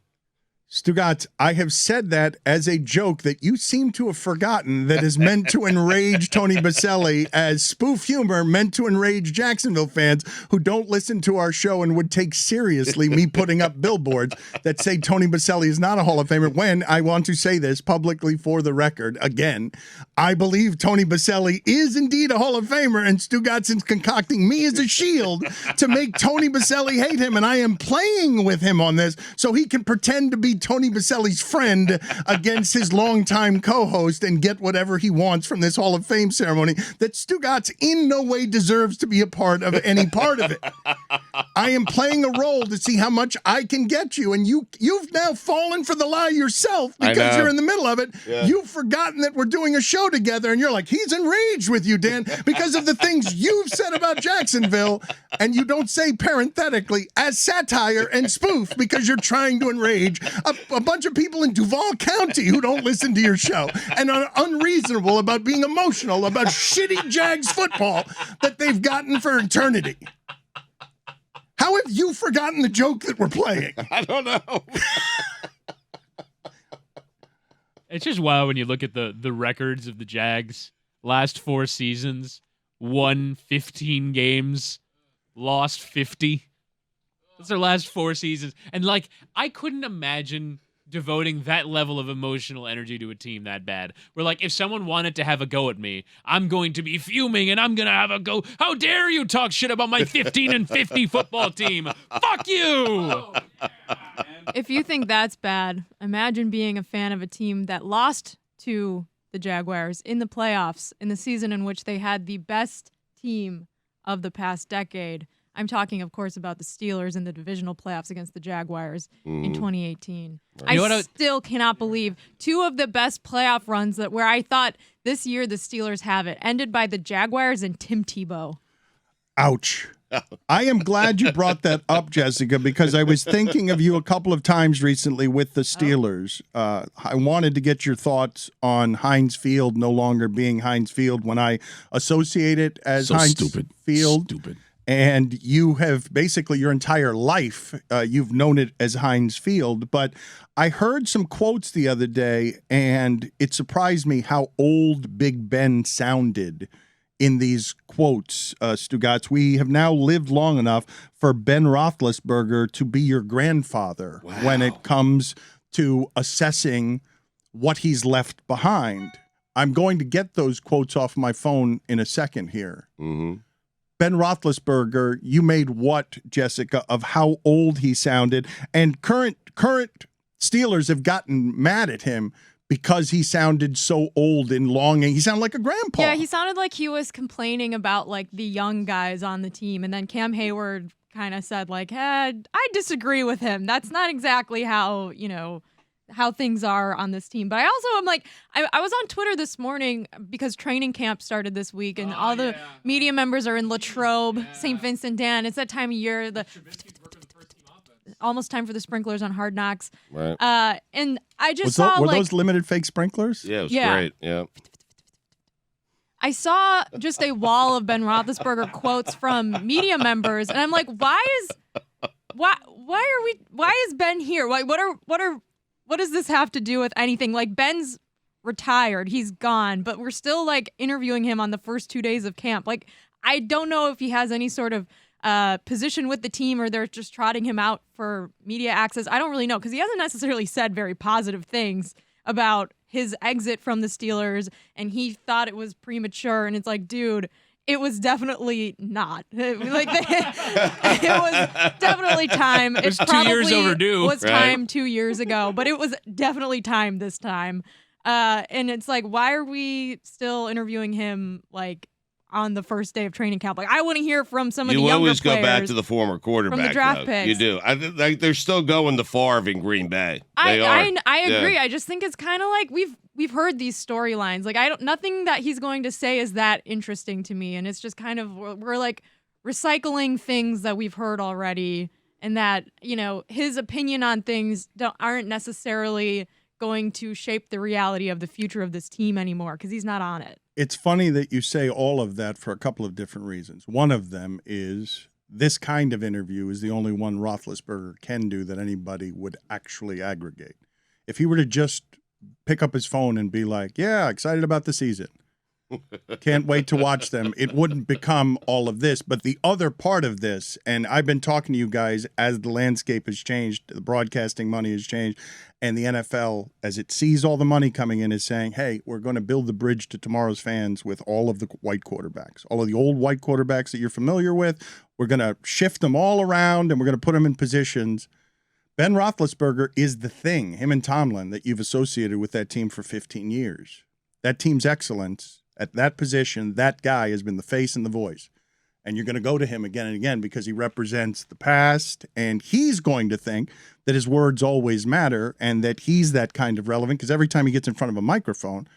A: Stugotz, I have said that as a joke that you seem to have forgotten that is meant to enrage Tony Baselli as spoof humor meant to enrage Jacksonville fans who don't listen to our show and would take seriously me putting up billboards that say Tony Baselli is not a Hall of Famer, when I want to say this publicly for the record again. I believe Tony Baselli is indeed a Hall of Famer, and Stugotz is concocting me as a shield to make Tony Baselli hate him, and I am playing with him on this so he can pretend to be Tony Baselli's friend against his longtime co-host and get whatever he wants from this Hall of Fame ceremony that Stugotz in no way deserves to be a part of any part of it. I am playing a role to see how much I can get you, and you've now fallen for the lie yourself because you're in the middle of it. Yeah. You've forgotten that we're doing a show together, and you're like, he's enraged with you, Dan, because of the things you've said about Jacksonville, and you don't say parenthetically as satire and spoof because you're trying to enrage a bunch of people in Duval County who don't listen to your show and are unreasonable about being emotional about shitty Jags football that they've gotten for eternity. How have you forgotten the joke that we're playing?
G: I don't know.
C: It's just wild when you look at the records of the Jags. Last 4 seasons, won 15 games, lost 50. That's their last 4 seasons. And, like, I couldn't imagine devoting that level of emotional energy to a team that bad. Where, like, if someone wanted to have a go at me, I'm going to be fuming and I'm going to have a go. How dare you talk shit about my 15-50 football team? Fuck you!
E: If you think that's bad, imagine being a fan of a team that lost to the Jaguars in the playoffs in the season in which they had the best team of the past decade. I'm talking, of course, about the Steelers in the divisional playoffs against the Jaguars in 2018.
C: You know
E: I still cannot believe 2 of the best playoff runs where I thought this year the Steelers have it ended by the Jaguars and Tim Tebow.
A: Ouch. I am glad you brought that up, Jessica, because I was thinking of you a couple of times recently with the Steelers. I wanted to get your thoughts on Heinz Field no longer being Heinz Field when I associate it as Heinz Field.
F: Stupid.
A: And you have basically your entire life, you've known it as Heinz Field. But I heard some quotes the other day, and it surprised me how old Big Ben sounded in these quotes, Stugotz. We have now lived long enough for Ben Roethlisberger to be your grandfather when it comes to assessing what he's left behind. I'm going to get those quotes off my phone in a second here.
G: Mm-hmm.
A: Ben Roethlisberger, you made what, Jessica, of how old he sounded, and current Steelers have gotten mad at him because he sounded so old and longing. He sounded like a grandpa.
E: Yeah, he sounded like he was complaining about like the young guys on the team, and then Cam Hayward kind of said like, I disagree with him. That's not exactly how, how things are on this team. But I also am like, I was on Twitter this morning because training camp started this week, and all the media members are in Latrobe, St. Vincent Dan. It's that time of year, almost time for the sprinklers on Hard Knocks.
G: Right.
E: And I just saw
A: were those limited fake sprinklers?
G: Yeah, it was great. Yeah.
E: I saw just a wall of Ben Roethlisberger quotes from media members, and I'm like, why is Ben here? Like, what does this have to do with anything? Like, Ben's retired, he's gone, but we're still like interviewing him on the first 2 days of camp. Like, I don't know if he has any sort of position with the team or they're just trotting him out for media access. I don't really know because he hasn't necessarily said very positive things about his exit from the Steelers, and he thought it was premature. And it's like, dude, it was definitely not. It was definitely time.
C: It was 2 years overdue.
E: Was time 2 years ago, but it was definitely time this time. And it's like, why are we still interviewing him like on the first day of training camp? Like, I want to hear from some of the younger players.
G: You always go back to the former quarterback.
E: From the draft picks.
G: You do. Like they're still going to Favre in Green Bay. I
E: agree.
G: Yeah.
E: I just think it's kind of like we've heard these storylines. Like, nothing that he's going to say is that interesting to me, and it's just kind of we're like recycling things that we've heard already, and that his opinion on things aren't necessarily going to shape the reality of the future of this team anymore because he's not on it.
A: It's funny that you say all of that for a couple of different reasons. One of them is this kind of interview is the only one Roethlisberger can do that anybody would actually aggregate. If he were to just pick up his phone and be like, yeah, excited about the season, can't wait to watch them, it wouldn't become all of this. But the other part of this, and I've been talking to you guys as the landscape has changed, the broadcasting money has changed, and the NFL, as it sees all the money coming in, is saying, hey, we're going to build the bridge to tomorrow's fans with all of the white quarterbacks, all of the old white quarterbacks that you're familiar with. We're going to shift them all around, and we're going to put them in positions. Ben Roethlisberger is the thing, him and Tomlin, that you've associated with that team for 15 years. That team's excellence at that position, that guy has been the face and the voice. And you're going to go to him again and again because he represents the past, and he's going to think that his words always matter and that he's that kind of relevant, because every time he gets in front of a microphone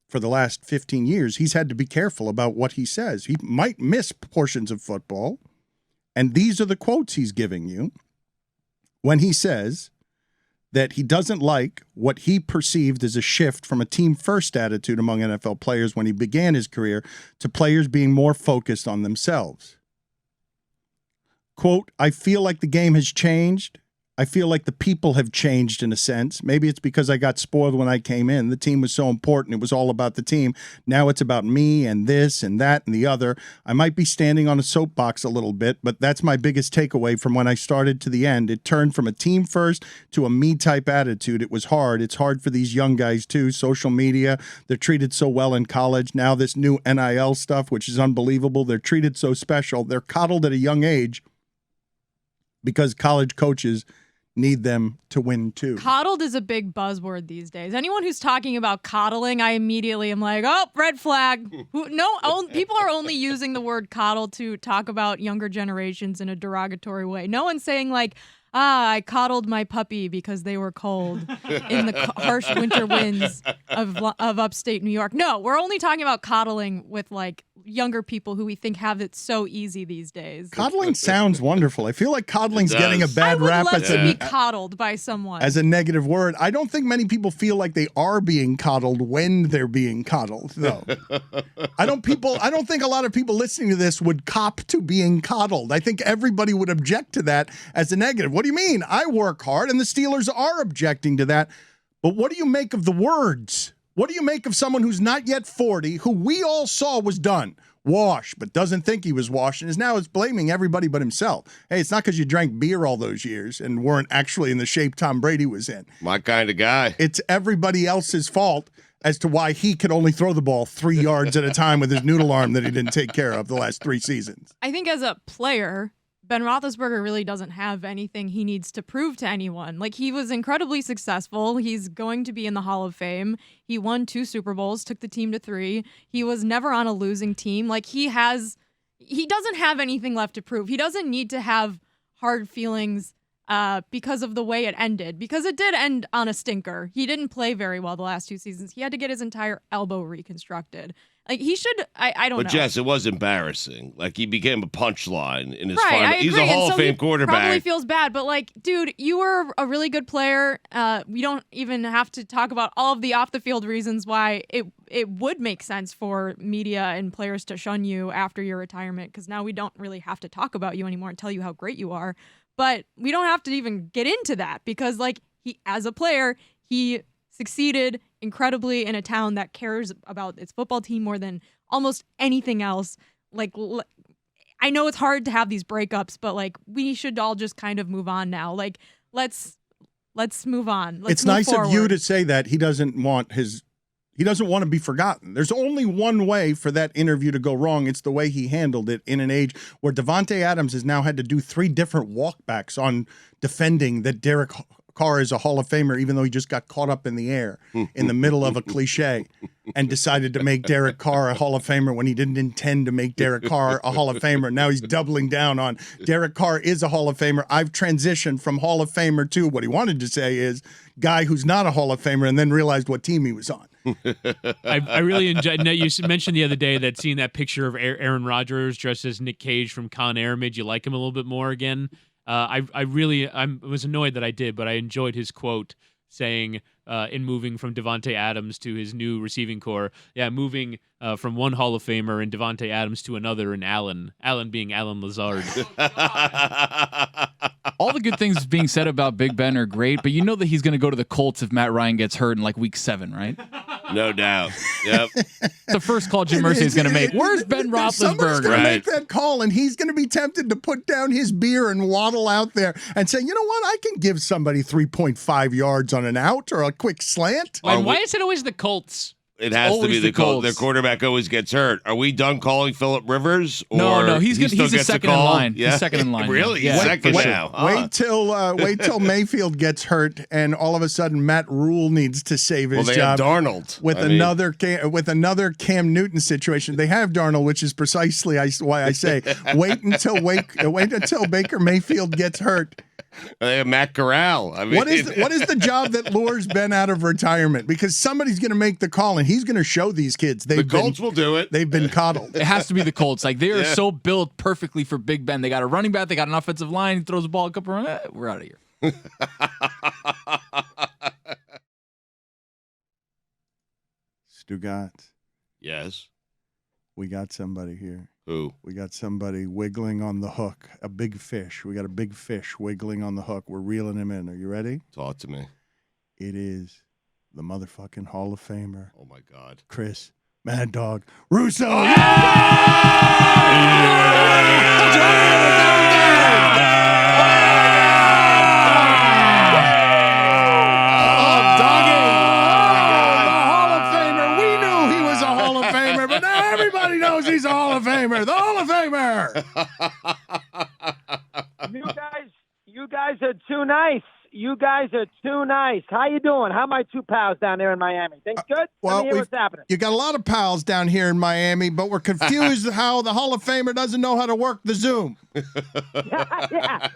A: for the last 15 years, he's had to be careful about what he says. He might miss portions of football, and these are the quotes he's giving you when he says that he doesn't like what he perceived as a shift from a team-first attitude among NFL players when he began his career to players being more focused on themselves. Quote, I feel like the game has changed. I feel like the people have changed in a sense. Maybe it's because I got spoiled when I came in. The team was so important. It was all about the team. Now it's about me and this and that and the other. I might be standing on a soapbox a little bit, but that's my biggest takeaway from when I started to the end. It turned from a team first to a me type attitude. It was hard. It's hard for these young guys too. Social media, they're treated so well in college. Now this new NIL stuff, which is unbelievable. They're treated so special. They're coddled at a young age because college coaches need them to win too.
E: Coddled is a big buzzword these days. Anyone who's talking about coddling, I immediately am like, oh, red flag. People are only using the word coddle to talk about younger generations in a derogatory way. No one's saying like, I coddled my puppy because they were cold in the harsh winter winds of upstate New York. No, we're only talking about coddling with like younger people who we think have it so easy these days.
A: Coddling sounds wonderful. I feel like coddling's getting a bad rap.
E: I would love to be coddled by someone.
A: As a negative word. I don't think many people feel like they are being coddled when they're being coddled, though. I don't think a lot of people listening to this would cop to being coddled. I think everybody would object to that as a negative. What do you mean? I work hard, and the Steelers are objecting to that. But what do you make of the words? What do you make of someone who's not yet 40, who we all saw was done, washed, but doesn't think he was washed, and is now blaming everybody but himself? Hey, it's not because you drank beer all those years and weren't actually in the shape Tom Brady was in.
G: My kind of guy.
A: It's everybody else's fault as to why he could only throw the ball 3 yards at a time with his noodle arm that he didn't take care of the last 3 seasons.
E: I think as a player, Ben Roethlisberger really doesn't have anything he needs to prove to anyone. Like, he was incredibly successful. He's going to be in the Hall of Fame. He won 2 Super Bowls, took the team to 3. He was never on a losing team. Like, he doesn't have anything left to prove. He doesn't need to have hard feelings because of the way it ended, because it did end on a stinker. He didn't play very well the last 2 seasons. He had to get his entire elbow reconstructed. Like, he should, I don't know.
G: But Jess, it was embarrassing. Like, he became a punchline in his
E: right,
G: final.
E: He's
G: a Hall of Fame
E: he
G: quarterback.
E: Probably feels bad, but like, dude, you were a really good player. We don't even have to talk about all of the off the field reasons why it would make sense for media and players to shun you after your retirement, because now we don't really have to talk about you anymore and tell you how great you are. But we don't have to even get into that, because like, he, as a player, he succeeded incredibly in a town that cares about its football team more than almost anything else. Like, I know it's hard to have these breakups, but like, we should all just kind of move on now. Like, let's move on.
A: It's nice of you to say that. He doesn't want to be forgotten. There's only one way for that interview to go wrong. It's the way he handled it in an age where Davante Adams has now had to do 3 different walkbacks on defending that Derek Carr is a Hall of Famer, even though he just got caught up in the air in the middle of a cliche and decided to make Derek Carr a Hall of Famer when he didn't intend to make Derek Carr a Hall of Famer. Now he's doubling down on Derek Carr is a Hall of Famer. I've transitioned from Hall of Famer to what he wanted to say is guy who's not a Hall of Famer, and then realized what team he was on.
C: I really enjoyed. You mentioned the other day that seeing that picture of Aaron Rodgers dressed as Nick Cage from Con Air made you like him a little bit more again. I was annoyed that I did, but I enjoyed his quote saying in moving from Devontae Adams to his new receiving core, moving from one Hall of Famer in Devontae Adams to another in Allen being Allen Lazard.
D: All the good things being said about Big Ben are great, but you know that he's going to go to the Colts if Matt Ryan gets hurt in like week 7, right?
G: No doubt. Yep.
D: The first call Jim Irsay is going to make. Where's Ben
A: Somebody's
D: Roethlisberger?
A: going to make that call, and he's going to be tempted to put down his beer and waddle out there and say, you know what, I can give somebody 3.5 yards on an out or a quick slant.
C: And why is it always the Colts?
G: It has to be
D: always
G: the
D: the
G: Colts.
D: Colts.
G: Their quarterback always gets hurt. Are we done calling Phillip Rivers? Or
D: No, he's
G: he still
D: the
G: gets a
D: second in
G: call?
D: line.
G: Yeah.
D: He's second in line.
G: Really?
D: Yeah.
G: He's second
A: wait,
G: now.
A: Wait till Mayfield gets hurt, and all of a sudden Matt Rule needs to save his
G: Well, they
A: job
G: have Darnold.
A: with another Cam Newton situation. They have Darnold, which is precisely why I say wait until Baker Mayfield gets hurt.
G: They have Matt Corral. I mean,
A: What is the job that lures Ben out of retirement? Because somebody's going to make the call, and he's going to show these kids
G: the Colts will do it.
A: They've been coddled.
D: It has to be the Colts. Like they are so built perfectly for Big Ben. They got a running back. They got an offensive line. He throws the ball a couple of runs. We're out of here.
A: Stugotz,
G: Yes.
A: we got somebody here.
G: Who?
A: We got somebody wiggling on the hook. A big fish. We got a big fish wiggling on the hook. We're reeling him in. Are you ready?
G: Talk to me.
A: It is the motherfucking Hall of Famer,
G: Oh, my God.
A: Chris Mad Dog Russo. He's a Hall of Famer. The Hall of Famer.
K: You guys are too nice. You guys are too nice. How you doing? How are my two pals down there in Miami? Things good?
A: Well,
K: Let me hear what's happening.
A: You got a lot of pals down here in Miami, but we're confused how the Hall of Famer doesn't know how to work the Zoom.
K: Yeah,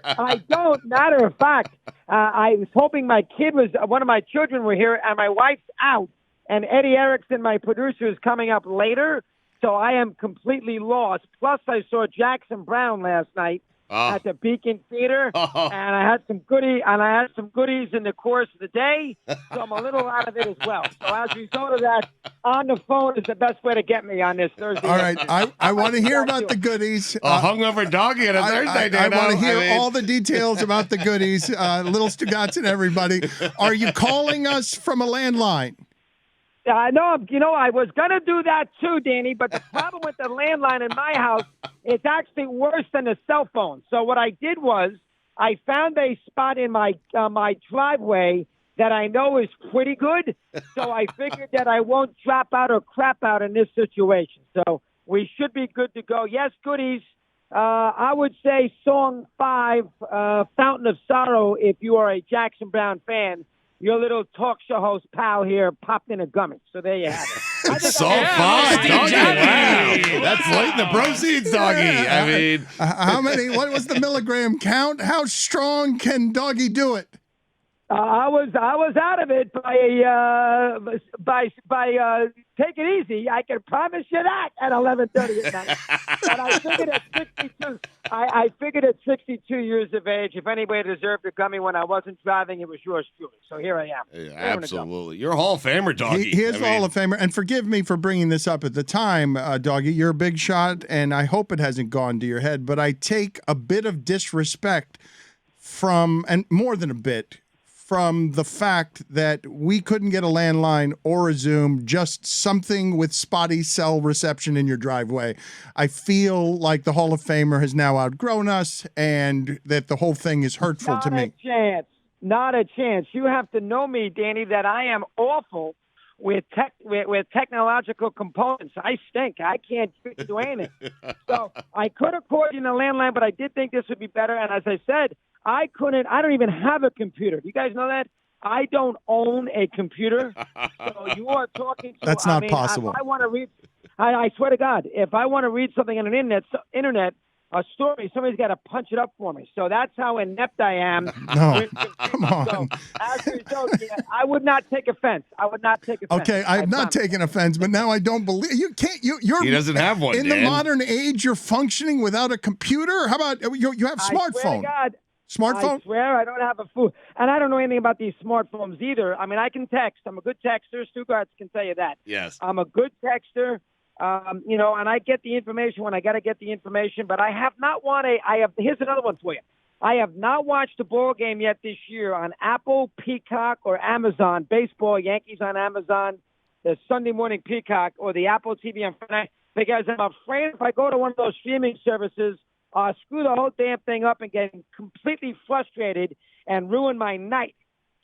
K: I don't. Matter of fact, I was hoping one of my children were here, and my wife's out, and Eddie Erickson, my producer, is coming up later. So I am completely lost. Plus, I saw Jackson Brown last night at the Beacon Theater, and I had some goodies in the course of the day. So I'm a little out of it as well. So as a result of that, on the phone is the best way to get me on this Thursday.
A: All right, I want to hear about the goodies.
G: Hungover Doggy on a Thursday night.
A: I want to hear all the details about the goodies. Little Stugotz and everybody. Are you calling us from a landline?
K: No, I was going to do that too, Danny, but the problem with the landline in my house, it's actually worse than the cell phone. So what I did was I found a spot in my driveway that I know is pretty good, so I figured that I won't drop out or crap out in this situation. So we should be good to go. Yes, goodies. I would say song 5, Fountain of Sorrow, if you are a Jackson Brown fan. Your little talk show host pal here popped in a gummy. So there you have it.
G: Song 5, Doggy. Wow. That's like the proceeds, Doggy. I mean,
A: how many? What was the milligram count? How strong can Doggy do it?
K: I was out of it by take it easy. I can promise you that at 11:30 at night. But I figured at 62. I figured at 62 years of age, if anybody deserved a gummy when I wasn't driving, it was yours truly. So here I am.
G: Yeah, absolutely. You're a Hall of Famer, Doggy.
A: He is a Hall of Famer. And forgive me for bringing this up at the time, Doggy. You're a big shot, and I hope it hasn't gone to your head, but I take a bit of disrespect from, and more than a bit, from the fact that we couldn't get a landline or a Zoom, just something with spotty cell reception in your driveway. I feel like the Hall of Famer has now outgrown us and that the whole thing is hurtful to me.
K: Not a chance. You have to know me, Danny, that I am awful with technological components. I stink. I can't do anything. So I could have called you in the landline, but I did think this would be better. And as I said, I don't even have a computer. Do you guys know that? I don't own a computer. So you are talking to...
A: That's not possible.
K: If I want to read... I swear to God, if I want to read something on an internet, a story, somebody's got to punch it up for me. So that's how inept I am.
A: No, come on.
K: So, as a result, I would not take offense.
A: Okay, I'm not taking offense, but now I don't believe you. Can't you?
G: He doesn't have one.
A: In the modern age, you're functioning without a computer. How about you have
K: I swear to
A: smartphone?
K: God,
A: Smartphone?
K: I swear I don't have a phone. And I don't know anything about these smartphones either. I mean, I can text. I'm a good texter. Stugotz can tell you that.
G: Yes.
K: I'm a good texter. And I get the information when I got to get the information. But I have not here's another one for you. I have not watched a ball game yet this year on Apple, Peacock, or Amazon. Baseball, Yankees on Amazon, the Sunday Morning Peacock, or the Apple TV on Friday, because I'm afraid if I go to one of those streaming services, I'll screw the whole damn thing up and get completely frustrated and ruin my night.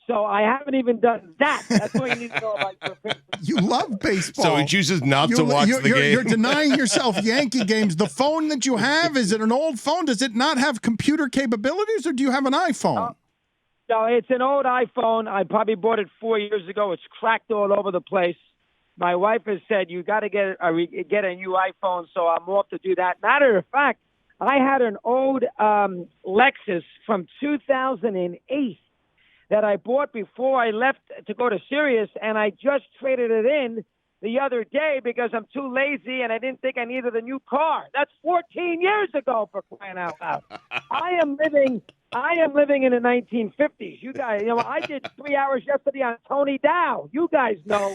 K: So I haven't even done that. That's what you need to know about your
A: You love baseball.
G: So he chooses not to watch the game.
A: You're denying yourself Yankee games. The phone that you have, is it an old phone? Does it not have computer capabilities, or do you have an iPhone?
K: No, it's an old iPhone. I probably bought it 4 years ago. It's cracked all over the place. My wife has said, you got to get a new iPhone, so I'm off to do that. Matter of fact, I had an old Lexus from 2008 that I bought before I left to go to Sirius, and I just traded it in the other day because I'm too lazy and I didn't think I needed a new car. That's 14 years ago, for crying out loud. I am living in the 1950s. You guys, I did 3 hours yesterday on Tony Dow. You guys know.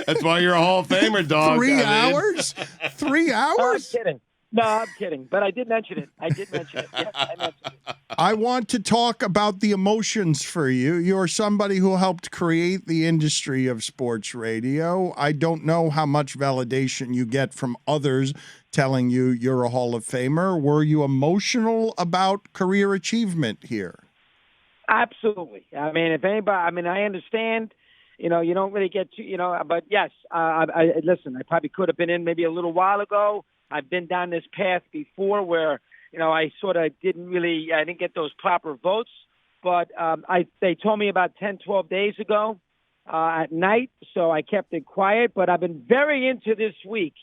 G: That's why you're a Hall of Famer, dog.
A: 3 hours? 3 hours?
K: No, I'm kidding. No, I'm kidding. But I did mention it. Yes, I mentioned it.
A: I want to talk about the emotions for you. You're somebody who helped create the industry of sports radio. I don't know how much validation you get from others telling you you're a Hall of Famer. Were you emotional about career achievement here?
K: Absolutely. I mean, if anybody, I understand, you don't really get to, but yes, listen, I probably could have been in maybe a little while ago. I've been down this path before where, I sort of I didn't get those proper votes, but they told me about 10, 12 days ago at night, so I kept it quiet, but I've been very into this week,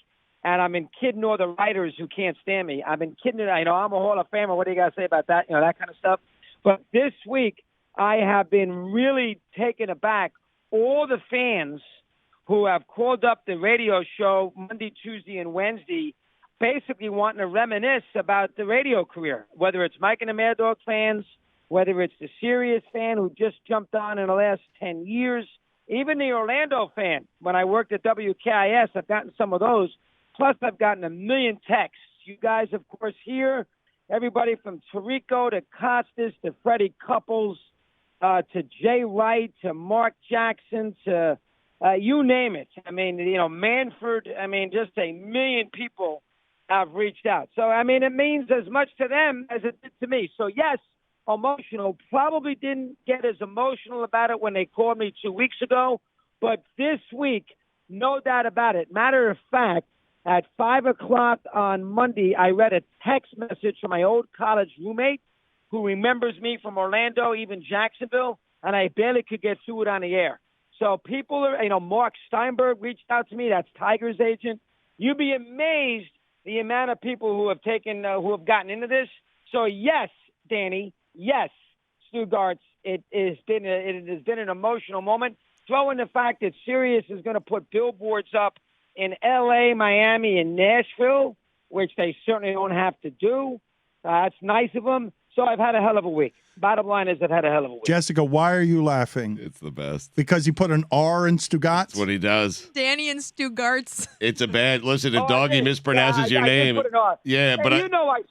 K: and I've been kidding all the writers who can't stand me. I've been kidding it. I'm a Hall of Famer. What do you got to say about that? That kind of stuff. But this week, I have been really taken aback. All the fans who have called up the radio show Monday, Tuesday, and Wednesday basically wanting to reminisce about the radio career, whether it's Mike and the Mad Dog fans, whether it's the Sirius fan who just jumped on in the last 10 years, even the Orlando fan. When I worked at WKIS, I've gotten some of those. Plus, I've gotten a million texts. You guys, of course, here, everybody from Tirico to Costas to Freddie Couples to Jay Wright to Mark Jackson to you name it. Manford. Just a million people have reached out. So, it means as much to them as it did to me. So, yes, emotional. Probably didn't get as emotional about it when they called me 2 weeks ago. But this week, no doubt about it. Matter of fact, at 5 o'clock on Monday, I read a text message from my old college roommate who remembers me from Orlando, even Jacksonville, and I barely could get through it on the air. So people are, Mark Steinberg reached out to me. That's Tiger's agent. You'd be amazed the amount of people who have gotten into this. So yes, Danny, yes, Stugotz, it has been an emotional moment. Throw in the fact that Sirius is going to put billboards up in L.A., Miami, and Nashville, which they certainly don't have to do. That's nice of them. So I've had a hell of a week. Bottom line is I've had a hell of a week.
A: Jessica, why are you laughing?
G: It's the best.
A: Because he put an R in Stugotz?
G: That's what he does.
E: Danny and Stugotz.
G: It's a bad. Listen, if Doggy mispronounces your name.
K: Put it on.
G: Yeah,
K: and
G: but
K: I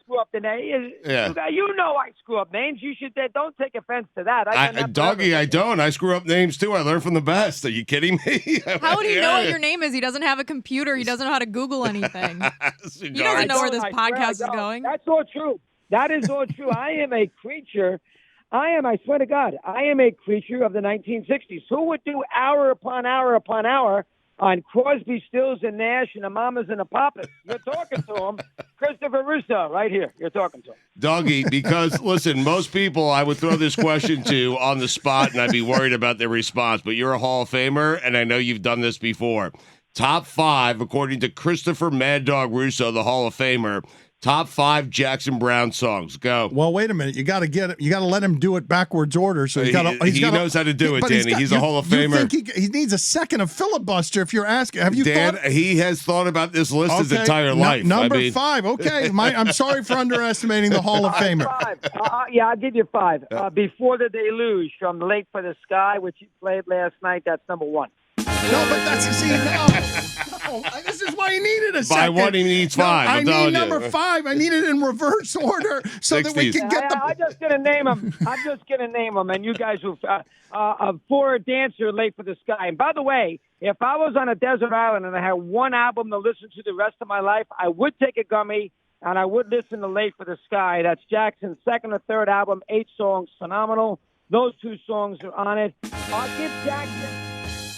K: screw up the name.
G: Yeah.
K: You know I screw up names. You should. Don't take offense to that.
G: Doggy, I don't. I screw up names too. I learn from the best. Are you kidding me?
E: How would he know what your name is? He doesn't have a computer. He doesn't know how to Google anything. He doesn't know where this podcast is going.
K: That's all true. That is all true. I am a creature. I swear to God, I am a creature of the 1960s. Who would do hour upon hour upon hour on Crosby, Stills, and Nash and the Mamas and the Papas? You're talking to him. Christopher Russo, right here. You're talking to him.
G: Doggy, because, listen, most people I would throw this question to on the spot, and I'd be worried about their response. But you're a Hall of Famer, and I know you've done this before. Top 5, according to Christopher Mad Dog Russo, the Hall of Famer, Top 5 Jackson Brown songs. Go.
A: Well, wait a minute. You got to let him do it backwards order. So
G: He knows how to do it,
A: but
G: Danny. He's a Hall of Famer.
A: You think he needs a second of filibuster if you're asking? Have you
G: Dan,
A: thought?
G: he has thought about this list his entire life.
A: Number 5. Okay. I'm sorry for underestimating the Hall of Famer.
K: 5. Yeah, I'll give you 5. Before the Deluge from Late for the Sky, which you played last night, that's number 1.
A: No, but that's no. This is why he needed a second.
G: By 1, he needs 5.
A: I
G: I'm
A: need
G: telling
A: number
G: you.
A: 5. I need it in reverse order so that we can get the.
K: I'm just gonna name them. And you guys will. For a dancer, Late for the Sky. And by the way, if I was on a desert island and I had one album to listen to the rest of my life, I would take a gummy and I would listen to Late for the Sky. That's Jackson's second or third album, 8 songs, phenomenal. Those 2 songs are on it. I'll give Jackson.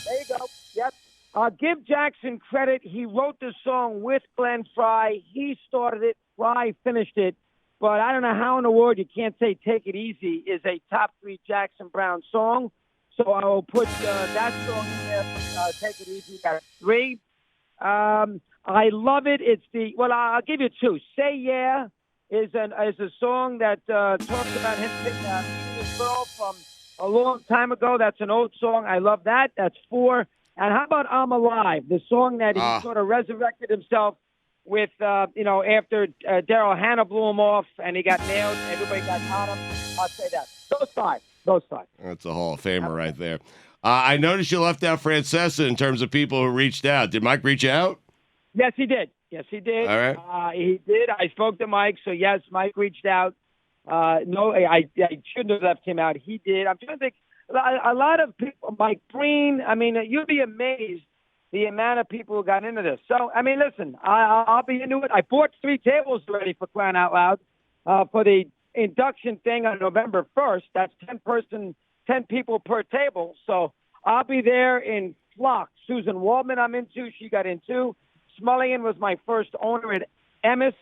K: There you go. Yep. I'll give Jackson credit. He wrote the song with Glenn Frey. He started it. Frey finished it. But I don't know how in the world you can't say Take It Easy is a top 3 Jackson Brown song. So I will put that song in there. Take It Easy. Got 3. I love it. I'll give you 2. Say Yeah is a song that talks about him picking his girl from a long time ago. That's an old song. I love that. That's 4. And how about I'm Alive, the song that he sort of resurrected himself with, after Daryl Hannah blew him off and he got nailed, everybody got on him. I'll say that. Those 5.
G: That's a Hall of Famer right there. I noticed you left out Francesa in terms of people who reached out. Did Mike reach out?
K: Yes, he did.
G: All right.
K: He did. I spoke to Mike, so yes, Mike reached out. No, I shouldn't have left him out. He did. I'm trying to think. A lot of people, Mike Breen, you'd be amazed the amount of people who got into this. So, listen, I'll be into it. I bought 3 tables already, for crying out loud, for the induction thing on November 1st. That's 10 people per table. So I'll be there in flocks. Susan Waldman I'm into. She got in too. Smullian was my first owner at Emmis,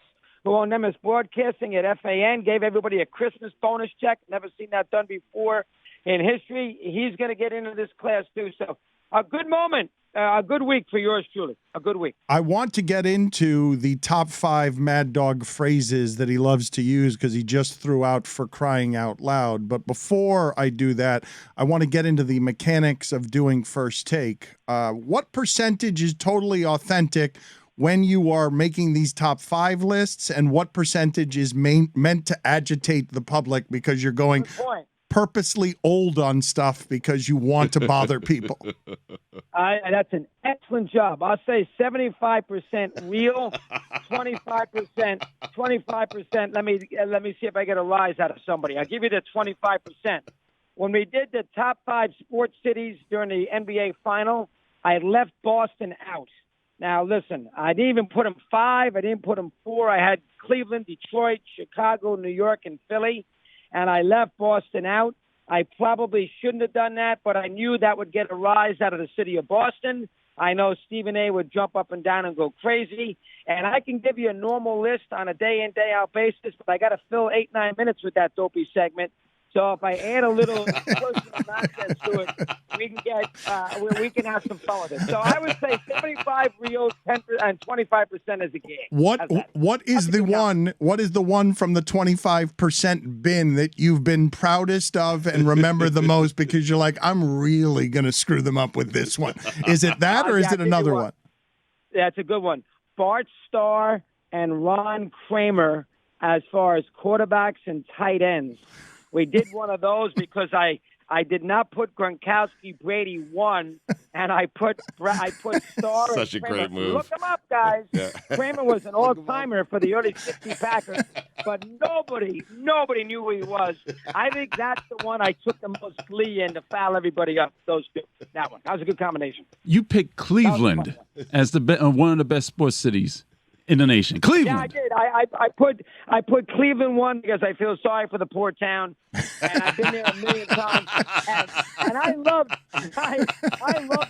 K: who owned Emmis Broadcasting at FAN, gave everybody a Christmas bonus check. Never seen that done before in history. He's going to get into this class too. So a good moment, a good week for yours truly. A good week.
A: I want to get into the top 5 Mad Dog phrases that he loves to use because he just threw out For Crying Out Loud. But before I do that, I want to get into the mechanics of doing First Take. What percentage is totally authentic when you are making these top 5 lists, and what percentage is meant to agitate the public because you're going purposely old on stuff because you want to bother people?
K: That's an excellent job. I'll say 75% real, 25%. Let me see if I get a rise out of somebody. I'll give you the 25%. When we did the top 5 sports cities during the NBA final, I left Boston out. Now, listen, I didn't even put them 5. I didn't put them 4. I had Cleveland, Detroit, Chicago, New York, and Philly, and I left Boston out. I probably shouldn't have done that, but I knew that would get a rise out of the city of Boston. I know Stephen A. would jump up and down and go crazy, and I can give you a normal list on a day-in, day-out basis, but I got to fill 8-9 minutes with that dopey segment. So if I add a little personal nonsense to it, we can have some fun with it. So I would say 75 real, 10% and 25% is a gig.
A: What is the one from the 25% bin that you've been proudest of and remember the most because you're like, I'm really gonna screw them up with this one? Is it that or is it another one?
K: That's a good one. Bart Starr and Ron Kramer as far as quarterbacks and tight ends. We did one of those because I did not put Gronkowski, Brady 1, and I put Starr.
G: Such
K: and
G: a
K: Kramer.
G: great move.
K: Look him up, guys. Yeah. Kramer was an all-timer for the early 60 Packers, but nobody knew who he was. I think that's the one I took the most glee in to foul everybody up. Those 2. That one. That was a good combination.
F: You picked Cleveland as one of the best sports cities in the nation. Cleveland.
K: Yeah, I did. I put Cleveland 1 because I feel sorry for the poor town, and I've been there a million times. And I love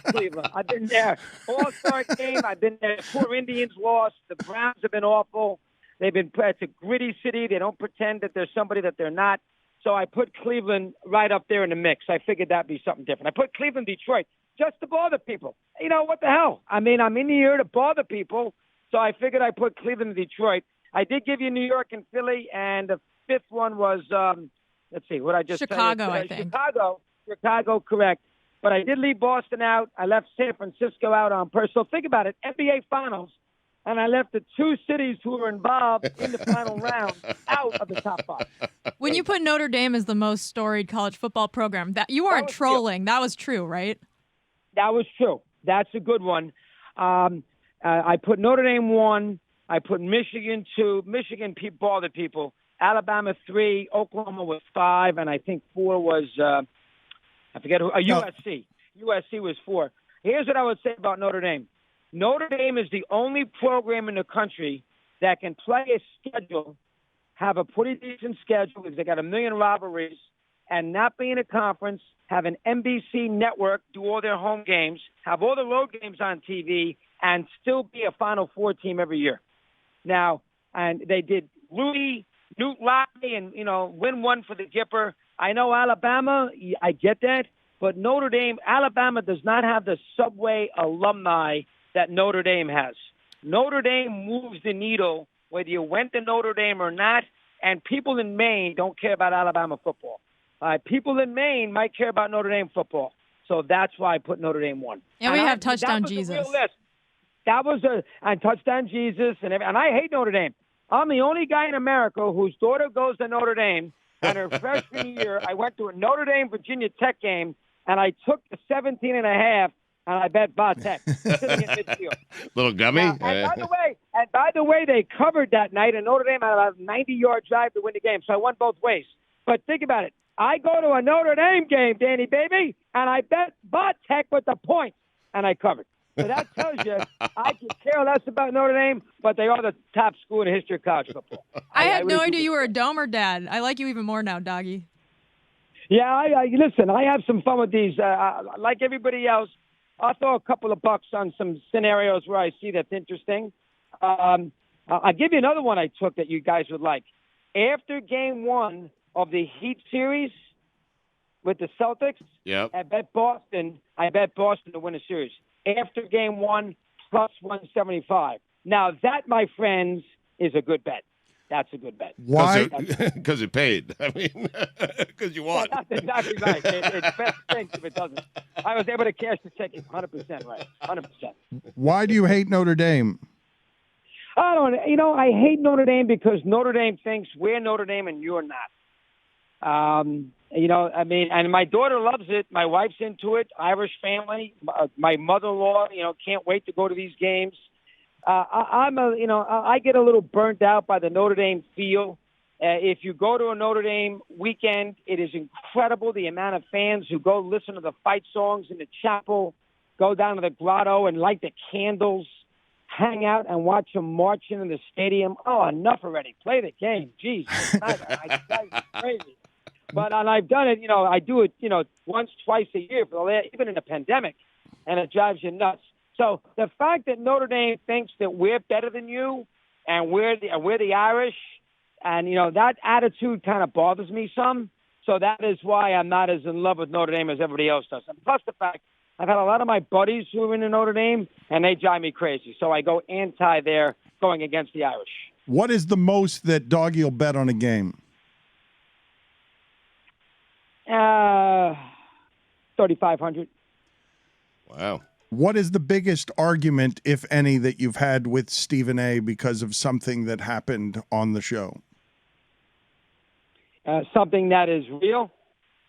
K: Cleveland. I've been there All-Star game. I've been there. Poor Indians lost. The Browns have been awful. It's a gritty city. They don't pretend that they're somebody that they're not. So I put Cleveland right up there in the mix. I figured that'd be something different. I put Cleveland, Detroit, just to bother people. You know what the hell? I'm in here to bother people. So I figured I put Cleveland and Detroit. I did give you New York and Philly, and the fifth one was, let's see, what I just
E: Chicago,
K: tell you?
E: I think.
K: Chicago, correct. But I did leave Boston out. I left San Francisco out on purpose. So think about it, NBA Finals, and I left the two cities who were involved in the final round out of the top 5.
E: When you put Notre Dame as the most storied college football program, that you weren't trolling. That was true, right?
K: That was true. That's a good one. I put Notre Dame 1. I put Michigan 2. Michigan bothered people. Alabama 3. Oklahoma was 5. And I think 4 was, I forget who, USC. USC was 4. Here's what I would say about Notre Dame. Notre Dame is the only program in the country that can play a schedule, have a pretty decent schedule because they got 1 million rivalries, and not be in a conference, have an NBC network do all their home games, have all the road games on TV, and still be a Final Four team every year. Now, and they did Louis, Newt Lockley, and, win one for the Gipper. I know Alabama, I get that, but Notre Dame, Alabama does not have the Subway alumni that Notre Dame has. Notre Dame moves the needle whether you went to Notre Dame or not, and people in Maine don't care about Alabama football. People in Maine might care about Notre Dame football. So that's why I put Notre Dame 1.
E: And we have Touchdown Jesus.
K: That was and Touchdown Jesus, and I hate Notre Dame. I'm the only guy in America whose daughter goes to Notre Dame, and her freshman year, I went to a Notre Dame Virginia Tech game, and I took the 17.5, and I bet Tech sitting in midfield.
G: Little gummy.
K: And by the way, they covered that night, and Notre Dame had about a 90-yard drive to win the game, so I won both ways. But think about it. I go to a Notre Dame game, Danny baby, and I bet Tech with the points, and I covered. So that tells you I can care less about Notre Dame, but they are the top school in the history of college football.
E: I had no idea you were a Domer dad. I like you even more now, Doggy.
K: Yeah, listen, I have some fun with these. Like everybody else, I'll throw a couple of bucks on some scenarios where I see that's interesting. I'll give you another one I took that you guys would like. After game 1 of the Heat series with the Celtics, I bet Boston to win the series. After game 1, plus 175. Now, that, my friends, is a good bet. That's a good bet.
A: Why?
G: Because it paid. I mean, because you won.
K: That's exactly right. It's best thing if it doesn't. I was able to cash the check. 100% right. 100%.
A: Why do you hate Notre Dame?
K: I don't. I hate Notre Dame because Notre Dame thinks we're Notre Dame and you're not. And my daughter loves it. My wife's into it. Irish family. My mother-in-law, can't wait to go to these games. I get a little burnt out by the Notre Dame feel. If you go to a Notre Dame weekend, it is incredible the amount of fans who go listen to the fight songs in the chapel, go down to the grotto and light the candles, hang out and watch them march into the stadium. Oh, enough already. Play the game. Jeez. It's crazy. But I've done it, I do it, once, twice a year, even in a pandemic, and it drives you nuts. So the fact that Notre Dame thinks that we're better than you and we're the Irish, and, that attitude kind of bothers me some. So that is why I'm not as in love with Notre Dame as everybody else does. And plus the fact I've had a lot of my buddies who are into Notre Dame, and they drive me crazy. So I go anti there, going against the Irish.
A: What is the most that Doggy will bet on a game?
K: 3,500.
G: Wow.
A: What is the biggest argument, if any, that you've had with Stephen A. because of something that happened on the show?
K: Something that is real,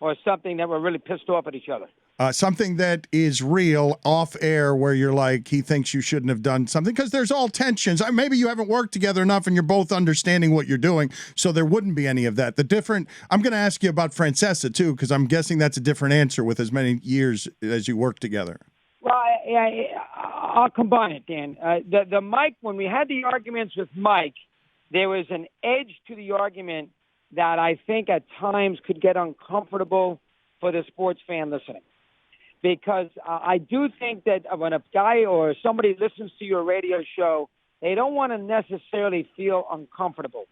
K: or something that we're really pissed off at each other?
A: Something that is real off air where you're like, he thinks you shouldn't have done something, because there's all tensions. Maybe you haven't worked together enough and you're both understanding what you're doing, so there wouldn't be any of that. I'm going to ask you about Francesa too, because I'm guessing that's a different answer with as many years as you work together.
K: Well, I'll combine it, Dan. The Mike, when we had the arguments with Mike, there was an edge to the argument that I think at times could get uncomfortable for the sports fan listening. Because I do think that when a guy or somebody listens to your radio show, they don't want to necessarily feel uncomfortable.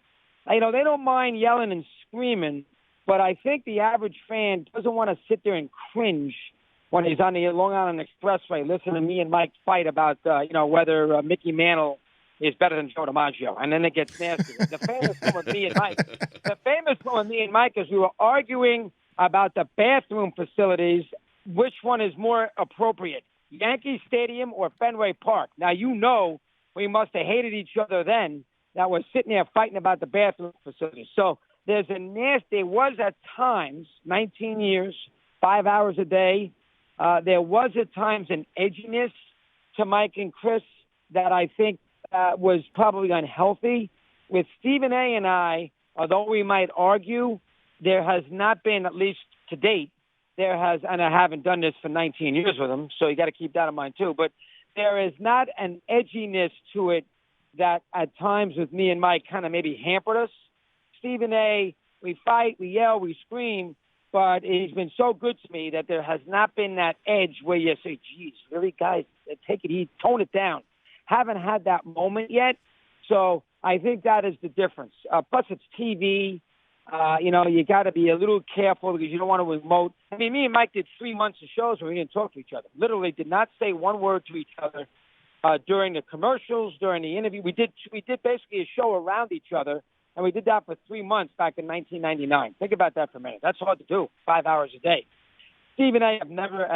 K: They don't mind yelling and screaming, but I think the average fan doesn't want to sit there and cringe when he's on the Long Island Expressway listening to me and Mike fight about, whether Mickey Mantle is better than Joe DiMaggio. And then it gets nasty. The famous one with me and Mike. The famous one with me and Mike is we were arguing about the bathroom facilities. Which one is more appropriate, Yankee Stadium or Fenway Park? Now, we must have hated each other then that was sitting there fighting about the bathroom facilities. So there was at times, 19 years, 5 hours a day, there was at times an edginess to Mike and Chris that I think was probably unhealthy. With Stephen A. and I, although we might argue, there has not been, at least to date, and I haven't done this for 19 years with him, so you got to keep that in mind too, but there is not an edginess to it that at times with me and Mike kind of maybe hampered us. Stephen A., we fight, we yell, we scream, but he's been so good to me that there has not been that edge where you say, geez, really, guys, take it easy, tone it down. Haven't had that moment yet, so I think that is the difference. Plus, it's TV. You got to be a little careful because you don't want to emote. I mean, me and Mike did 3 months of shows where we didn't talk to each other. Literally did not say one word to each other during the commercials, during the interview. We did basically a show around each other, and we did that for 3 months back in 1999. Think about that for a minute. That's hard to do, 5 hours a day. Stephen I have never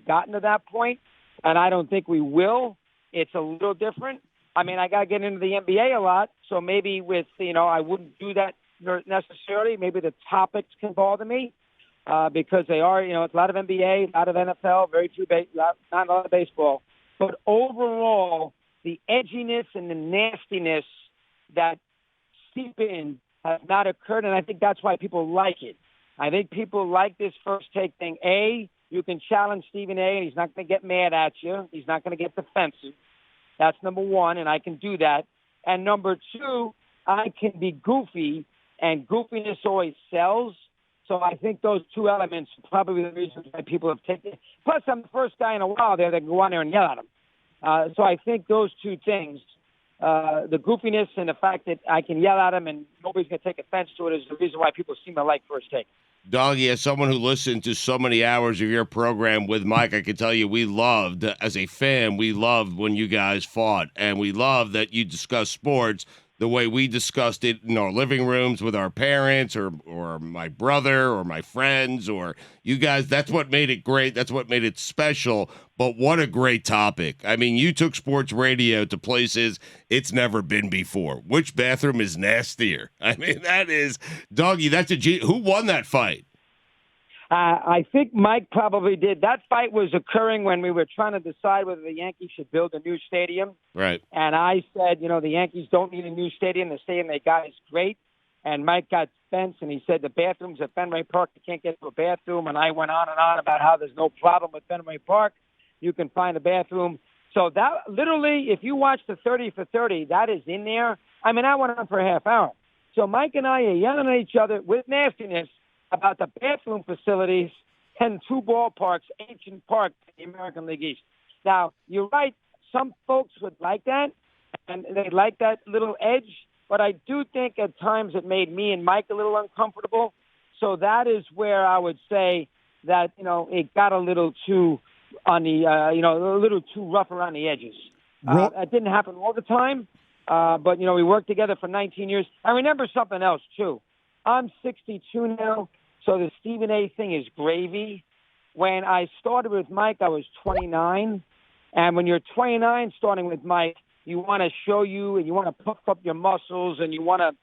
K: gotten to that point, and I don't think we will. It's a little different. I mean, I got to get into the NBA a lot, so maybe I wouldn't do that necessarily. Maybe the topics can bother me because they are, it's a lot of NBA, a lot of NFL, not a lot of baseball. But overall, the edginess and the nastiness that seep in has not occurred, and I think that's why people like it. I think people like this first take thing. You can challenge Stephen A., and he's not going to get mad at you. He's not going to get defensive. That's number one, and I can do that. And number two, I can be goofy, and goofiness always sells. So I think those two elements are probably the reasons why people have taken it. Plus, I'm the first guy in a while there that can go on there and yell at him. So I think those two things, the goofiness and the fact that I can yell at him and nobody's going to take offense to it, is the reason why people seem to like First Take.
G: Doggy, as someone who listened to so many hours of your program with Mike, I can tell you as a fan, we loved when you guys fought, and we loved that you discussed sports the way we discussed it in our living rooms with our parents or my brother or my friends or you guys. That's what made it great. That's what made it special. But what a great topic. I mean, you took sports radio to places it's never been before. Which bathroom is nastier? I mean, that is, Doggy, that's who won that fight?
K: I think Mike probably did. That fight was occurring when we were trying to decide whether the Yankees should build a new stadium.
G: Right.
K: And I said, the Yankees don't need a new stadium. The stadium they got is great. And Mike got defense, and he said the bathrooms at Fenway Park, you can't get to a bathroom. And I went on and on about how there's no problem with Fenway Park. You can find a bathroom. So that literally, if you watch the 30 for 30, that is in there. I mean, I went on for a half hour. So Mike and I are yelling at each other with nastiness about the bathroom facilities and two ballparks, ancient park, the American League East. Now, you're right. Some folks would like that, and they like that little edge. But I do think at times it made me and Mike a little uncomfortable. So that is where I would say that, it got a little too on the, a little too rough around the edges. It didn't happen all the time, but, we worked together for 19 years. I remember something else, too. I'm 62 now. So the Stephen A. thing is gravy. When I started with Mike, I was 29. And when you're 29 starting with Mike, you want to show you and you want to puff up your muscles and you want to,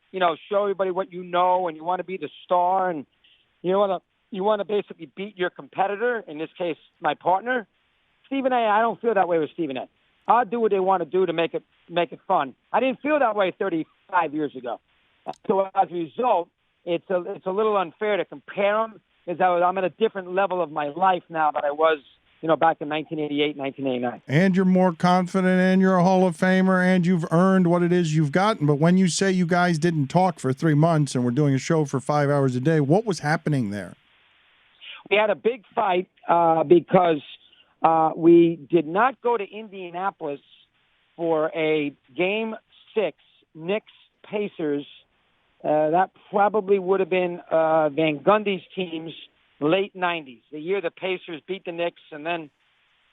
K: show everybody what you know and you want to be the star and you want to basically beat your competitor, in this case, my partner. Stephen A., I don't feel that way with Stephen A. I'll do what they want to do to make it fun. I didn't feel that way 35 years ago. So as a result, it's a little unfair to compare them because I'm at a different level of my life now than I was, back in 1988, 1989.
A: And you're more confident, and you're a Hall of Famer, and you've earned what it is you've gotten. But when you say you guys didn't talk for 3 months and we're doing a show for 5 hours a day, what was happening there?
K: We had a big fight because we did not go to Indianapolis for a Game 6 Knicks-Pacers. That probably would have been Van Gundy's team's late 90s, the year the Pacers beat the Knicks, and then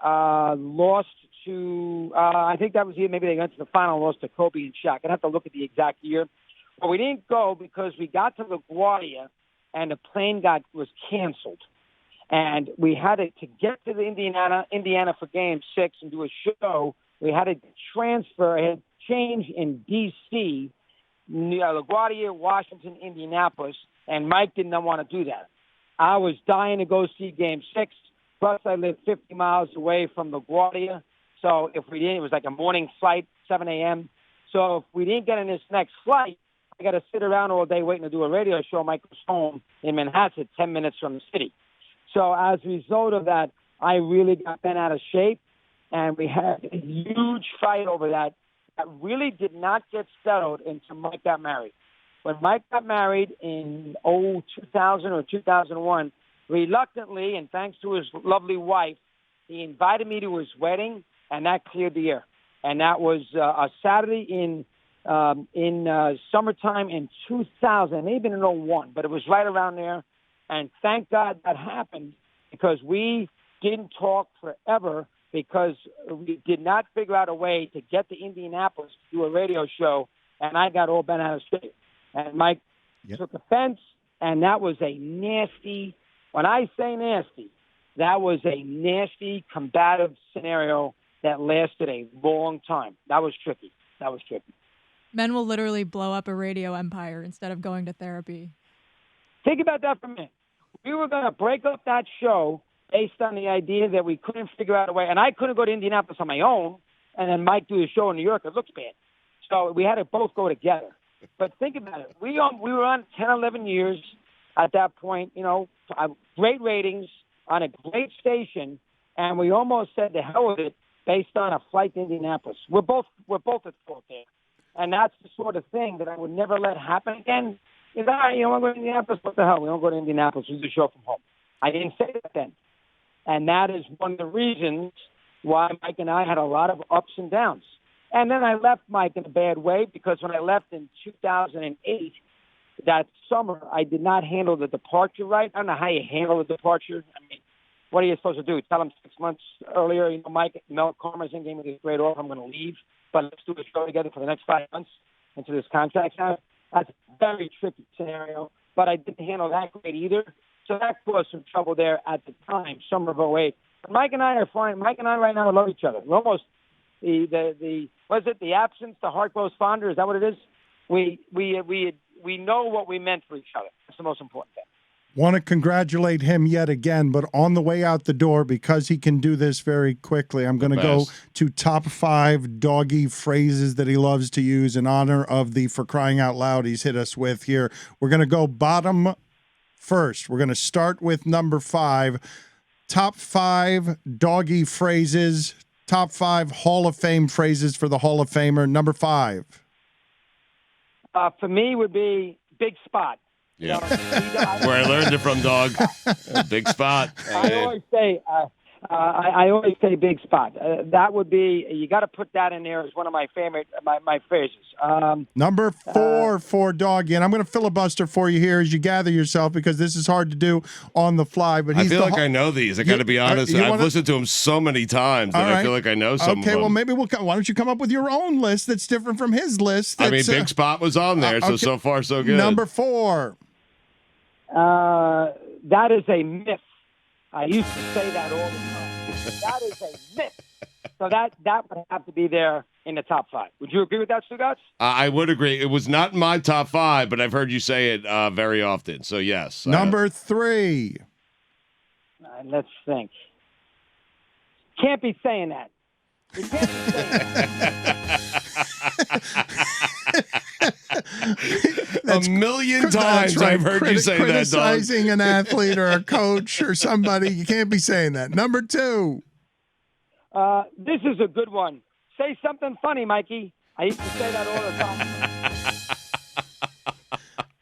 K: lost to, I think that was here. Maybe they went to the final, lost to Kobe and Shaq. I'd have to look at the exact year. But we didn't go because we got to LaGuardia and the plane was canceled. And we had to get to the Indiana for Game 6 and do a show. We had to change in D.C., LaGuardia, Washington, Indianapolis, and Mike did not want to do that. I was dying to go see Game 6. Plus, I live 50 miles away from LaGuardia. So if we didn't, it was like a morning flight, 7 a.m. So if we didn't get in this next flight, I got to sit around all day waiting to do a radio show. Mike was home in Manhasset, 10 minutes from the city. So as a result of that, I really got bent out of shape, and we had a huge fight over that really did not get settled until Mike got married. When Mike got married in 2000 or 2001, reluctantly, and thanks to his lovely wife, he invited me to his wedding, and that cleared the air. And that was a Saturday in summertime in 2000, maybe in 01, but it was right around there. And thank God that happened because we didn't talk forever because we did not figure out a way to get to Indianapolis to do a radio show, and I got all bent out of shape. And Mike took offense, and that was a nasty, when I say nasty, that was a nasty, combative scenario that lasted a long time. That was tricky.
E: Men will literally blow up a radio empire instead of going to therapy.
K: Think about that for a minute. We were going to break up that show based on the idea that we couldn't figure out a way. And I couldn't go to Indianapolis on my own and then Mike do a show in New York. It looks bad. So we had to both go together. But think about it. We were on 10, 11 years at that point, great ratings on a great station. And we almost said to hell with it based on a flight to Indianapolis. We're both at fault there. And that's the sort of thing that I would never let happen again. Want to go to Indianapolis? What the hell? We don't go to Indianapolis. We do the show from home. I didn't say that then. And that is one of the reasons why Mike and I had a lot of ups and downs. And then I left Mike in a bad way because when I left in 2008, that summer, I did not handle the departure right. I don't know how you handle the departure. I mean, what are you supposed to do? Tell him 6 months earlier, Mike, Mel Karmazin gave me this great offer. I'm going to leave, but let's do a show together for the next 5 months until this contract's out. That's a very tricky scenario, but I didn't handle that great either. So that caused some trouble there at the time, summer of 08. But Mike and I are fine. Mike and I right now love each other. We're almost the absence, the heart grows fonder. Is that what it is? We know what we meant for each other. That's the most important thing.
A: Want to congratulate him yet again, but on the way out the door, because he can do this very quickly, I'm going to go to top 5 Doggy phrases that he loves to use in honor of the For Crying Out Loud he's hit us with here. We're going to go bottom first. We're going to start with number 5. Top 5 Doggy phrases, top 5 Hall of Fame phrases for the Hall of Famer. Number 5.
K: For me would be big spot.
G: Yeah. Where I learned it from, dog. Big spot.
K: I always say big spot. That would be, you got to put that in there as one of my favorite, my phrases.
A: Number 4 for Doggy, and I'm going to filibuster for you here as you gather yourself because this is hard to do on the fly. But
G: I feel like I know these. I got to be honest. I've listened to them so many times that I feel like I know some of them.
A: Okay, well, maybe why don't you come up with your own list that's different from his list?
G: I mean, Big Spot was on there, so far so good.
A: Number 4.
K: That is a myth. I used to say that all the time. That is a myth. So that would have to be there in the top 5. Would you agree with that, Stugotz?
G: I would agree. It was not in my top 5, but I've heard you say it very often. So, yes.
A: Number 3.
K: Let's think. Can't be saying that. You can't be saying
G: that. A million times I've heard you say that, dog.
A: Criticizing an athlete or a coach or somebody, you can't be saying that. Number 2.
K: This is a good one. Say something funny, Mikey. I used to say that all the time.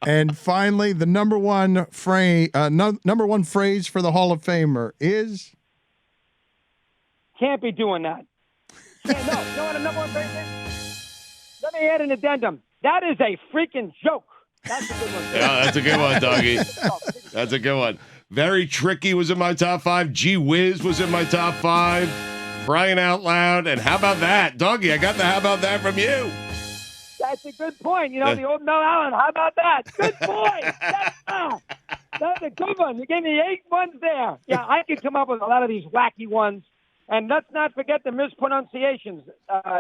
A: And finally, the number one phrase for the Hall of Famer is?
K: Can't be doing that. No, you know what a number one phrase is? Let me add an addendum. That is a freaking joke. That's a good one.
G: Yeah, that's a good one, Doggy. That's a good one. Very Tricky was in my top 5. Gee Whiz was in my top 5. Crying out loud. And how about that? Doggy, I got the how about that from you.
K: That's a good point. The old Mel Allen. How about that? Good point. That's a good one. You gave me 8 ones there. Yeah, I could come up with a lot of these wacky ones. And let's not forget the mispronunciations,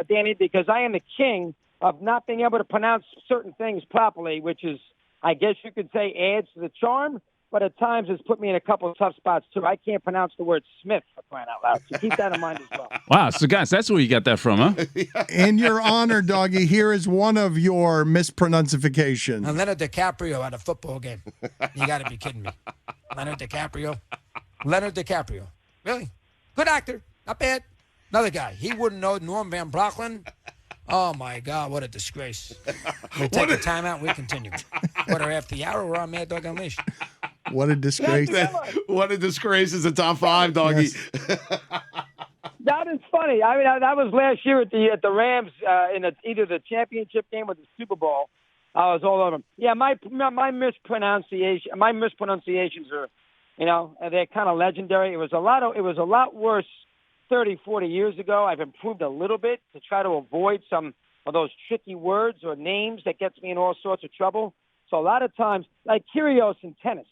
K: Danny, because I am the king of not being able to pronounce certain things properly, which is, I guess you could say, adds to the charm. But at times it's put me in a couple of tough spots, too. I can't pronounce the word Smith, for crying out loud. So keep that in mind as well.
F: Wow, so guys, that's where you got that from, huh?
A: In your honor, Doggy, here is one of your mispronunciations.
L: Leonardo DiCaprio at a football game. You got to be kidding me. Leonardo DiCaprio. Really? Good actor. Not bad. Another guy. He wouldn't know Norm Van Brocklin. Oh, my God. What a disgrace. We'll take a timeout. We continue. Quarter after the hour. We're on Mad Dog Unleashed.
A: What a disgrace.
G: What a disgrace is a top 5, Doggy.
A: Yes.
K: That is funny. I mean, that was last year at the Rams in either the championship game or the Super Bowl. I was all over them. Yeah, my mispronunciations are, they're kind of legendary. It was a lot worse 30, 40 years ago. I've improved a little bit to try to avoid some of those tricky words or names that gets me in all sorts of trouble. So a lot of times, like Kyrgios in tennis,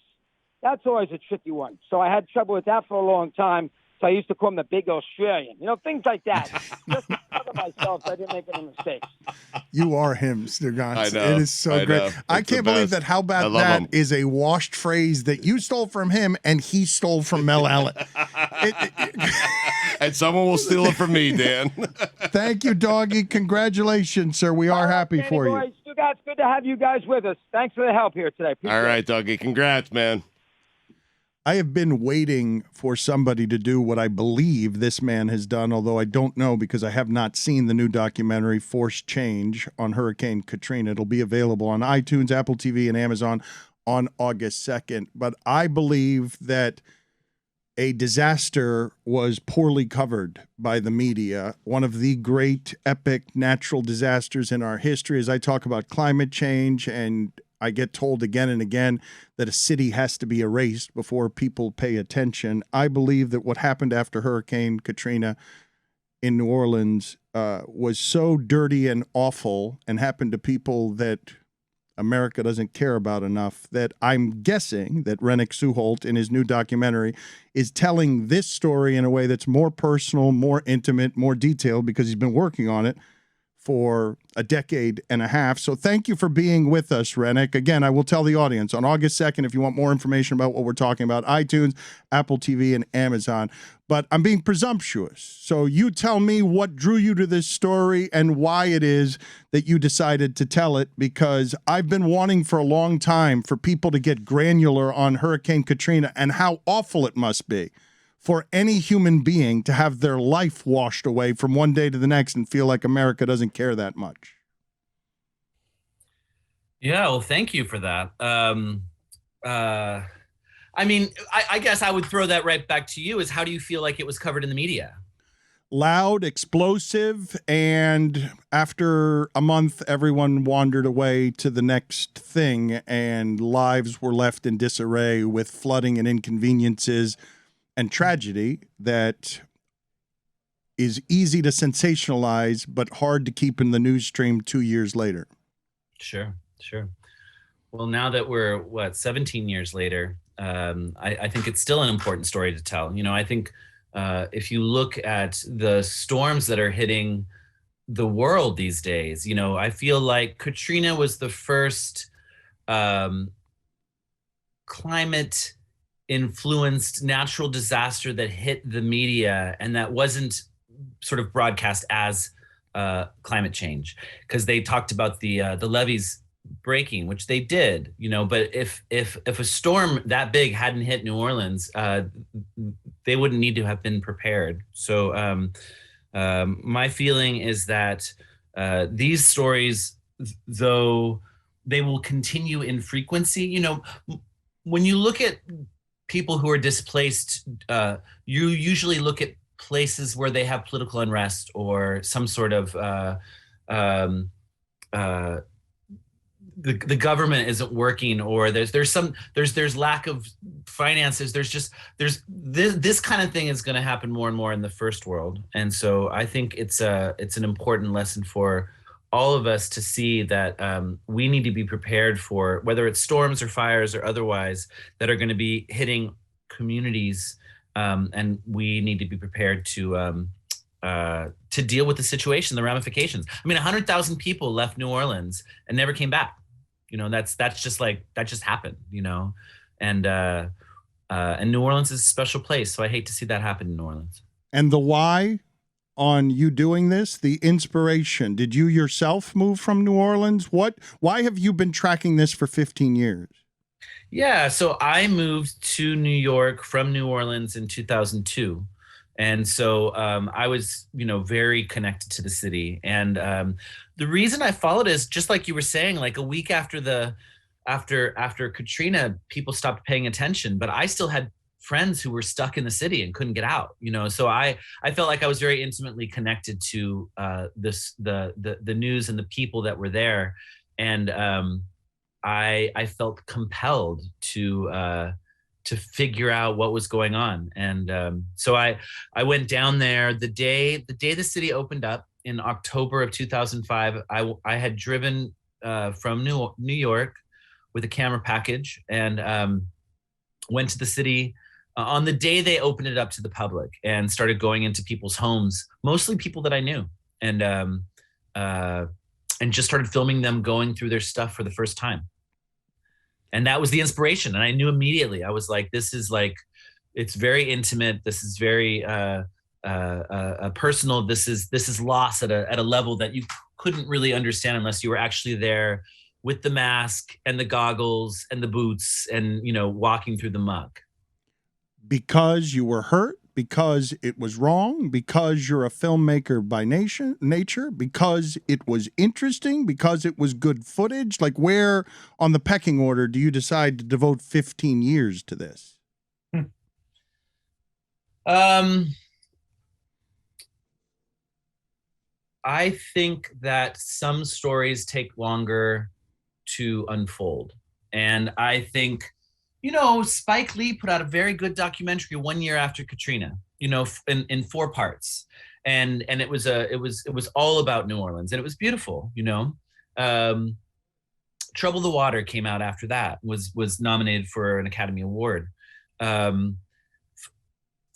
K: that's always a tricky one. So I had trouble with that for a long time. So I used to call him the big Australian. Things like that. Just to cover myself so I didn't make any mistakes.
A: You are him, Stugotz.
G: I know.
A: It is so great. I can't believe that how about that is a washed phrase that you stole from him and he stole from Mel Allen.
G: And someone will steal it from me, Dan.
A: Thank you, Doggy. Congratulations, sir. We are happy for you.
K: Stugotz, good to have you guys with us. Thanks for the help here today.
G: All right, Doggy. Congrats, man.
A: I have been waiting for somebody to do what I believe this man has done, although I don't know because I have not seen the new documentary, Forced Change, on Hurricane Katrina. It'll be available on iTunes, Apple TV, and Amazon on August 2nd. But I believe that a disaster was poorly covered by the media. One of the great epic natural disasters in our history, as I talk about climate change, and I get told again and again that a city has to be erased before people pay attention. I believe that what happened after Hurricane Katrina in New Orleans was so dirty and awful and happened to people that America doesn't care about enough that I'm guessing that Rennik Scholt in his new documentary is telling this story in a way that's more personal, more intimate, more detailed because he's been working on it for a decade and a half. So thank you for being with us, Rennik. Again, I will tell the audience on August 2nd, if you want more information about what we're talking about, iTunes, Apple TV, and Amazon. But I'm being presumptuous. So you tell me what drew you to this story and why it is that you decided to tell it, because I've been wanting for a long time for people to get granular on Hurricane Katrina and how awful it must be for any human being to have their life washed away from one day to the next and feel like America doesn't care that much.
M: Yeah, well, thank you for that. I mean, I guess I would throw that right back to you is how do you feel like it was covered in the media?
A: Loud, explosive, and after a month, everyone wandered away to the next thing, and lives were left in disarray with flooding and inconveniences and tragedy that is easy to sensationalize, but hard to keep in the news stream 2 years later.
M: Sure. Well, now that we're, 17 years later, I think it's still an important story to tell. I think if you look at the storms that are hitting the world these days, I feel like Katrina was the first climate influenced natural disaster that hit the media and that wasn't sort of broadcast as climate change, because they talked about the levees breaking, which they did, but if a storm that big hadn't hit New Orleans, they wouldn't need to have been prepared. So my feeling is that these stories, though they will continue in frequency, when you look at people who are displaced, you usually look at places where they have political unrest or some sort of the government isn't working, or there's lack of finances. There's this kind of thing is going to happen more and more in the first world. And so I think it's an important lesson for all of us to see that we need to be prepared for whether it's storms or fires or otherwise that are going to be hitting communities, and we need to be prepared to deal with the situation, the ramifications. I mean, 100,000 people left New Orleans and never came back. You know, that just happened. You know, and New Orleans is a special place, so I hate to see that happen in New Orleans.
A: And the why on you doing this, the inspiration. Did you yourself move from New Orleans? Why have you been tracking this for 15 years?
M: Yeah, so I moved to New York from New Orleans in 2002. And so I was, very connected to the city. And the reason I followed is just like you were saying, like a week after after Katrina, people stopped paying attention, but I still had friends who were stuck in the city and couldn't get out, So I felt like I was very intimately connected to the news and the people that were there. And I felt compelled to figure out what was going on. And so I went down there the day the city opened up in October of 2005. I had driven from New York with a camera package and went to the city on the day they opened it up to the public and started going into people's homes, mostly people that I knew, and just started filming them going through their stuff for the first time. And that was the inspiration. And I knew immediately, I was like, this is like, it's very intimate. This is very personal. This is loss at a level that you couldn't really understand unless you were actually there with the mask and the goggles and the boots and, walking through the muck.
A: Because you were hurt, because it was wrong, because you're a filmmaker by nature, because it was interesting, because it was good footage? Like, where on the pecking order do you decide to devote 15 years to this?
M: I think that some stories take longer to unfold. And I think, Spike Lee put out a very good documentary 1 year after Katrina, in 4 parts. And it was all about New Orleans, and it was beautiful, Trouble the Water came out after that, was nominated for an Academy Award.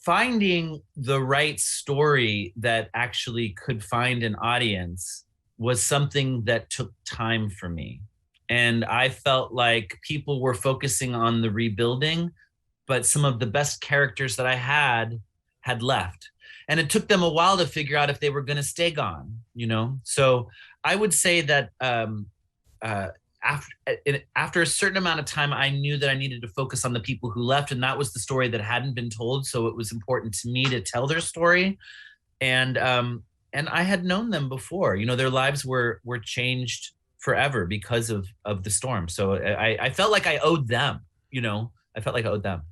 M: Finding the right story that actually could find an audience was something that took time for me. And I felt like people were focusing on the rebuilding, but some of the best characters that I had left. And it took them a while to figure out if they were going to stay gone, So I would say that after a certain amount of time, I knew that I needed to focus on the people who left, and that was the story that hadn't been told. So it was important to me to tell their story. And I had known them before, their lives were changed forever because of the storm. So I felt like I owed them, I felt like I owed them.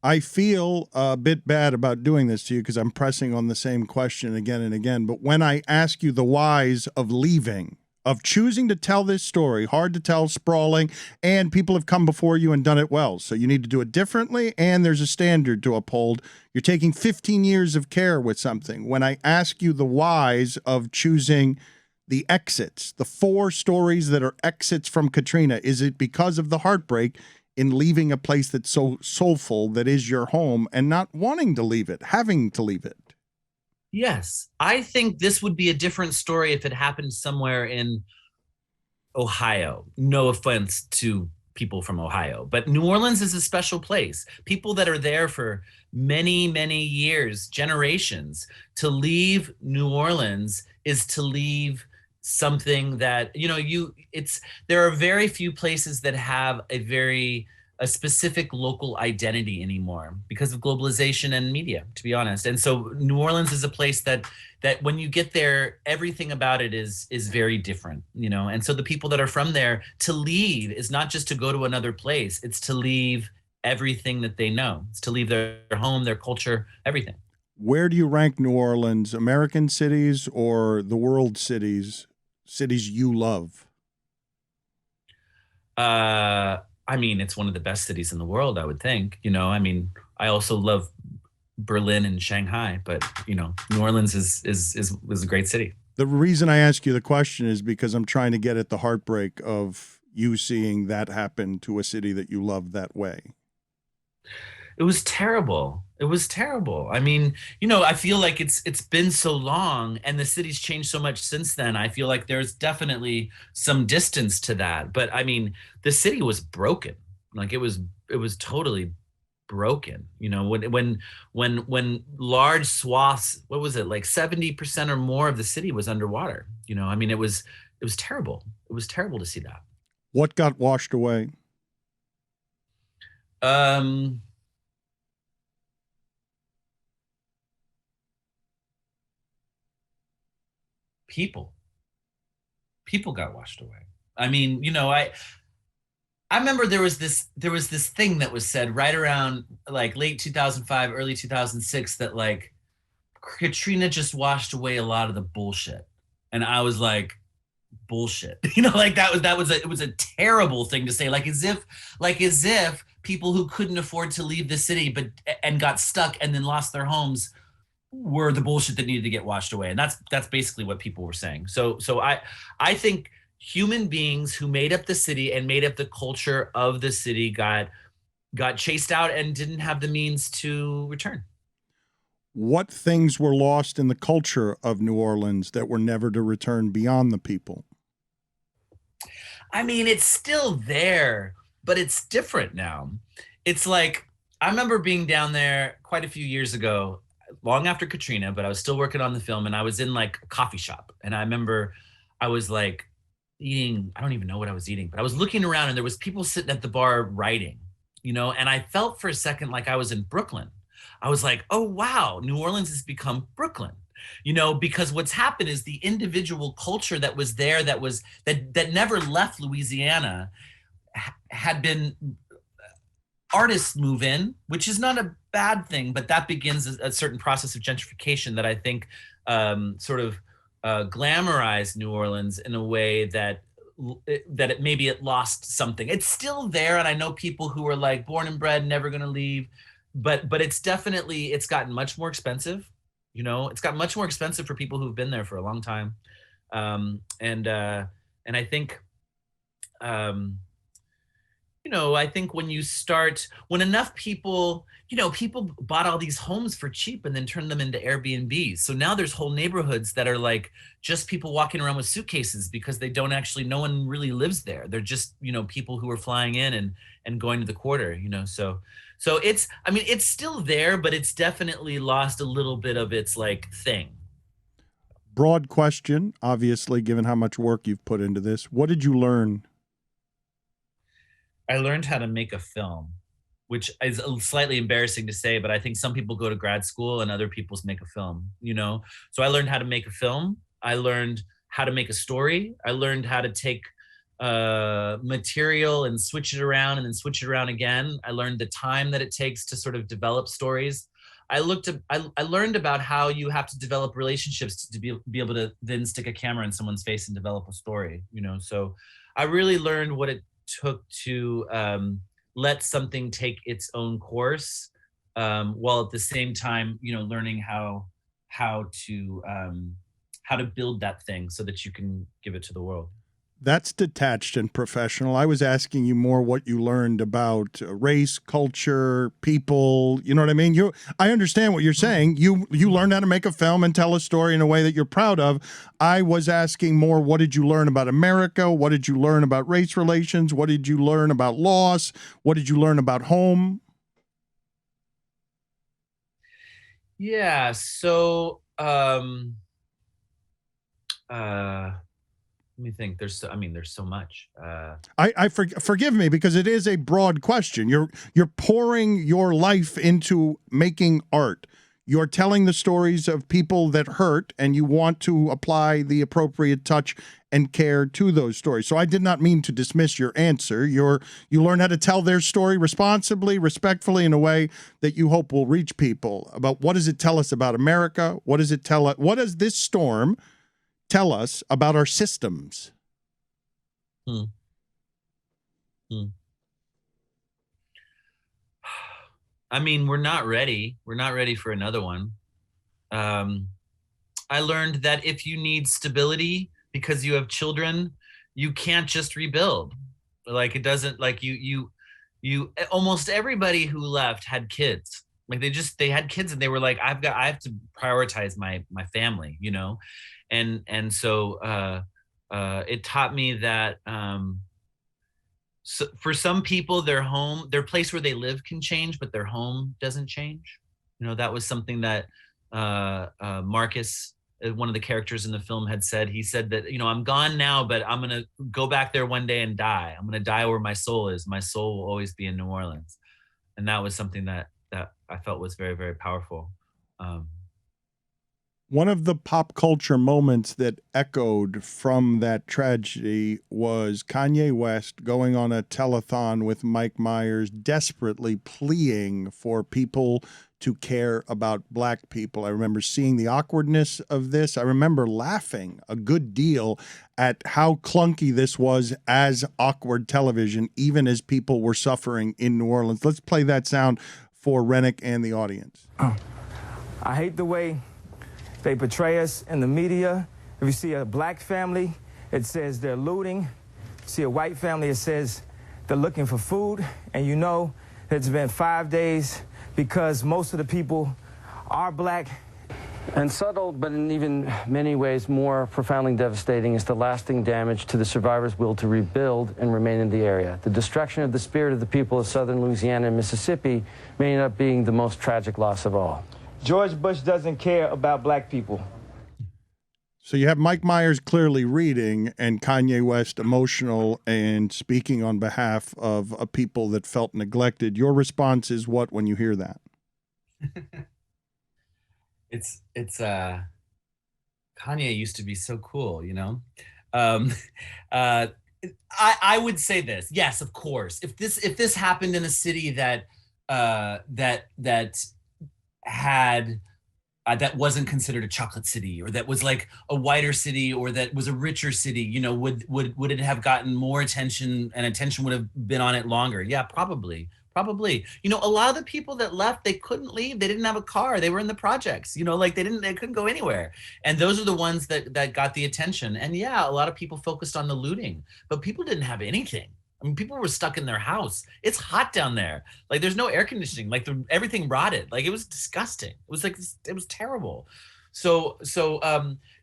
A: I feel a bit bad about doing this to you because I'm pressing on the same question again and again. But when I ask you the whys of leaving, of choosing to tell this story, hard to tell, sprawling, and people have come before you and done it well. So you need to do it differently, and there's a standard to uphold. You're taking 15 years of care with something. When I ask you the whys of choosing the exits, the 4 stories that are exits from Katrina, is it because of the heartbreak in leaving a place that's so soulful, that is your home, and not wanting to leave it, having to leave it?
M: Yes. I think this would be a different story if it happened somewhere in Ohio. No offense to people from Ohio, but New Orleans is a special place. People that are there for many, many years, generations. To leave New Orleans is to leave something that, there are very few places that have a specific local identity anymore because of globalization and media, to be honest. And so New Orleans is a place that when you get there, everything about it is very different, And so the people that are from there, to leave is not just to go to another place, it's to leave everything that they know. It's to leave their home, their culture, everything.
A: Where do you rank New Orleans? American cities or the world cities you love?
M: I mean, it's one of the best cities in the world, I would think. You know, I mean, I also love Berlin and Shanghai, but you know, New Orleans is a great city.
A: The reason I ask you the question is because I'm trying to get at the heartbreak of you seeing that happen to a city that you love that way.
M: It was terrible. It was terrible. I mean, you know, I feel like it's been so long and the city's changed so much since then. I feel like there's definitely some distance to that. But I mean, the city was broken. Like it was totally broken. You know, when large swaths, what was it, like 70% or more of the city was underwater. You know, I mean, it was terrible. It was terrible to see that.
A: What got washed away?
M: People got washed away. I mean, you know, I remember there was this thing that was said right around like late 2005, early 2006 that like Katrina just washed away a lot of the bullshit. And I was like, bullshit. You know, like it was a terrible thing to say, like as if people who couldn't afford to leave the city and got stuck and then lost their homes were the bullshit that needed to get washed away. And that's basically what people were saying. So I think human beings who made up the city and made up the culture of the city got chased out and didn't have the means to return.
A: What things were lost in the culture of New Orleans that were never to return beyond the people?
M: I mean, it's still there, but it's different now. It's like, I remember being down there quite a few years ago, long after Katrina, but I was still working on the film and I was in like a coffee shop. And I remember I was like eating, I don't even know what I was eating, but I was looking around and there was people sitting at the bar writing, you know, and I felt for a second like I was in Brooklyn. I was like, oh, wow, New Orleans has become Brooklyn, you know, because what's happened is the individual culture that was there, that never left Louisiana, had been artists move in, which is not a bad thing, but that begins a certain process of gentrification that I think sort of glamorized New Orleans in a way that it lost something. It's still there, and I know people who are like born and bred, never going to leave, but it's gotten much more expensive. You know, it's gotten much more expensive for people who've been there for a long time, and I think. You know, I think when enough people, you know, people bought all these homes for cheap and then turned them into Airbnbs. So now there's whole neighborhoods that are like just people walking around with suitcases because no one really lives there. They're just, you know, people who are flying in and going to the quarter, you know. So it's still there, but it's definitely lost a little bit of its like thing.
A: Broad question, obviously, given how much work you've put into this. What did you learn?
M: I learned how to make a film, which is slightly embarrassing to say, but I think some people go to grad school and other people make a film, you know? So I learned how to make a film. I learned how to make a story. I learned how to take material and switch it around and then switch it around again. I learned the time that it takes to sort of develop stories. I learned about how you have to develop relationships to be able to then stick a camera in someone's face and develop a story, you know? So I really learned what it took to let something take its own course, while at the same time, you know, learning how to build that thing so that you can give it to the world.
A: That's detached and professional. I was asking you more what you learned about race, culture, people. You know what I mean? I understand what you're saying. You learned how to make a film and tell a story in a way that you're proud of. I was asking more, what did you learn about America? What did you learn about race relations? What did you learn about loss? What did you learn about home?
M: Yeah, so let me think. There's so much.
A: Forgive me because it is a broad question. You're pouring your life into making art. You're telling the stories of people that hurt, and you want to apply the appropriate touch and care to those stories. So I did not mean to dismiss your answer. You learn how to tell their story responsibly, respectfully, in a way that you hope will reach people. About what does it tell us about America? What does this storm tell us about our systems?
M: I mean, we're not ready. We're not ready for another one. I learned that if you need stability because you have children, you can't just rebuild. Like, it doesn't, like, you almost everybody who left had kids. Like, they had kids, and they were like, I have to prioritize my family, you know? And so it taught me that so for some people, their place where they live can change, but their home doesn't change. You know, that was something that Marcus, one of the characters in the film, had said. He said that, you know, I'm gone now, but I'm going to go back there one day and die. I'm going to die where my soul is. My soul will always be in New Orleans. And that was something that I felt was very, very powerful.
A: One of the pop culture moments that echoed from that tragedy was Kanye West going on a telethon with Mike Myers, desperately pleading for people to care about black people. I remember seeing the awkwardness of this. I remember laughing a good deal at how clunky this was as awkward television, even as people were suffering in New Orleans. Let's play that sound for Rennik and the audience.
N: I hate the way they portray us in the media. If you see a black family, it says they're looting. See a white family, it says they're looking for food. And you know it's been 5 days because most of the people are black.
O: And subtle, but in even many ways more profoundly devastating, is the lasting damage to the survivors' will to rebuild and remain in the area. The destruction of the spirit of the people of southern Louisiana and Mississippi may end up being the most tragic loss of all.
N: George Bush doesn't care about black people.
A: So you have Mike Myers clearly reading and Kanye West emotional and speaking on behalf of a people that felt neglected. Your response is what when you hear that?
M: It's Kanye used to be so cool, you know? I would say this. Yes, of course. If this happened in a city that had that wasn't considered a chocolate city, or that was like a whiter city, or that was a richer city, you know, would it have gotten more attention, and attention would have been on it longer? Yeah, probably. You know, a lot of the people that left, they couldn't leave. They didn't have a car. They were in the projects, you know, like they couldn't go anywhere. And those are the ones that got the attention. And yeah, a lot of people focused on the looting, but people didn't have anything. I mean, people were stuck in their house. It's hot down there. Like, there's no air conditioning. Like, everything rotted. Like, it was disgusting. It was terrible. So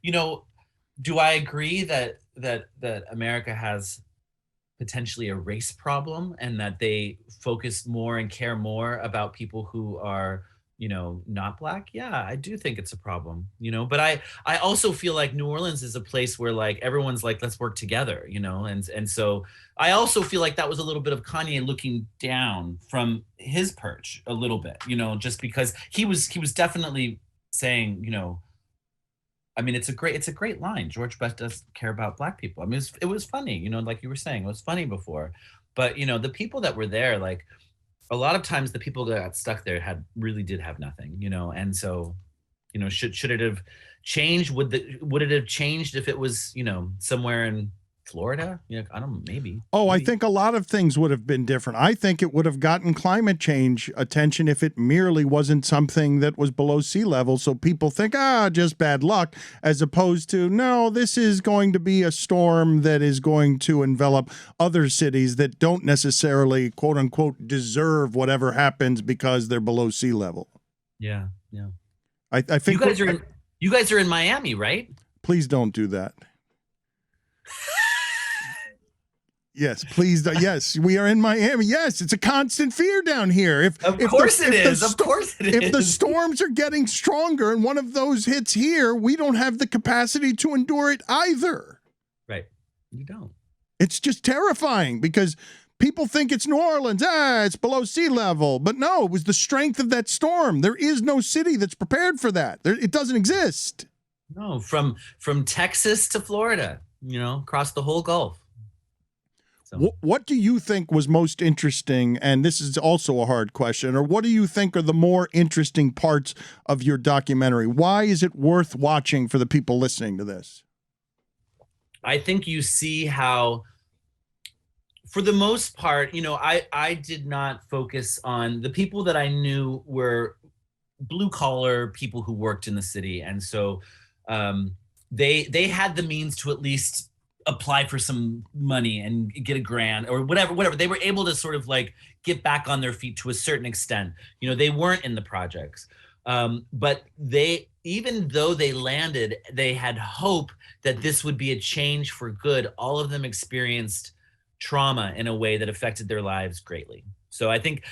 M: you know, do I agree that America has potentially a race problem, and that they focus more and care more about people who are, you know, not black? Yeah, I do think it's a problem, you know, but I also feel like New Orleans is a place where, like, everyone's like, let's work together, you know? And so I also feel like that was a little bit of Kanye looking down from his perch a little bit, you know, just because he was definitely saying, you know, I mean, it's a great line. George Bush doesn't care about black people. I mean, it was funny, you know, like you were saying, it was funny before, but, you know, the people that were there, like, a lot of times the people that got stuck there really did have nothing, you know? And so, you know, should it have changed? Would it have changed if it was, you know, somewhere in Florida? You know, I don't know, maybe.
A: Oh, I think a lot of things would have been different. I think it would have gotten climate change attention if it merely wasn't something that was below sea level. So people think, just bad luck, as opposed to, no, this is going to be a storm that is going to envelop other cities that don't necessarily, quote unquote, deserve whatever happens because they're below sea level.
M: Yeah.
A: I think
M: you guys are in Miami, right?
A: Please don't do that. Yes, please. Yes, we are in Miami. Yes, it's a constant fear down here. Of course it is. If the storms are getting stronger and one of those hits here, we don't have the capacity to endure it either.
M: Right. You don't.
A: It's just terrifying because people think it's New Orleans. It's below sea level. But no, it was the strength of that storm. There is no city that's prepared for that. It doesn't exist.
M: No, from Texas to Florida, you know, across the whole Gulf.
A: What do you think was most interesting? And this is also a hard question. Or what do you think are the more interesting parts of your documentary? Why is it worth watching for the people listening to this?
M: I think you see how for the most part, I did not focus on the people that I knew were blue collar people who worked in the city. And so they had the means to at least apply for some money and get a grant or whatever. They were able to sort of like get back on their feet to a certain extent. They weren't in the projects. But even though they landed, they had hope that this would be a change for good. All of them experienced trauma in a way that affected their lives greatly. So I think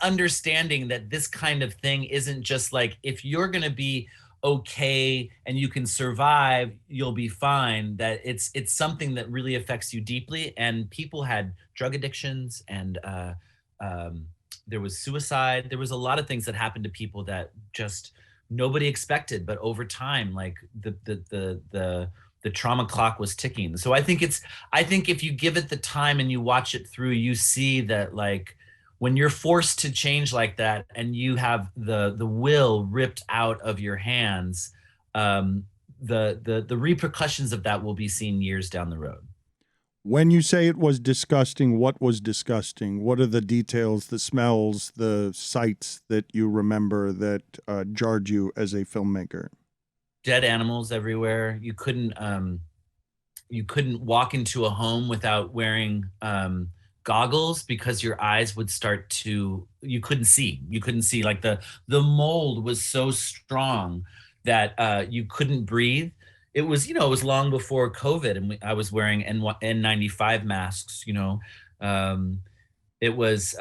M: understanding that this kind of thing isn't just like, if you're going to be okay and you can survive, you'll be fine, that it's something that really affects you deeply. And people had drug addictions, and there was suicide. There was a lot of things that happened to people that just nobody expected, but over time, like the trauma clock was ticking. So I think if you give it the time and you watch it through, you see that, like, when you're forced to change like that and you have the will ripped out of your hands, the repercussions of that will be seen years down the road.
A: When you say it was disgusting, what was disgusting? What are the details, the smells, the sights that you remember that jarred you as a filmmaker?
M: Dead animals everywhere. You couldn't walk into a home without wearing goggles, because your eyes would start to, you couldn't see. Like the mold was so strong that you couldn't breathe. It was, it was long before COVID, and I was wearing N95 masks. It was,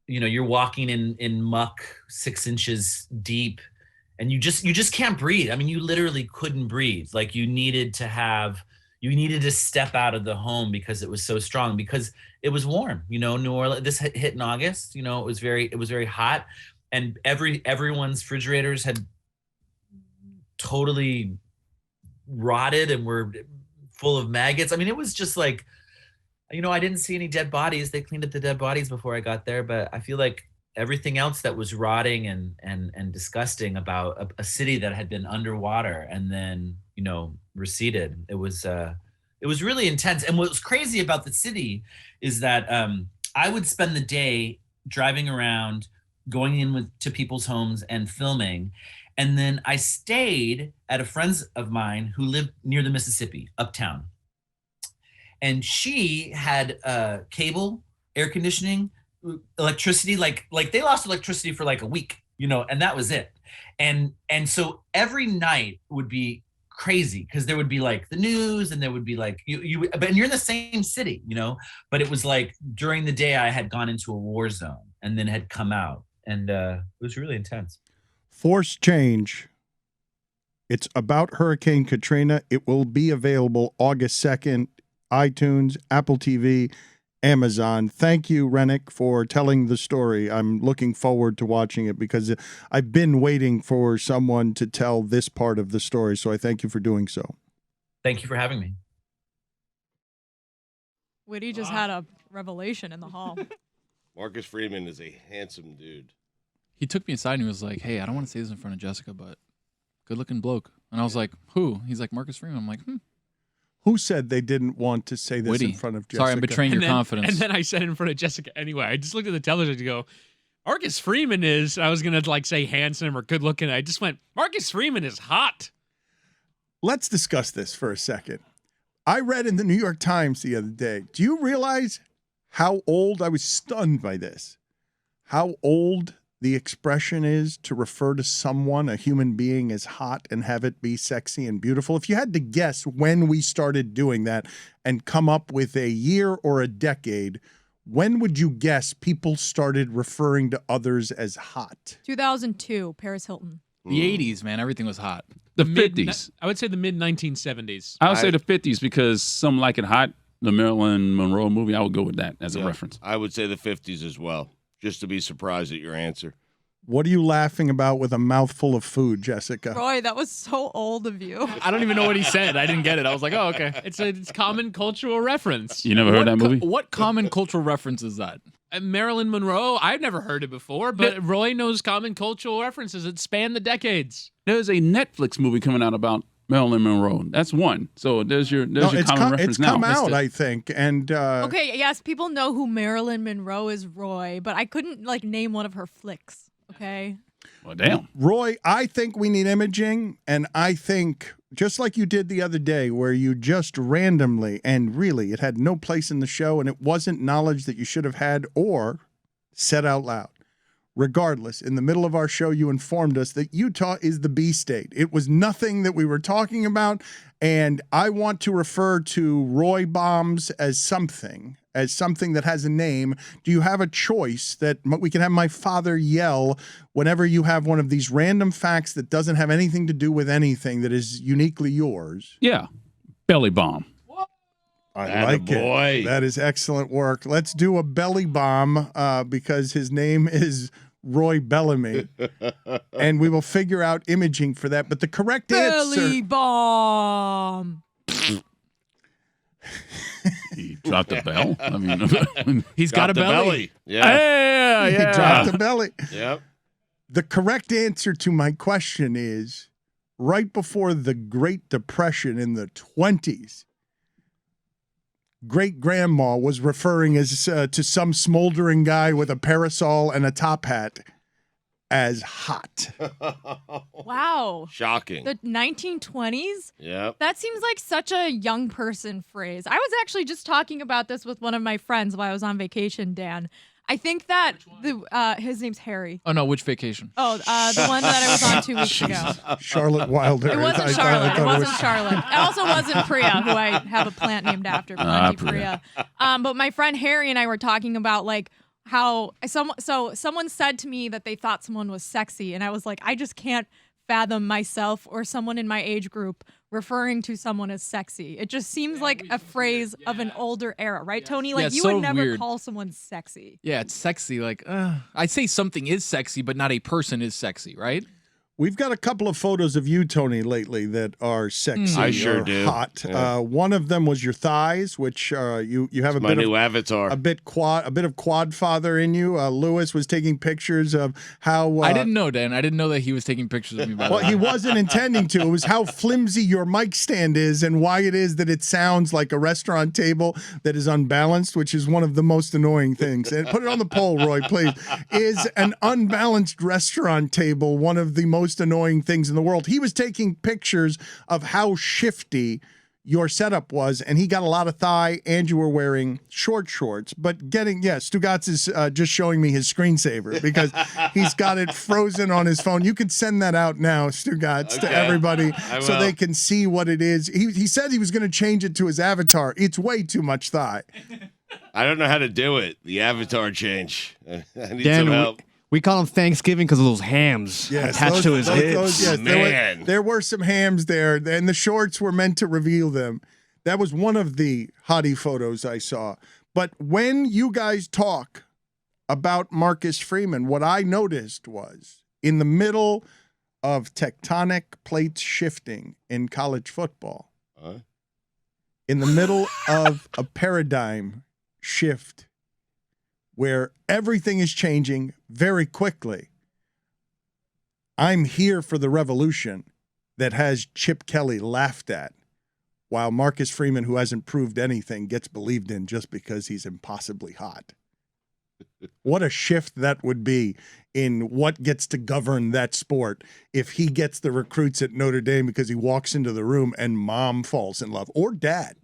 M: you're walking in muck 6 inches deep, and you just can't breathe. I mean, you literally couldn't breathe. Like you needed to step out of the home because it was so strong, because it was warm. New Orleans, this hit in August. It was very hot, and everyone's refrigerators had totally rotted and were full of maggots. I mean, it was just like, I didn't see any dead bodies. They cleaned up the dead bodies before I got there, but I feel like everything else that was rotting and disgusting about a city that had been underwater and then, receded. It was really intense. And what was crazy about the city is that I would spend the day driving around, going in to people's homes and filming. And then I stayed at a friend's of mine who lived near the Mississippi, uptown. And she had cable, air conditioning, electricity. Like they lost electricity for like a week, and that was it. And so every night would be crazy, because there would be like the news, and there would be like but you're in the same city, but it was like during the day I had gone into a war zone and then had come out, and it was really intense.
A: Force Change. It's about Hurricane Katrina. It will be available August 2nd, iTunes, Apple TV, Amazon. Thank you, Rennik, for telling the story. I'm looking forward to watching it, because I've been waiting for someone to tell this part of the story. So I thank you for doing so.
M: Thank you for having me.
E: Whitty just had a revelation in the hall.
G: Marcus Freeman is a handsome dude.
D: He took me aside and he was like, "Hey, I don't want to say this in front of Jessica, but good-looking bloke." And I was like, "Who?" He's like, "Marcus Freeman." I'm like,
A: Who said they didn't want to say this in front of Jessica?
D: Sorry, I'm betraying your confidence.
C: And then I said it in front of Jessica anyway. I just looked at the television to go, Marcus Freeman is, I was going to like say handsome or good looking. I just went, Marcus Freeman is hot.
A: Let's discuss this for a second. I read in the New York Times the other day. Do you realize how old? I was stunned by this. How old the expression is to refer to someone, a human being, as hot and have it be sexy and beautiful. If you had to guess when we started doing that and come up with a year or a decade, when would you guess people started referring to others as hot?
E: 2002, Paris Hilton.
D: The 80s, man, everything was hot.
F: The 50s.
C: I would say the mid-1970s.
F: I would say the 50s, because Some Like It Hot, the Marilyn Monroe movie, I would go with that as a reference.
G: I would say the 50s as well, just to be surprised at your answer.
A: What are you laughing about with a mouthful of food, Jessica?
E: Roy, that was so old of you.
C: I don't even know what he said. I didn't get it. I was like, oh, okay. It's common cultural reference.
F: You never heard that movie?
D: What common cultural reference is that?
C: Marilyn Monroe, I've never heard it before, but Roy knows common cultural references that span the decades.
F: There's a Netflix movie coming out about Marilyn Monroe. That's one. So there's your common reference
A: it's
F: now.
A: come out, I think. And
E: Okay, yes, people know who Marilyn Monroe is, Roy, but I couldn't name one of her flicks. Okay.
F: Well, damn.
A: Roy, I think we need imaging, and I think just like you did the other day where you just randomly, and really it had no place in the show and it wasn't knowledge that you should have had or said out loud. Regardless, in the middle of our show, you informed us that Utah is the B state. It was nothing that we were talking about, and I want to refer to Roy Bombs as something that has a name. Do you have a choice that we can have my father yell whenever you have one of these random facts that doesn't have anything to do with anything that is uniquely yours?
F: Yeah. Belly bomb.
A: I like it. That is excellent work. Let's do a belly bomb because his name is Roy Bellamy, and we will figure out imaging for that. But the correct answer...
E: Belly bomb.
F: He dropped a bell. I mean,
C: he's got a belly.
G: Yeah.
A: He dropped a belly.
G: Yep.
A: The correct answer to my question is right before the Great Depression in the 20s, great-grandma was referring as to some smoldering guy with a parasol and a top hat as hot.
E: Wow.
G: Shocking.
E: The 1920s?
G: Yep.
E: That seems like such a young person phrase. I was actually just talking about this with one of my friends while I was on vacation, Dan. I think that his name's Harry.
D: Oh, no, which vacation?
E: Oh, the one that I was on 2 weeks ago.
A: Charlotte Wilder.
E: It wasn't Charlotte. It wasn't Charlotte. It also wasn't Priya, who I have a plant named after. Priya. But my friend Harry and I were talking about how someone said to me that they thought someone was sexy, and I was like, I just can't fathom myself or someone in my age group referring to someone as sexy. It just seems like a phrase of an older era, right, Tony? Like you would never call someone sexy.
D: Yeah, it's sexy. I'd say something is sexy, but not a person is sexy, right?
A: We've got a couple of photos of you, Tony, lately that are sexy.
G: I sure
A: or
G: do.
A: Hot.
G: Yeah.
A: One of them was your thighs, which you have
G: my new avatar.
A: a bit of quad father in you. Lewis was taking pictures of how.
D: I didn't know, Dan. I didn't know that he was taking pictures of me.
A: Well, he wasn't intending to. It was how flimsy your mic stand is and why it is that it sounds like a restaurant table that is unbalanced, which is one of the most annoying things. And put it on the poll, Roy, please. Is an unbalanced restaurant table one of the most annoying things in the world? He was taking pictures of how shifty your setup was, and he got a lot of thigh, and you were wearing shorts. But Stugotz is just showing me his screensaver because he's got it frozen on his phone. You could send that out now, Stugotz, to everybody so they can see what it is. He said he was going to change it to his avatar. It's way too much thigh.
G: I don't know how to do it. The avatar change. I need some help.
P: We call him Thanksgiving because of those hams attached to his hips.
G: Man.
A: There were some hams there, and the shorts were meant to reveal them. That was one of the hottie photos I saw. But when you guys talk about Marcus Freeman, what I noticed was in the middle of tectonic plates shifting in college football, in the middle of a paradigm shift where everything is changing very quickly, I'm here for the revolution that has Chip Kelly laughed at, while Marcus Freeman, who hasn't proved anything, gets believed in just because he's impossibly hot. What a shift that would be in what gets to govern that sport if he gets the recruits at Notre Dame because he walks into the room and mom falls in love, or dad.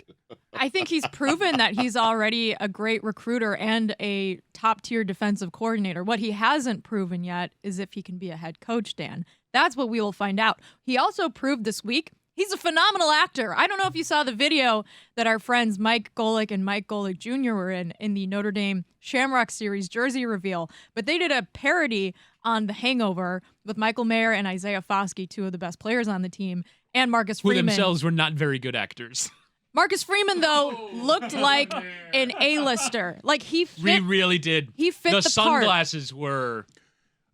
E: I think he's proven that he's already a great recruiter and a top-tier defensive coordinator. What he hasn't proven yet is if he can be a head coach, Dan. That's what we will find out. He also proved this week he's a phenomenal actor. I don't know if you saw the video that our friends Mike Golick and Mike Golick Jr. were in the Notre Dame Shamrock Series jersey reveal, but they did a parody on The Hangover with Michael Mayer and Isaiah Foskey, two of the best players on the team, and Marcus Freeman.
C: Who themselves were not very good actors.
E: Marcus Freeman, though, looked like an A-lister. Like he fit.
C: He really did.
E: He fit the part.
C: The sunglasses were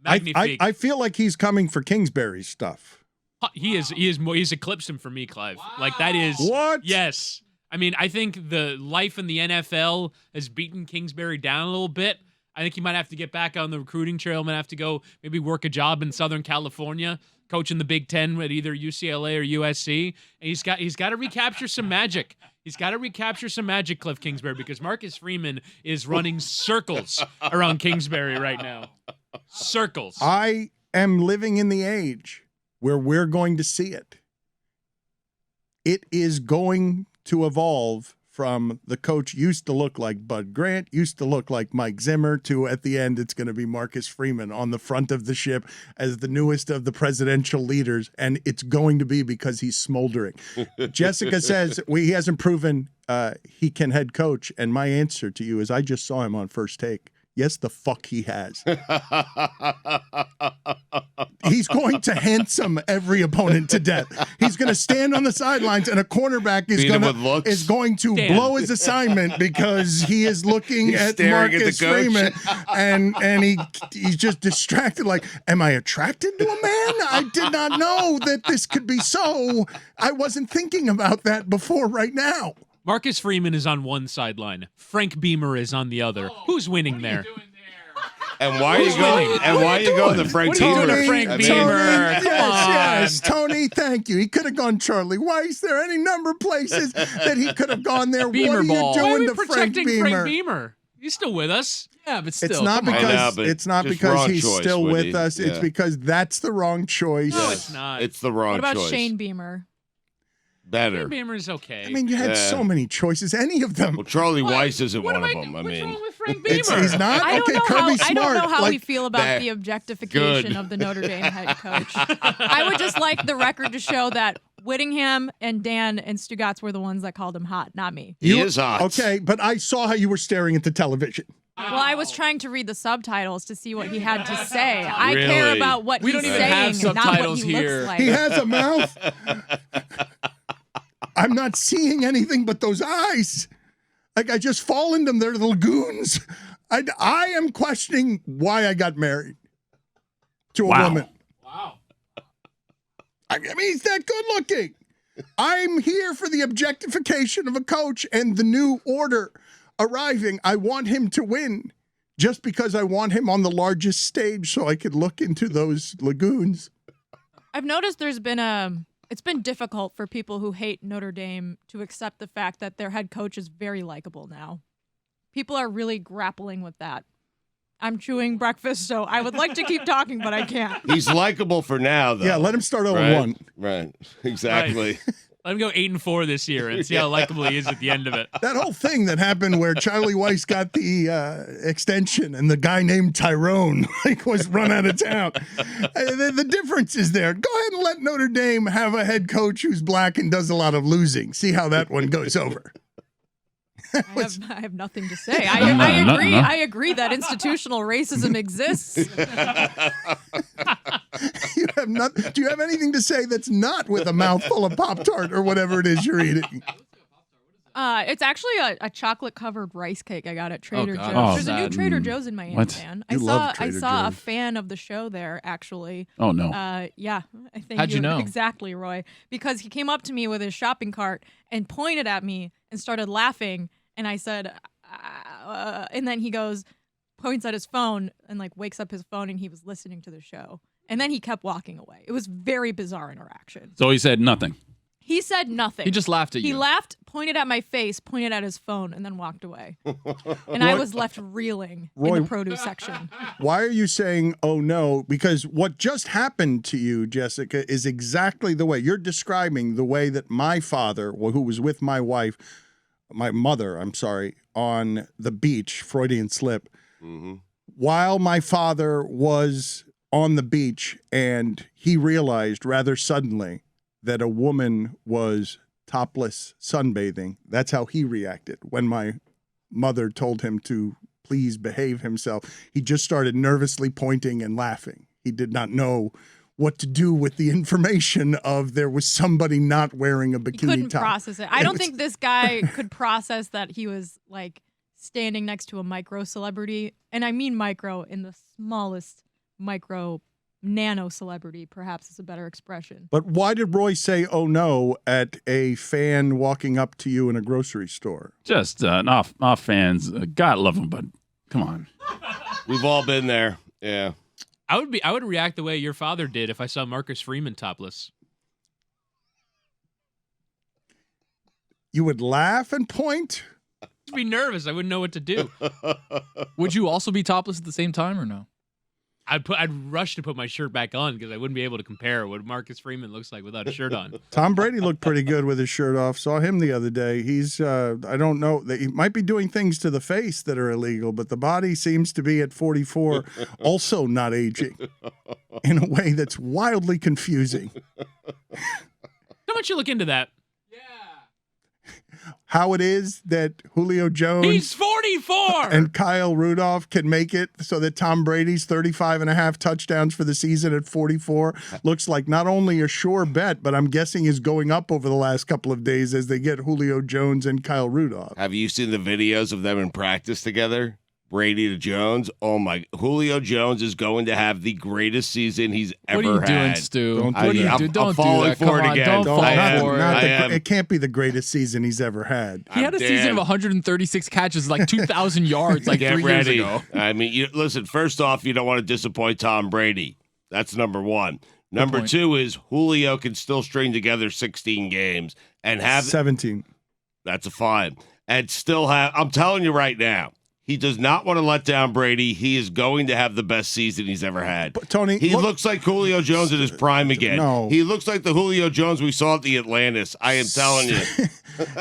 C: magnifique.
A: I feel like he's coming for Kingsbury's stuff.
C: He's eclipsed him for me, Clive. Wow. Like that is
A: what?
C: Yes. I mean, I think the life in the NFL has beaten Kingsbury down a little bit. I think he might have to get back on the recruiting trail. Might have to go maybe work a job in Southern California, coaching the Big Ten at either UCLA or USC. And he's got to recapture some magic. He's got to recapture some magic, Cliff Kingsbury, because Marcus Freeman is running circles around Kingsbury right now. Circles.
A: I am living in the age where we're going to see it. It is going to evolve from the coach used to look like Bud Grant, used to look like Mike Zimmer, to at the end it's going to be Marcus Freeman on the front of the ship as the newest of the presidential leaders, and it's going to be because he's smoldering. Jessica says he hasn't proven he can head coach, and my answer to you is I just saw him on First Take. Yes, the fuck he has. He's going to handsome every opponent to death. He's going to stand on the sidelines, and a cornerback is going to blow his assignment because he is looking at Marcus Freeman, and he's just distracted. Like, am I attracted to a man? I did not know that this could be so. I wasn't thinking about that before right now.
C: Marcus Freeman is on one sideline. Frank Beamer is on the other. Who's winning there?
G: And why are you going? And why are you going to Frank Beamer?
A: Yes, Tony. Thank you. He could have gone Charlie Weiss. There are any number of places that he could have gone there.
C: Beamer
A: what are you doing to Frank
C: protecting
A: Beamer?
C: Frank Beamer? He's still with us.
D: Yeah, but still.
A: It's not because he's still with us.
G: Yeah.
A: It's because that's the wrong choice.
C: No, it's not.
G: It's the wrong choice.
E: What about Shane Beamer?
G: Better.
C: Shane Beamer's okay.
A: I mean, you had so many choices. Any of them.
G: Well, Charlie Weiss isn't one of them. I mean,
C: what's wrong with Frank Beamer?
A: He's not.
E: I don't know
A: Kirby Smart.
E: I don't know how
A: like,
E: we feel about the objectification of the Notre Dame head coach. I would just like the record to show that Whittingham and Dan and Stugotz were the ones that called him hot, not me.
G: He is hot.
A: Okay, but I saw how you were staring at the television.
E: Well, I was trying to read the subtitles to see what he had to say. I care about what
D: We
E: he's
D: don't even
E: saying,
D: have subtitles
E: not what he
D: here.
E: looks like.
A: He has a mouth. I'm not seeing anything but those eyes. Like I just fall into them. They're the lagoons. I am questioning why I got married to a woman.
C: Wow.
A: I mean, he's that good looking. I'm here for the objectification of a coach and the new order arriving. I want him to win just because I want him on the largest stage so I could look into those lagoons.
E: I've noticed it's been difficult for people who hate Notre Dame to accept the fact that their head coach is very likable now. People are really grappling with that. I'm chewing breakfast, so I would like to keep talking, but I can't.
G: He's likable for now, though.
A: Yeah, let him start 0-1.
G: Right. Exactly.
C: Right. Let him go 8-4 this year and see how likable he is at the end of it.
A: That whole thing that happened where Charlie Weiss got the extension and the guy named Tyrone was run out of town. The difference is there. Go ahead and let Notre Dame have a head coach who's black and does a lot of losing. See how that one goes over.
E: I have nothing to say. I agree that institutional racism exists.
A: You have not. Do you have anything to say that's not with a mouthful of Pop-Tart or whatever it is you're eating?
E: It's actually a chocolate-covered rice cake I got at Trader Joe's.
F: Oh,
E: There's a new Trader Joe's in Miami, man. I saw a fan of the show there, actually.
F: Oh, no.
E: Yeah. I think
D: How'd you know?
E: Exactly, Roy. Because he came up to me with his shopping cart and pointed at me and started laughing. And I said, and then he points at his phone and wakes up his phone, and he was listening to the show. And then he kept walking away. It was very bizarre interaction.
F: So he said nothing.
E: He said nothing.
D: He just laughed at you.
E: He laughed, pointed at my face, pointed at his phone, and then walked away. And I was left reeling in the produce section.
A: Why are you saying, oh no? Because what just happened to you, Jessica, is exactly the way you're describing the way that my father, who was with my wife, my mother, I'm sorry, on the beach, Freudian slip, while my father was on the beach and he realized rather suddenly that a woman was topless sunbathing. That's how he reacted when my mother told him to please behave himself. He just started nervously pointing and laughing. He did not know what to do with the information of there was somebody not wearing a bikini top.
E: He couldn't process it. I don't think this guy could process that he was standing next to a micro celebrity. And I mean micro in the smallest micro nano celebrity, perhaps is a better expression.
A: But why did Roy say, oh no, at a fan walking up to you in a grocery store?
F: Just our fans. God love them, but come on.
G: We've all been there. Yeah.
C: I would react the way your father did if I saw Marcus Freeman topless.
A: You would laugh and point?
C: I'd be nervous. I wouldn't know what to do.
D: Would you also be topless at the same time or no?
C: I'd rush to put my shirt back on because I wouldn't be able to compare what Marcus Freeman looks like without a shirt on.
A: Tom Brady looked pretty good with his shirt off. Saw him the other day. He's I don't know, he might be doing things to the face that are illegal, but the body seems to be at 44 also not aging in a way that's wildly confusing.
C: How much you look into that?
A: How it is that Julio Jones
C: He's 44
A: and Kyle Rudolph can make it so that Tom Brady's 35 and a half touchdowns for the season at 44 looks like not only a sure bet, but I'm guessing is going up over the last couple of days as they get Julio Jones and Kyle Rudolph.
G: Have you seen the videos of them in practice together? Brady to Jones. Oh my! Julio Jones is going to have the greatest season he's ever had.
D: What are you doing, Stu?
A: Don't
D: What are you doing? Don't
G: I'm
D: do
G: falling
D: that.
G: for
D: Come
G: it
D: on,
G: again.
D: don't fall for it.
A: It can't be the greatest season he's ever had.
D: He had a season of 136 catches, like 2,000 yards, like
G: Get
D: 3
G: ready.
D: years ago.
G: I mean, listen. First off, you don't want to disappoint Tom Brady. That's number one. Number two is Julio can still string together 16 games and have
A: 17.
G: That's a fine. And still have. I'm telling you right now. He does not want to let down Brady. He is going to have the best season he's ever had.
A: But Tony,
G: he looks like Julio Jones in his prime again.
A: No.
G: He looks like the Julio Jones we saw at the Atlantis. I am telling you.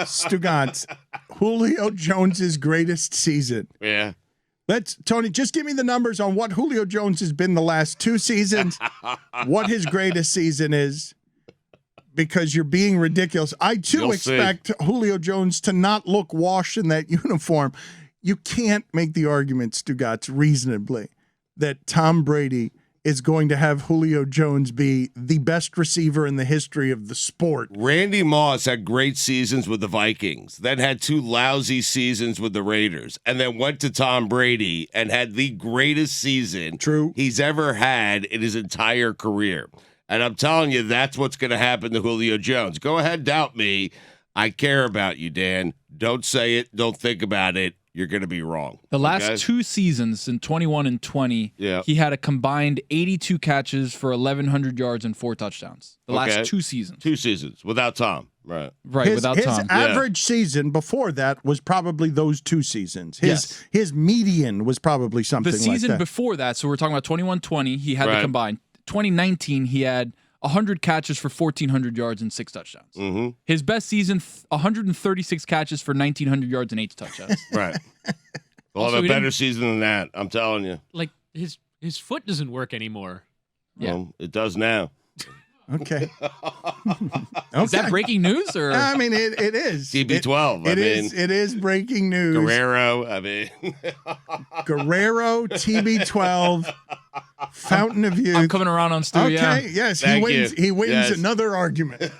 A: Stugotz, Julio Jones's greatest season.
G: Yeah.
A: Tony, just give me the numbers on what Julio Jones has been the last 2 seasons, what his greatest season is, because you're being ridiculous. I, too,
G: You'll
A: expect Julio Jones to not look washed in that uniform. You can't make the argument, Stugotz, reasonably that Tom Brady is going to have Julio Jones be the best receiver in the history of the sport.
G: Randy Moss had great seasons with the Vikings, then had 2 lousy seasons with the Raiders, and then went to Tom Brady and had the greatest season he's ever had in his entire career. And I'm telling you, that's what's going to happen to Julio Jones. Go ahead, doubt me. I care about you, Dan. Don't say it. Don't think about it. You're going to be wrong.
D: The last 2 seasons, in 21 and 20, he had a combined 82 catches for 1,100 yards and 4 touchdowns. The last 2 seasons.
G: 2 seasons without Tom. Right.
D: Without Tom.
A: His average season before that was probably those 2 seasons. His median was probably something like that.
D: The season before that, so we're talking about 21-20, he had the combined. 2019, he had 100 catches for 1,400 yards and 6 touchdowns.
G: Mm-hmm.
D: His best season, 136 catches for 1,900 yards and 8 touchdowns.
G: Right. We'll have a better season than that. I'm telling you.
C: Like his foot doesn't work anymore.
G: Well, it does now.
A: Okay.
D: Is that breaking news or?
A: I mean, it is.
G: TB12.
A: It is breaking news.
G: Guerrero. I mean,
A: Guerrero, TB12, Fountain of Youth.
D: I'm coming around on Stu.
A: Okay. Yes, he wins. He wins
G: Yes.
A: another argument.